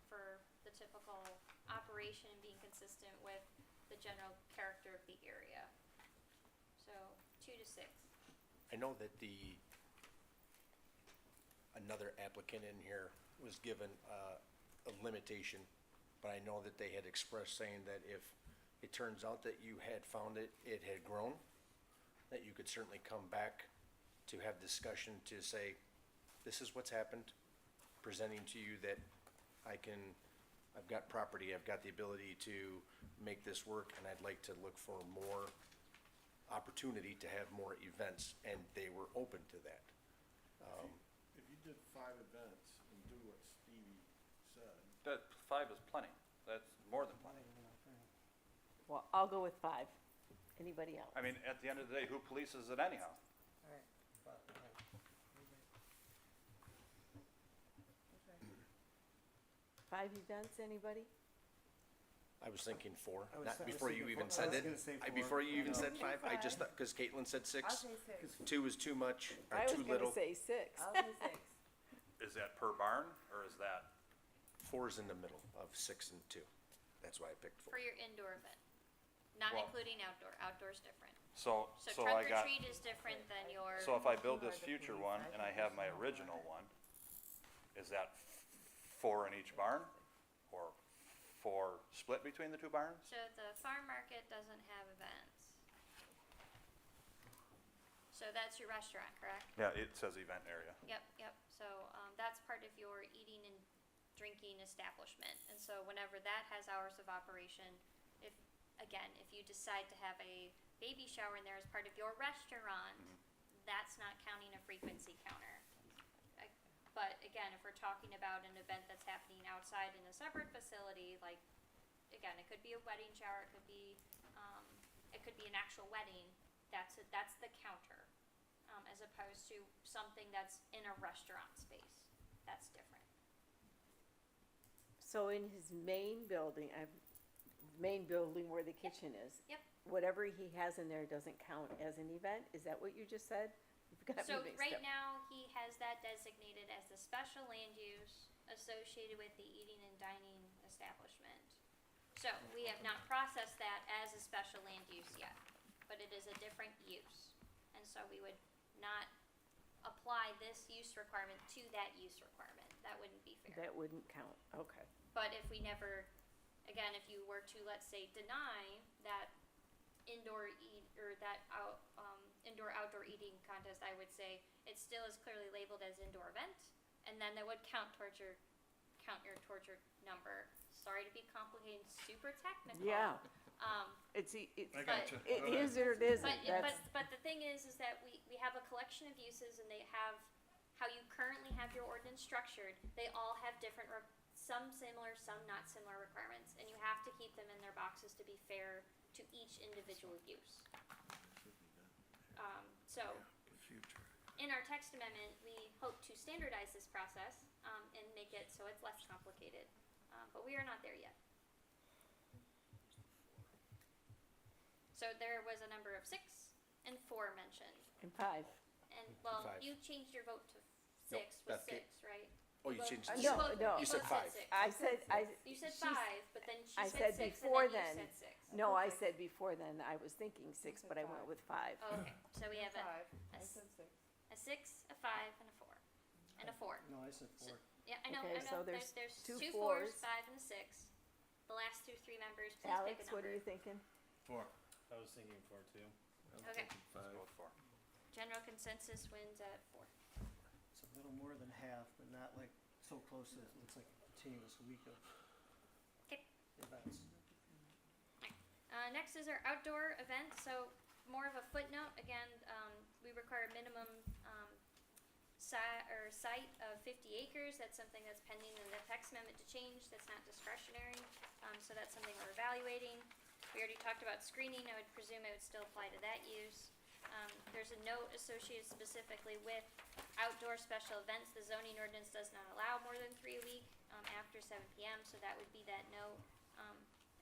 for the typical operation and being consistent with the general character of the area. So 2 to 6.
I know that another applicant in here was given a limitation, but I know that they had expressed saying that if it turns out that you had found it had grown, that you could certainly come back to have discussion to say, this is what's happened, presenting to you that I've got property, I've got the ability to make this work, and I'd like to look for more opportunity to have more events, and they were open to that.
If you did 5 events and do what Stevie said,
That 5 is plenty. That's more than plenty.
Well, I'll go with 5. Anybody else?
I mean, at the end of the day, who polices it anyhow?
Alright, but,
5 events, anybody?
I was thinking 4,
I was
not
th- I was
before you
thinking
even
four. I
said
was
it.
gonna say four.
Before you even
I know.
said 5, I just thought, cause Caitlin said 6,
I'll say 6.
2 is too much, or
I was
too
gonna
little.
say 6.
I'll say 6.
Is that per barn, or is that,
4 is in the middle of 6 and 2. That's why I picked 4.
For your indoor event, not
Well-
including outdoor. Outdoor's different.
so
So
I
trunk or
got,
treat is different than your.
so if I build this future one and I have my original one, is that 4 in each barn? Or 4 split between the 2 barns?
So the farm market doesn't have events. So that's your restaurant, correct?
Yeah, it says event area.
Yep. So, that's part of your eating and drinking establishment. And so whenever that has hours of operation, if you decide to have a baby shower in there as part of your restaurant, that's not counting a frequency counter. But again, if we're talking about an event that's happening outside in a separate facility, like, again, it could be a wedding shower, it could be an actual wedding, that's the counter. As opposed to something that's in a restaurant space, that's different.
So in his main building, where the kitchen is.
Yep.
Whatever he has in there doesn't count as an event, is that what you just said? You've got me
So
mixed
right
up.
now, he has that designated as the special land use associated with the eating and dining establishment. So we have not processed that as a special land use yet, but it is a different use. And so we would not apply this use requirement to that use requirement. That wouldn't be fair.
That wouldn't count, okay.
But if we never, again, if you were to, let's say, deny that indoor outdoor eating contest, I would say it still is clearly labeled as indoor event, and then that would count towards your number. Sorry to be complicated and super technical.
Yeah.
It's
I gotcha.
It
Go ahead.
is or it isn't,
but the thing is that we have a collection of uses, and they have how you currently have your ordinance structured. They all have different, some similar, some not similar requirements, and you have to keep them in their boxes to be fair to each individual use. So, in our text amendment, we hope to standardize this process, and make it so it's less complicated, but we are not there yet. So there was a number of 6 and 4 mentioned,
And 5.
and, well,
5.
you changed your vote to
Nope,
6 with
Beth gave-
6, right?
Oh, you changed it.
No, no.
You said 5.
I said,
You said
she's-
5, but then she
I
said
said
6,
before
and then
then.
you said 6.
No, I said before then, I was thinking 6,
said
but I went
5.
with 5.
Oh, okay, so we have
5.
a
I
s-
said 6.
6, a 5, and a 4, and a 4.
No, I said 4.
Yeah, I know,
Okay, so
there's
there's
2
two
4s,
fours.
5, and a 6. The last 3 members, please
Alex,
pick a
what are
number.
you thinking?
4.
I was thinking 4 too.
Okay,
Let's go with 4.
general consensus wins at 4.
It's a little more than half, but not like so close that it looks like a continuous week of
Okay.
events.
Next is our outdoor event, so more of a footnote, again, we require minimum, site of 50 acres. That's something that's pending in the text amendment to change. That's not discretionary. So that's something we're evaluating. We already talked about screening. I would presume it would still apply to that use. There's a note associated specifically with outdoor special events. The zoning ordinance does not allow more than 3 a week after 7 p.m. So that would be that note.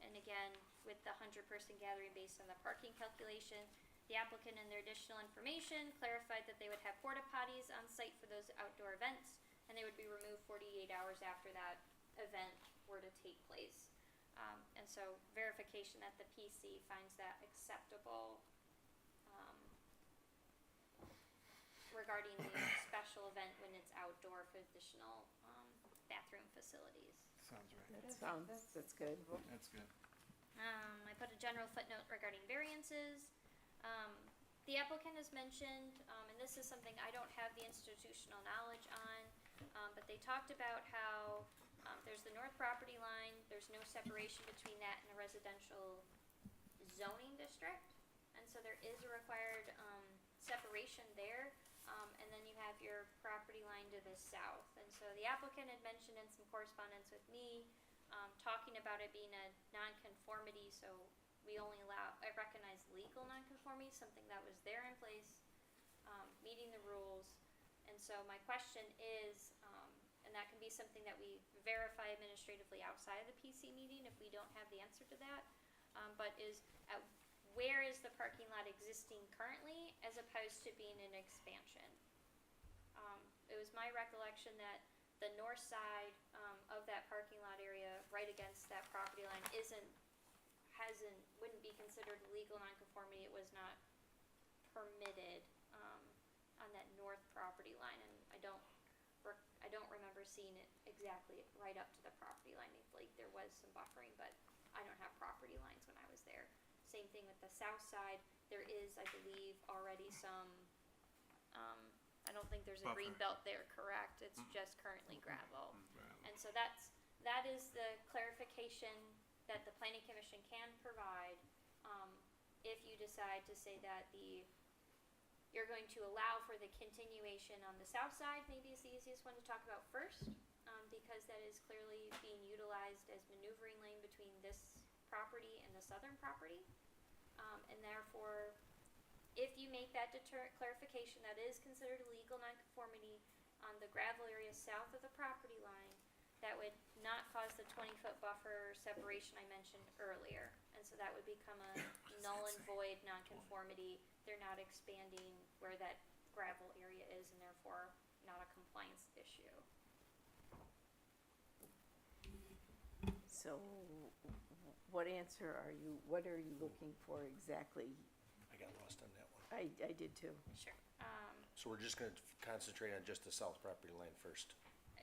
And again, with the 100-person gathering based on the parking calculation, the applicant in their additional information clarified that they would have porta potties on site for those outdoor events, and they would be removed 48 hours after that event were to take place. And so verification that the PC finds that acceptable regarding the special event when it's outdoor for additional bathroom facilities.
Sounds right.
That's good.
That's good.
I put a general footnote regarding variances. The applicant has mentioned, and this is something I don't have the institutional knowledge on, but they talked about how there's the north property line, there's no separation between that and the residential zoning district, and so there is a required separation there, and then you have your property line to the south. And so the applicant had mentioned in some correspondence with me, talking about it being a non-conformity, so we only recognize legal non-conformity, something that was there in place, meeting the rules. And so my question is, and that can be something that we verify administratively outside of the PC meeting if we don't have the answer to that, but where is the parking lot existing currently as opposed to being an expansion? It was my recollection that the north side of that parking lot area right against that property line wouldn't be considered legal nonconformity. It was not permitted on that north property line, and I don't remember seeing it exactly right up to the property line. Like there was some buffering, but I don't have property lines when I was there. Same thing with the south side. There is, I believe, already some. I don't think there's a
Buffer.
green belt there. Correct. It's just currently gravel. And so that is the clarification that the planning commission can provide if you decide to say that you're going to allow for the continuation on the south side. Maybe it's the easiest one to talk about first, because that is clearly being utilized as maneuvering lane between this property and the southern property, and therefore if you make that clarification that is considered a legal nonconformity on the gravel area south of the property line, that would not cause the 20-foot buffer separation I mentioned earlier. And so that would become a null and void nonconformity. They're not expanding where that gravel area is, and therefore not a compliance issue.
So what are you looking for exactly?
I got lost on that one.
I did too.
Sure.
So we're just gonna concentrate on just the south property line first.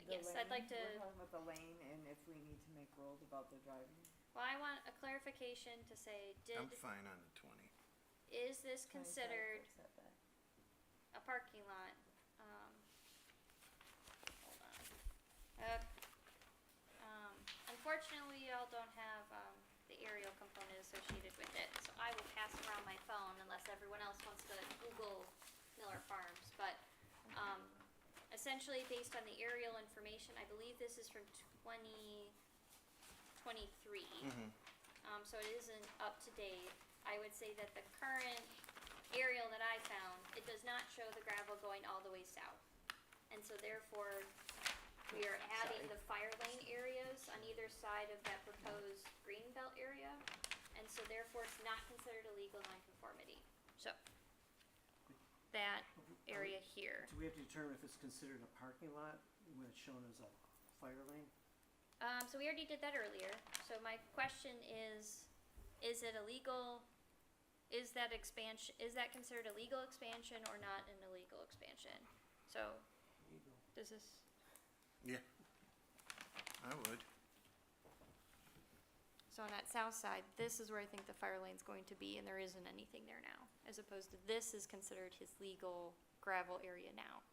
Yes, I'd like to.
We're talking about the lane and if we need to make rules about the driving.
Well, I want a clarification to say,
I'm fine on the 20.
is this
25
considered
foot setback.
a parking lot? Hold on. Unfortunately, we all don't have the aerial component associated with it, so I will pass around my phone unless everyone else wants to Google Miller Farms. But essentially, based on the aerial information, I believe this is from 2023. So it isn't up to date. I would say that the current aerial that I found, it does not show the gravel going all the way south. And so therefore, we are adding the fire lane areas on either side of that proposed green belt area. And so therefore, it's not considered a legal nonconformity. So, that area here.
Do we have to determine if it's considered a parking lot when it's shown as a fire lane?
So we already did that earlier. So my question is it illegal? Is that considered a legal expansion or not an illegal expansion? So,
Legal.
does this?
Yeah. I would.
So on that south side, this is where I think the fire lane's going to be, and there isn't anything there now, as opposed to this is considered his legal gravel area now.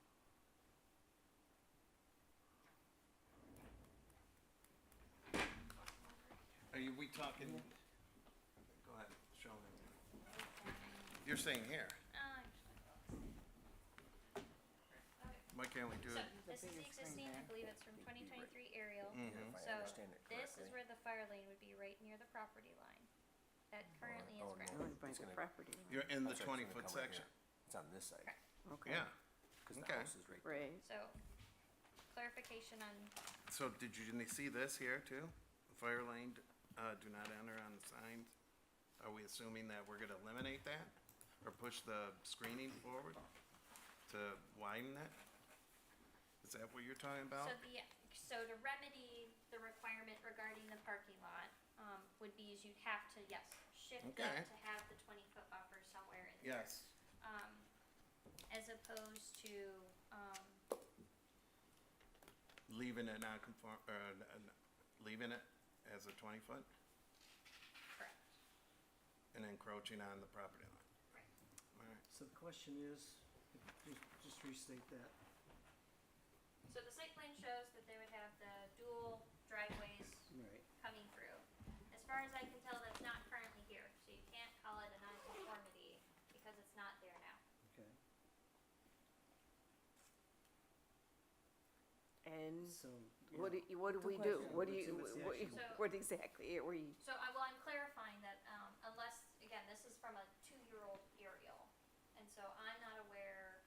Are we talking? Go ahead, show me. You're saying here. Why can't we do
So,
it?
this is the
biggest thing
existing, I
there.
believe it's from 2023 aerial.
Mhm.
If I
So,
understand it
this
correctly.
is where the fire lane would be right near the property line. That currently is
oh, no.
grass.
Going by
It's
the
gonna-
property line.
You're in the
That's right, it's
20-foot
gonna come right
section.
here. It's on this side,
Okay.
Yeah,
cause the
Okay.
house is right there.
Right.
So, clarification on,
so did you see this here too? Fire lane, do not enter on the signs? Are we assuming that we're gonna eliminate that? Or push the screening forward to widen it? Is that what you're talking about?
so to remedy the requirement regarding the parking lot, would be is you'd have to, yes, shift
Okay.
that to have the 20-foot buffer somewhere in there.
Yes,
As opposed to,
leaving it non-conform, leaving it as a 20-foot
correct,
and encroaching on the property line.
right.
Alright,
So the question is, just restate that.
So the site plan shows that they would have the dual driveways
Right.
coming through. As far as I can tell, that's not currently here, so you can't call it a non-conformity because it's not there now.
Okay.
And
So.
what do,
yeah.
what do
Good
we do?
question.
What do
What's-
you,
what's the
what,
action?
So-
what exactly are we?
So I'm clarifying that, unless, again, this is from a 2-year-old aerial, and so I'm not aware,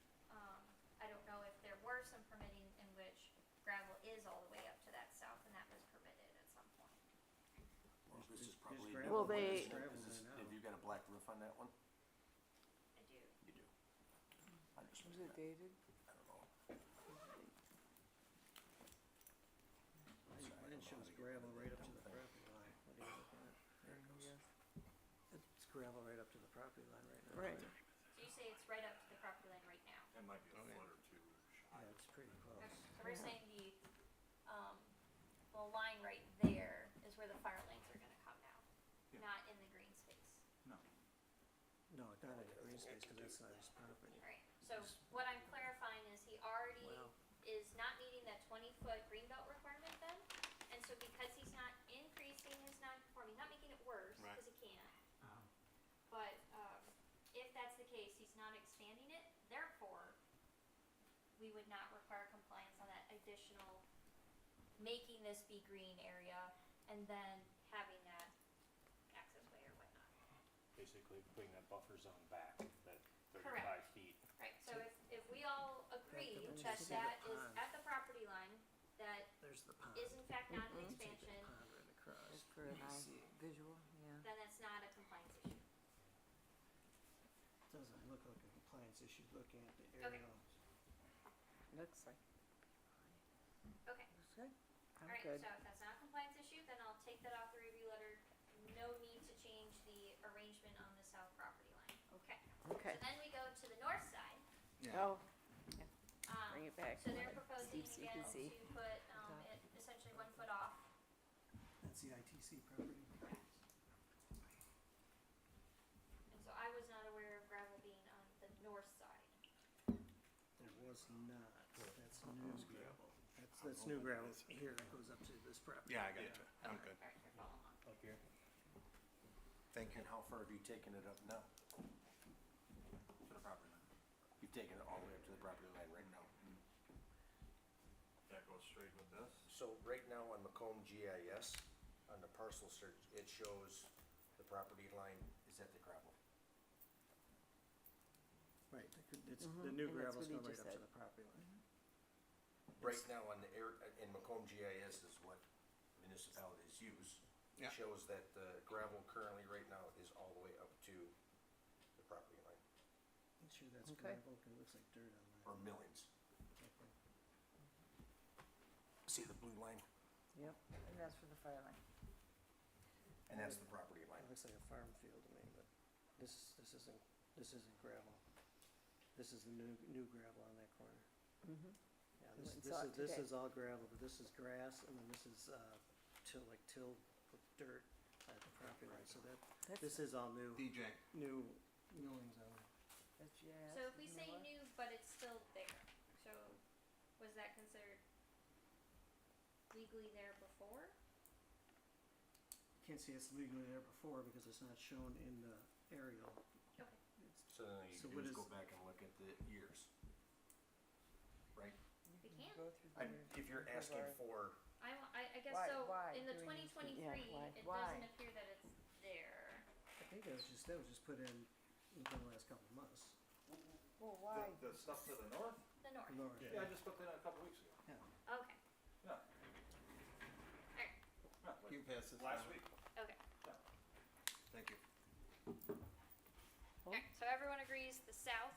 I don't know if there were some permitting in which gravel is all the way up to that south, and that was permitted at some point.
Well, this is
There's
probably.
gravel
Well,
there,
they-
there's gravel
Is this-
there now.
Have you got a black roof on that one?
I do.
You do. I just
Was
missed
it
that.
dated?
I don't know.
Mine shows gravel right up to the property line. What are you looking at?
There it goes.
It's gravel right up to the property line right now.
Right.
So you say it's right up to the property line right now?
It might be a
Okay.
foot or two shy.
Yeah, it's pretty close.
Okay, so we're saying the line right there is where the fire lanes are gonna come now,
Yeah.
not in the green space.
No.
No, it's not in the green space, cause that's not his property.
Right, so what I'm clarifying is he already
Wow.
is not meeting that 20-foot greenbelt requirement then. And so because he's not increasing his non-conforming, not making it worse,
Right.
cause he can't. But, if that's the case, he's not expanding it, therefore, we would not require compliance on that additional, making this be green area, and then having that access way or whatnot.
Basically putting that buffer zone back, that
Correct.
35 feet.
Right, so if we all agree
but you
that
see the
that is
pond.
at the property line, that
There's the pond.
is in fact not an
You see the
expansion,
pond right across.
Just for an eye visual, yeah.
then that's not a compliance issue.
Doesn't look like a compliance issue looking at the
Okay.
aerial.
Looks like,
Okay,
looks good. I'm
alright,
good.
so if that's not a compliance issue, then I'll take that off the review letter. No need to change the arrangement on the south property line. Okay.
Okay.
So then we go to the north side.
yeah.
Oh,
Um,
bring it back.
So they're proposing
Steve, so you
again
can see.
to put, it essentially 1 foot off.
That's the ITC property.
Correct. And so I was not aware of gravel being on the north side.
There was not. That's new gravel. That's new gravel here that goes up to this property.
Yeah, I got you. I'm
Okay,
good.
alright, you're following along.
Up here.
Thank you.
And how far have you taken it up now? To the property line? You've taken it all the way up to the property line right now.
That goes straight with this.
So right now on Macomb GIS, on the parcel search, it shows the property line is at the gravel.
Right, it's,
Mhm,
the new
and that's
gravel's
what he
going right
just
up to
said.
the property line.
Right now on the air, in Macomb GIS is what municipalities use.
Yeah.
It shows that the gravel currently right now is all the way up to the property line,
I'm sure that's
Okay.
gravel, 'cause it looks like dirt on
or
that.
millings.
Okay.
See the blue line?
Yep, and that's for the fire line.
And that's the property
It
line.
looks like a farm field to me, but this isn't gravel. This is the new gravel on that corner.
Mm-hmm.
Yeah,
We
this,
went and
this
saw
is,
it
this
today.
is all gravel, but this is grass, and then this is, tilled with dirt at the property line, so that,
That's,
this is all new,
DJ,
new millings on it.
that's, yeah.
So if we
you know
say
what?
new, but it's still there, so was that considered legally there before?
Can't say it's legally there before because it's not shown in the aerial.
Okay.
So then all you
So
can
what
do is
is-
go back and look at the years. Right?
go through
I'm,
there.
if you're
and
asking
provide-
for,
I guess
Why-
so,
why
in the
do we
twenty
need to-
twenty-three,
yeah, why?
it
Why?
doesn't appear that it's there.
I think that was just put in within the last couple of months.
Well, why?
The stuff to the north?
The north,
Laura,
Yeah, I just put that in a couple weeks ago.
okay,
Yeah.
alright,
Yeah, like
Can you pass this
last
down?
week.
okay.
Thank you.
Alright, so everyone agrees the south,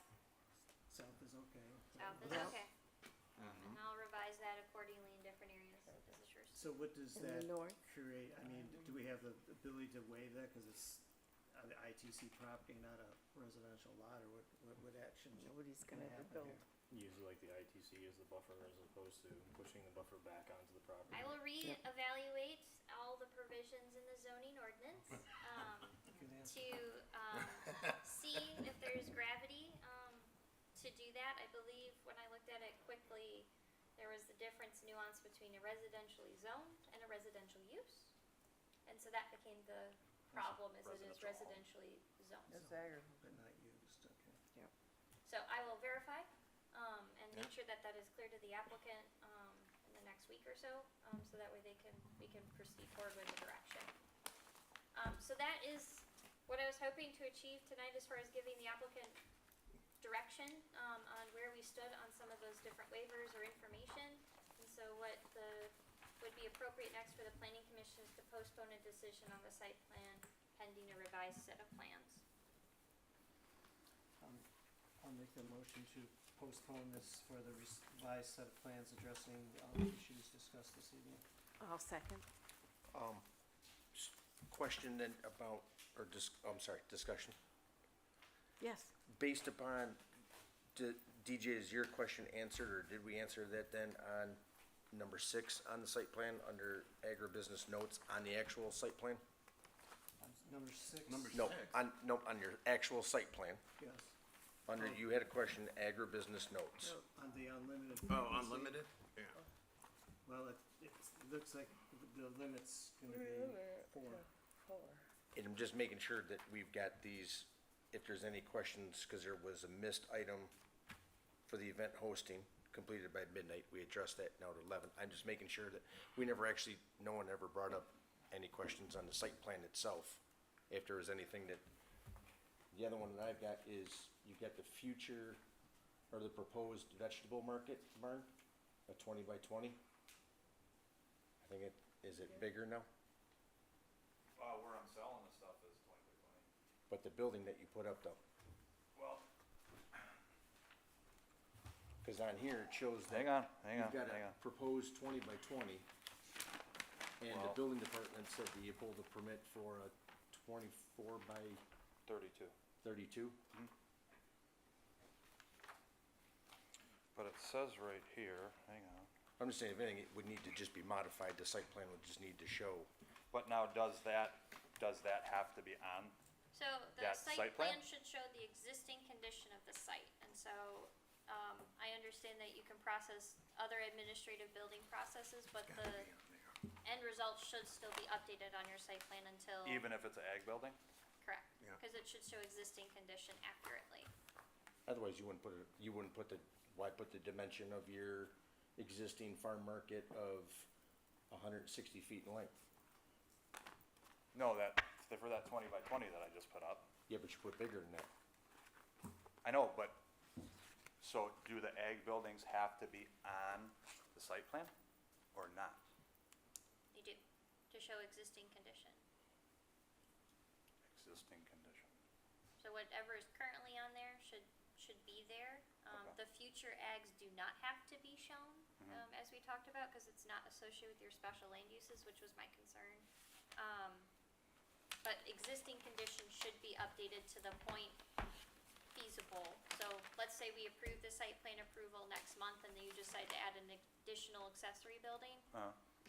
South is okay.
south is
Yeah.
okay. And I'll revise that accordingly in different areas, this is yours.
So what does
In the
that
north?
create, I mean, do we have the ability to waive that, cause it's on the ITC property, not a residential lot, or what action?
Nobody's gonna ever
happen
build.
here?
Usually like the ITC as the buffer as opposed to pushing the buffer back onto the property.
I will re-evaluate all the provisions in the zoning ordinance,
Good answer.
to, see if there's gravity, to do that. I believe when I looked at it quickly, there was the difference nuance between a residentially zoned and a residential use. And so that became the problem, is it is
residential home.
residentially zoned.
It's agricultural.
But not used, okay.
So I will verify, and make
Yeah.
sure that that is clear to the applicant, in the next week or so, so that way we can proceed forward with the direction. So that is what I was hoping to achieve tonight as far as giving the applicant direction, on where we stood on some of those different waivers or information. And so what would be appropriate next for the planning commission is to postpone a decision on the site plan pending a revised set of plans.
I'll make the motion to postpone this for the revised set of plans addressing all the issues discussed this evening.
I'll second.
question then about, or discussion.
Yes.
Based upon, DJ, is your question answered, or did we answer that then on number 6 on the site plan, under agribusiness notes on the actual site plan?
Number 6?
No, on your actual site plan,
Yes,
under, you had a question, agribusiness notes.
on the unlimited.
Oh,
frequency.
unlimited? Yeah.
Well, it looks like the limit's gonna be 4.
And I'm just making sure that we've got these, if there's any questions, cause there was a missed item for the event hosting, completed by midnight, we addressed that now at 11. I'm just making sure that we never actually, no one ever brought up any questions on the site plan itself. If there was anything that, the other one that I've got is, you've got the future, or the proposed vegetable market barn, a 20 by 20. I think is it bigger now?
Where I'm selling the stuff is 20 by 20.
But the building that you put up though,
Well,
cause on here it shows that.
Hang on.
You've got a proposed 20 by 20, and the
Well-
building department said that you pulled a permit for a 24 by
32.
32.
But it says right here, hang on.
I'm just saying, if anything, it would need to just be modified, the site plan would just need to show.
But now, does that have to be on?
So the
That
site
site plan?
plan should show the existing condition of the site, and so, I understand that you can process other administrative building processes, but the end result should still be updated on your site plan until.
Even if it's an ag building?
Correct,
Yeah.
cause it should show existing condition accurately.
Otherwise, you wouldn't put why put the dimension of your existing farm market of 160 feet in length?
No, for that 20 by 20 that I just put up.
Yeah, but you put bigger than that.
I know, but, so do the ag buildings have to be on the site plan or not?
You do, to show existing condition.
Existing condition.
So whatever is currently on there should be there.
Okay.
The future ags do not have to be shown, as we talked about, cause it's not associated with your special land uses, which was my concern. But existing conditions should be updated to the point feasible. So let's say we approve the site plan approval next month and then you decide to add an additional accessory building.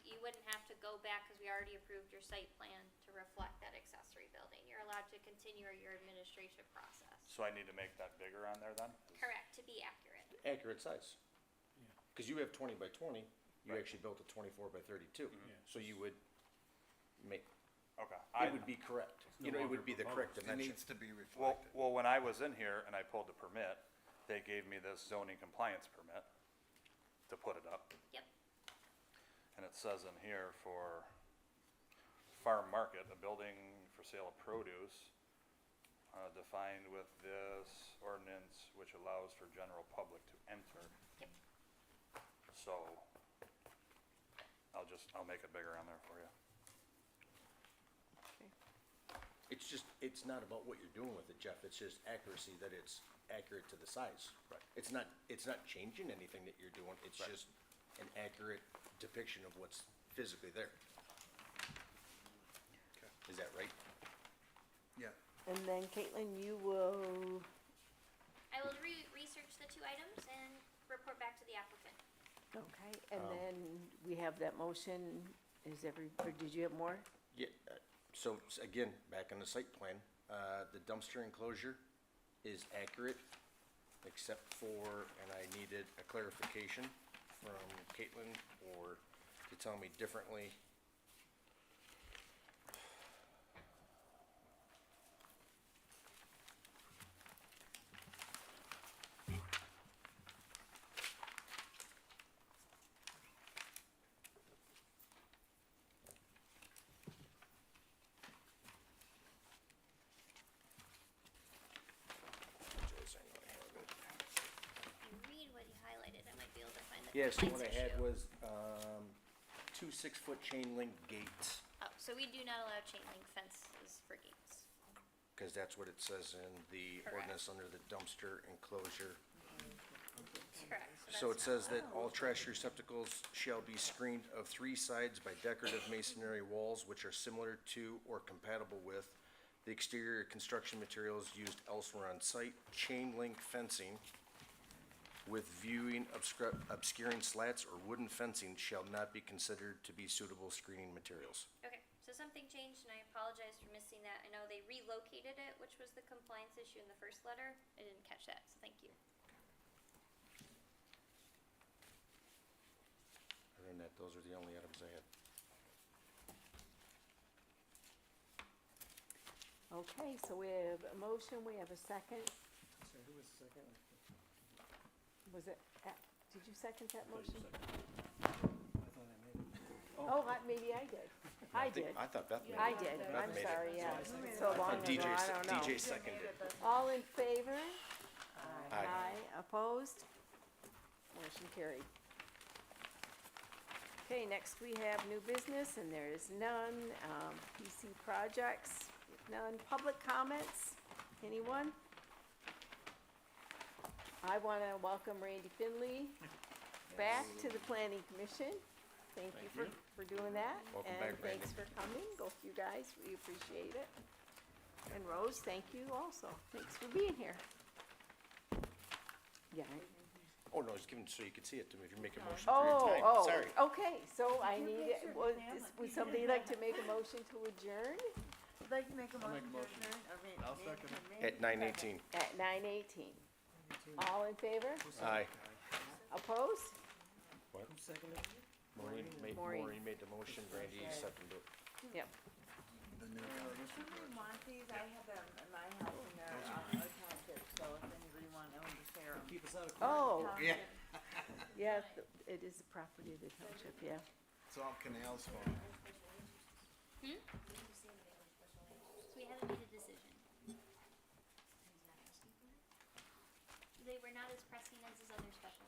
You wouldn't have to go back, cause we already approved your site plan to reflect that accessory building. You're allowed to continue your administrative process.
So I need to make that bigger on there then?
Correct, to be accurate.
Accurate size. Cause you have 20 by 20, you
Right.
actually built a 24 by 32, so you would make,
Okay.
it would be correct. You know, it would be the correct
It
dimension.
needs to be
Well,
reflected.
when I was in here and I pulled the permit, they gave me this zoning compliance permit to to put it up.
Yep.
And it says in here for farm market, a building for sale of produce, defined with this ordinance, which allows for general public to enter.
Yep.
So, I'll make it bigger on there for you.
It's just, it's not about what you're doing with it, Jeff, it's just accuracy, that it's accurate to the size.
Right.
It's not changing anything that you're doing, it's
Right.
just an accurate depiction of what's physically there. Is that right?
Yeah.
And then Caitlin, you will,
I will research the two items and report back to the applicant.
okay, and then we have that motion, or did you have more?
Yeah, so again, back on the site plan, the dumpster enclosure is accurate, except for, and I needed a clarification from Caitlin or to tell me differently.
Read what you highlighted, I might be able to find the
Yes,
complaints
what I had
issue.
was, 2 6-foot chain link gates,
Oh, so we do not allow chain link fences for gates.
cause that's what it says in the
Correct.
ordinance under the dumpster enclosure.
Correct.
So it
that's
says
not
that all trash receptacles shall be screened of 3 sides by decorative masonry walls which are similar to or compatible with the exterior construction materials used elsewhere on site. Chain link fencing with viewing obscuring slats or wooden fencing shall not be considered to be suitable screening materials.
Okay, so something changed, and I apologize for missing that. I know they relocated it, which was the compliance issue in the first letter. I didn't catch that, so thank you.
Other than that, those are the only items I had.
Okay, so we have a motion, we have a second.
Sorry, who was the second?
Was it, did you second that motion?
I thought I made it.
Oh, maybe I did. I did.
I thought Beth made it.
I did.
Beth
I'm
made it.
sorry, yeah.
So I
So long ago,
DJ,
I don't know.
DJ seconded.
All in favor?
Aye.
Opposed? Motion carried. Okay, next we have new business, and there is none. PC projects, none. Public comments? Anyone? I want to welcome Randy Finley back to the planning commission. Thank you for doing that.
Welcome back,
And thanks for coming, both you guys, we appreciate it. And Rose, thank you also. Thanks for being here. Yeah.
Oh, no, I was giving, so you could see it to me if you're making a motion for your time.
Oh,
Sorry.
okay, so I need, would somebody like to make a motion to adjourn
I'd like to make a
I'll make
motion
a
to
motion.
adjourn.
I'll second it.
At 9:18.
at 9:18? All in favor?
Aye.
Opposed?
What?
Who seconded it?
Maureen
Maureen.
made the motion, Brandy seconded it.
Yep.
If somebody wants these, I have them in my house in their, township, so if anybody wanted to share them.
Keep us out of court.
Oh,
Yeah.
yeah, it is the property of the township, yeah.
It's all canals for
So we haven't made a decision. They were not as pressing as his other special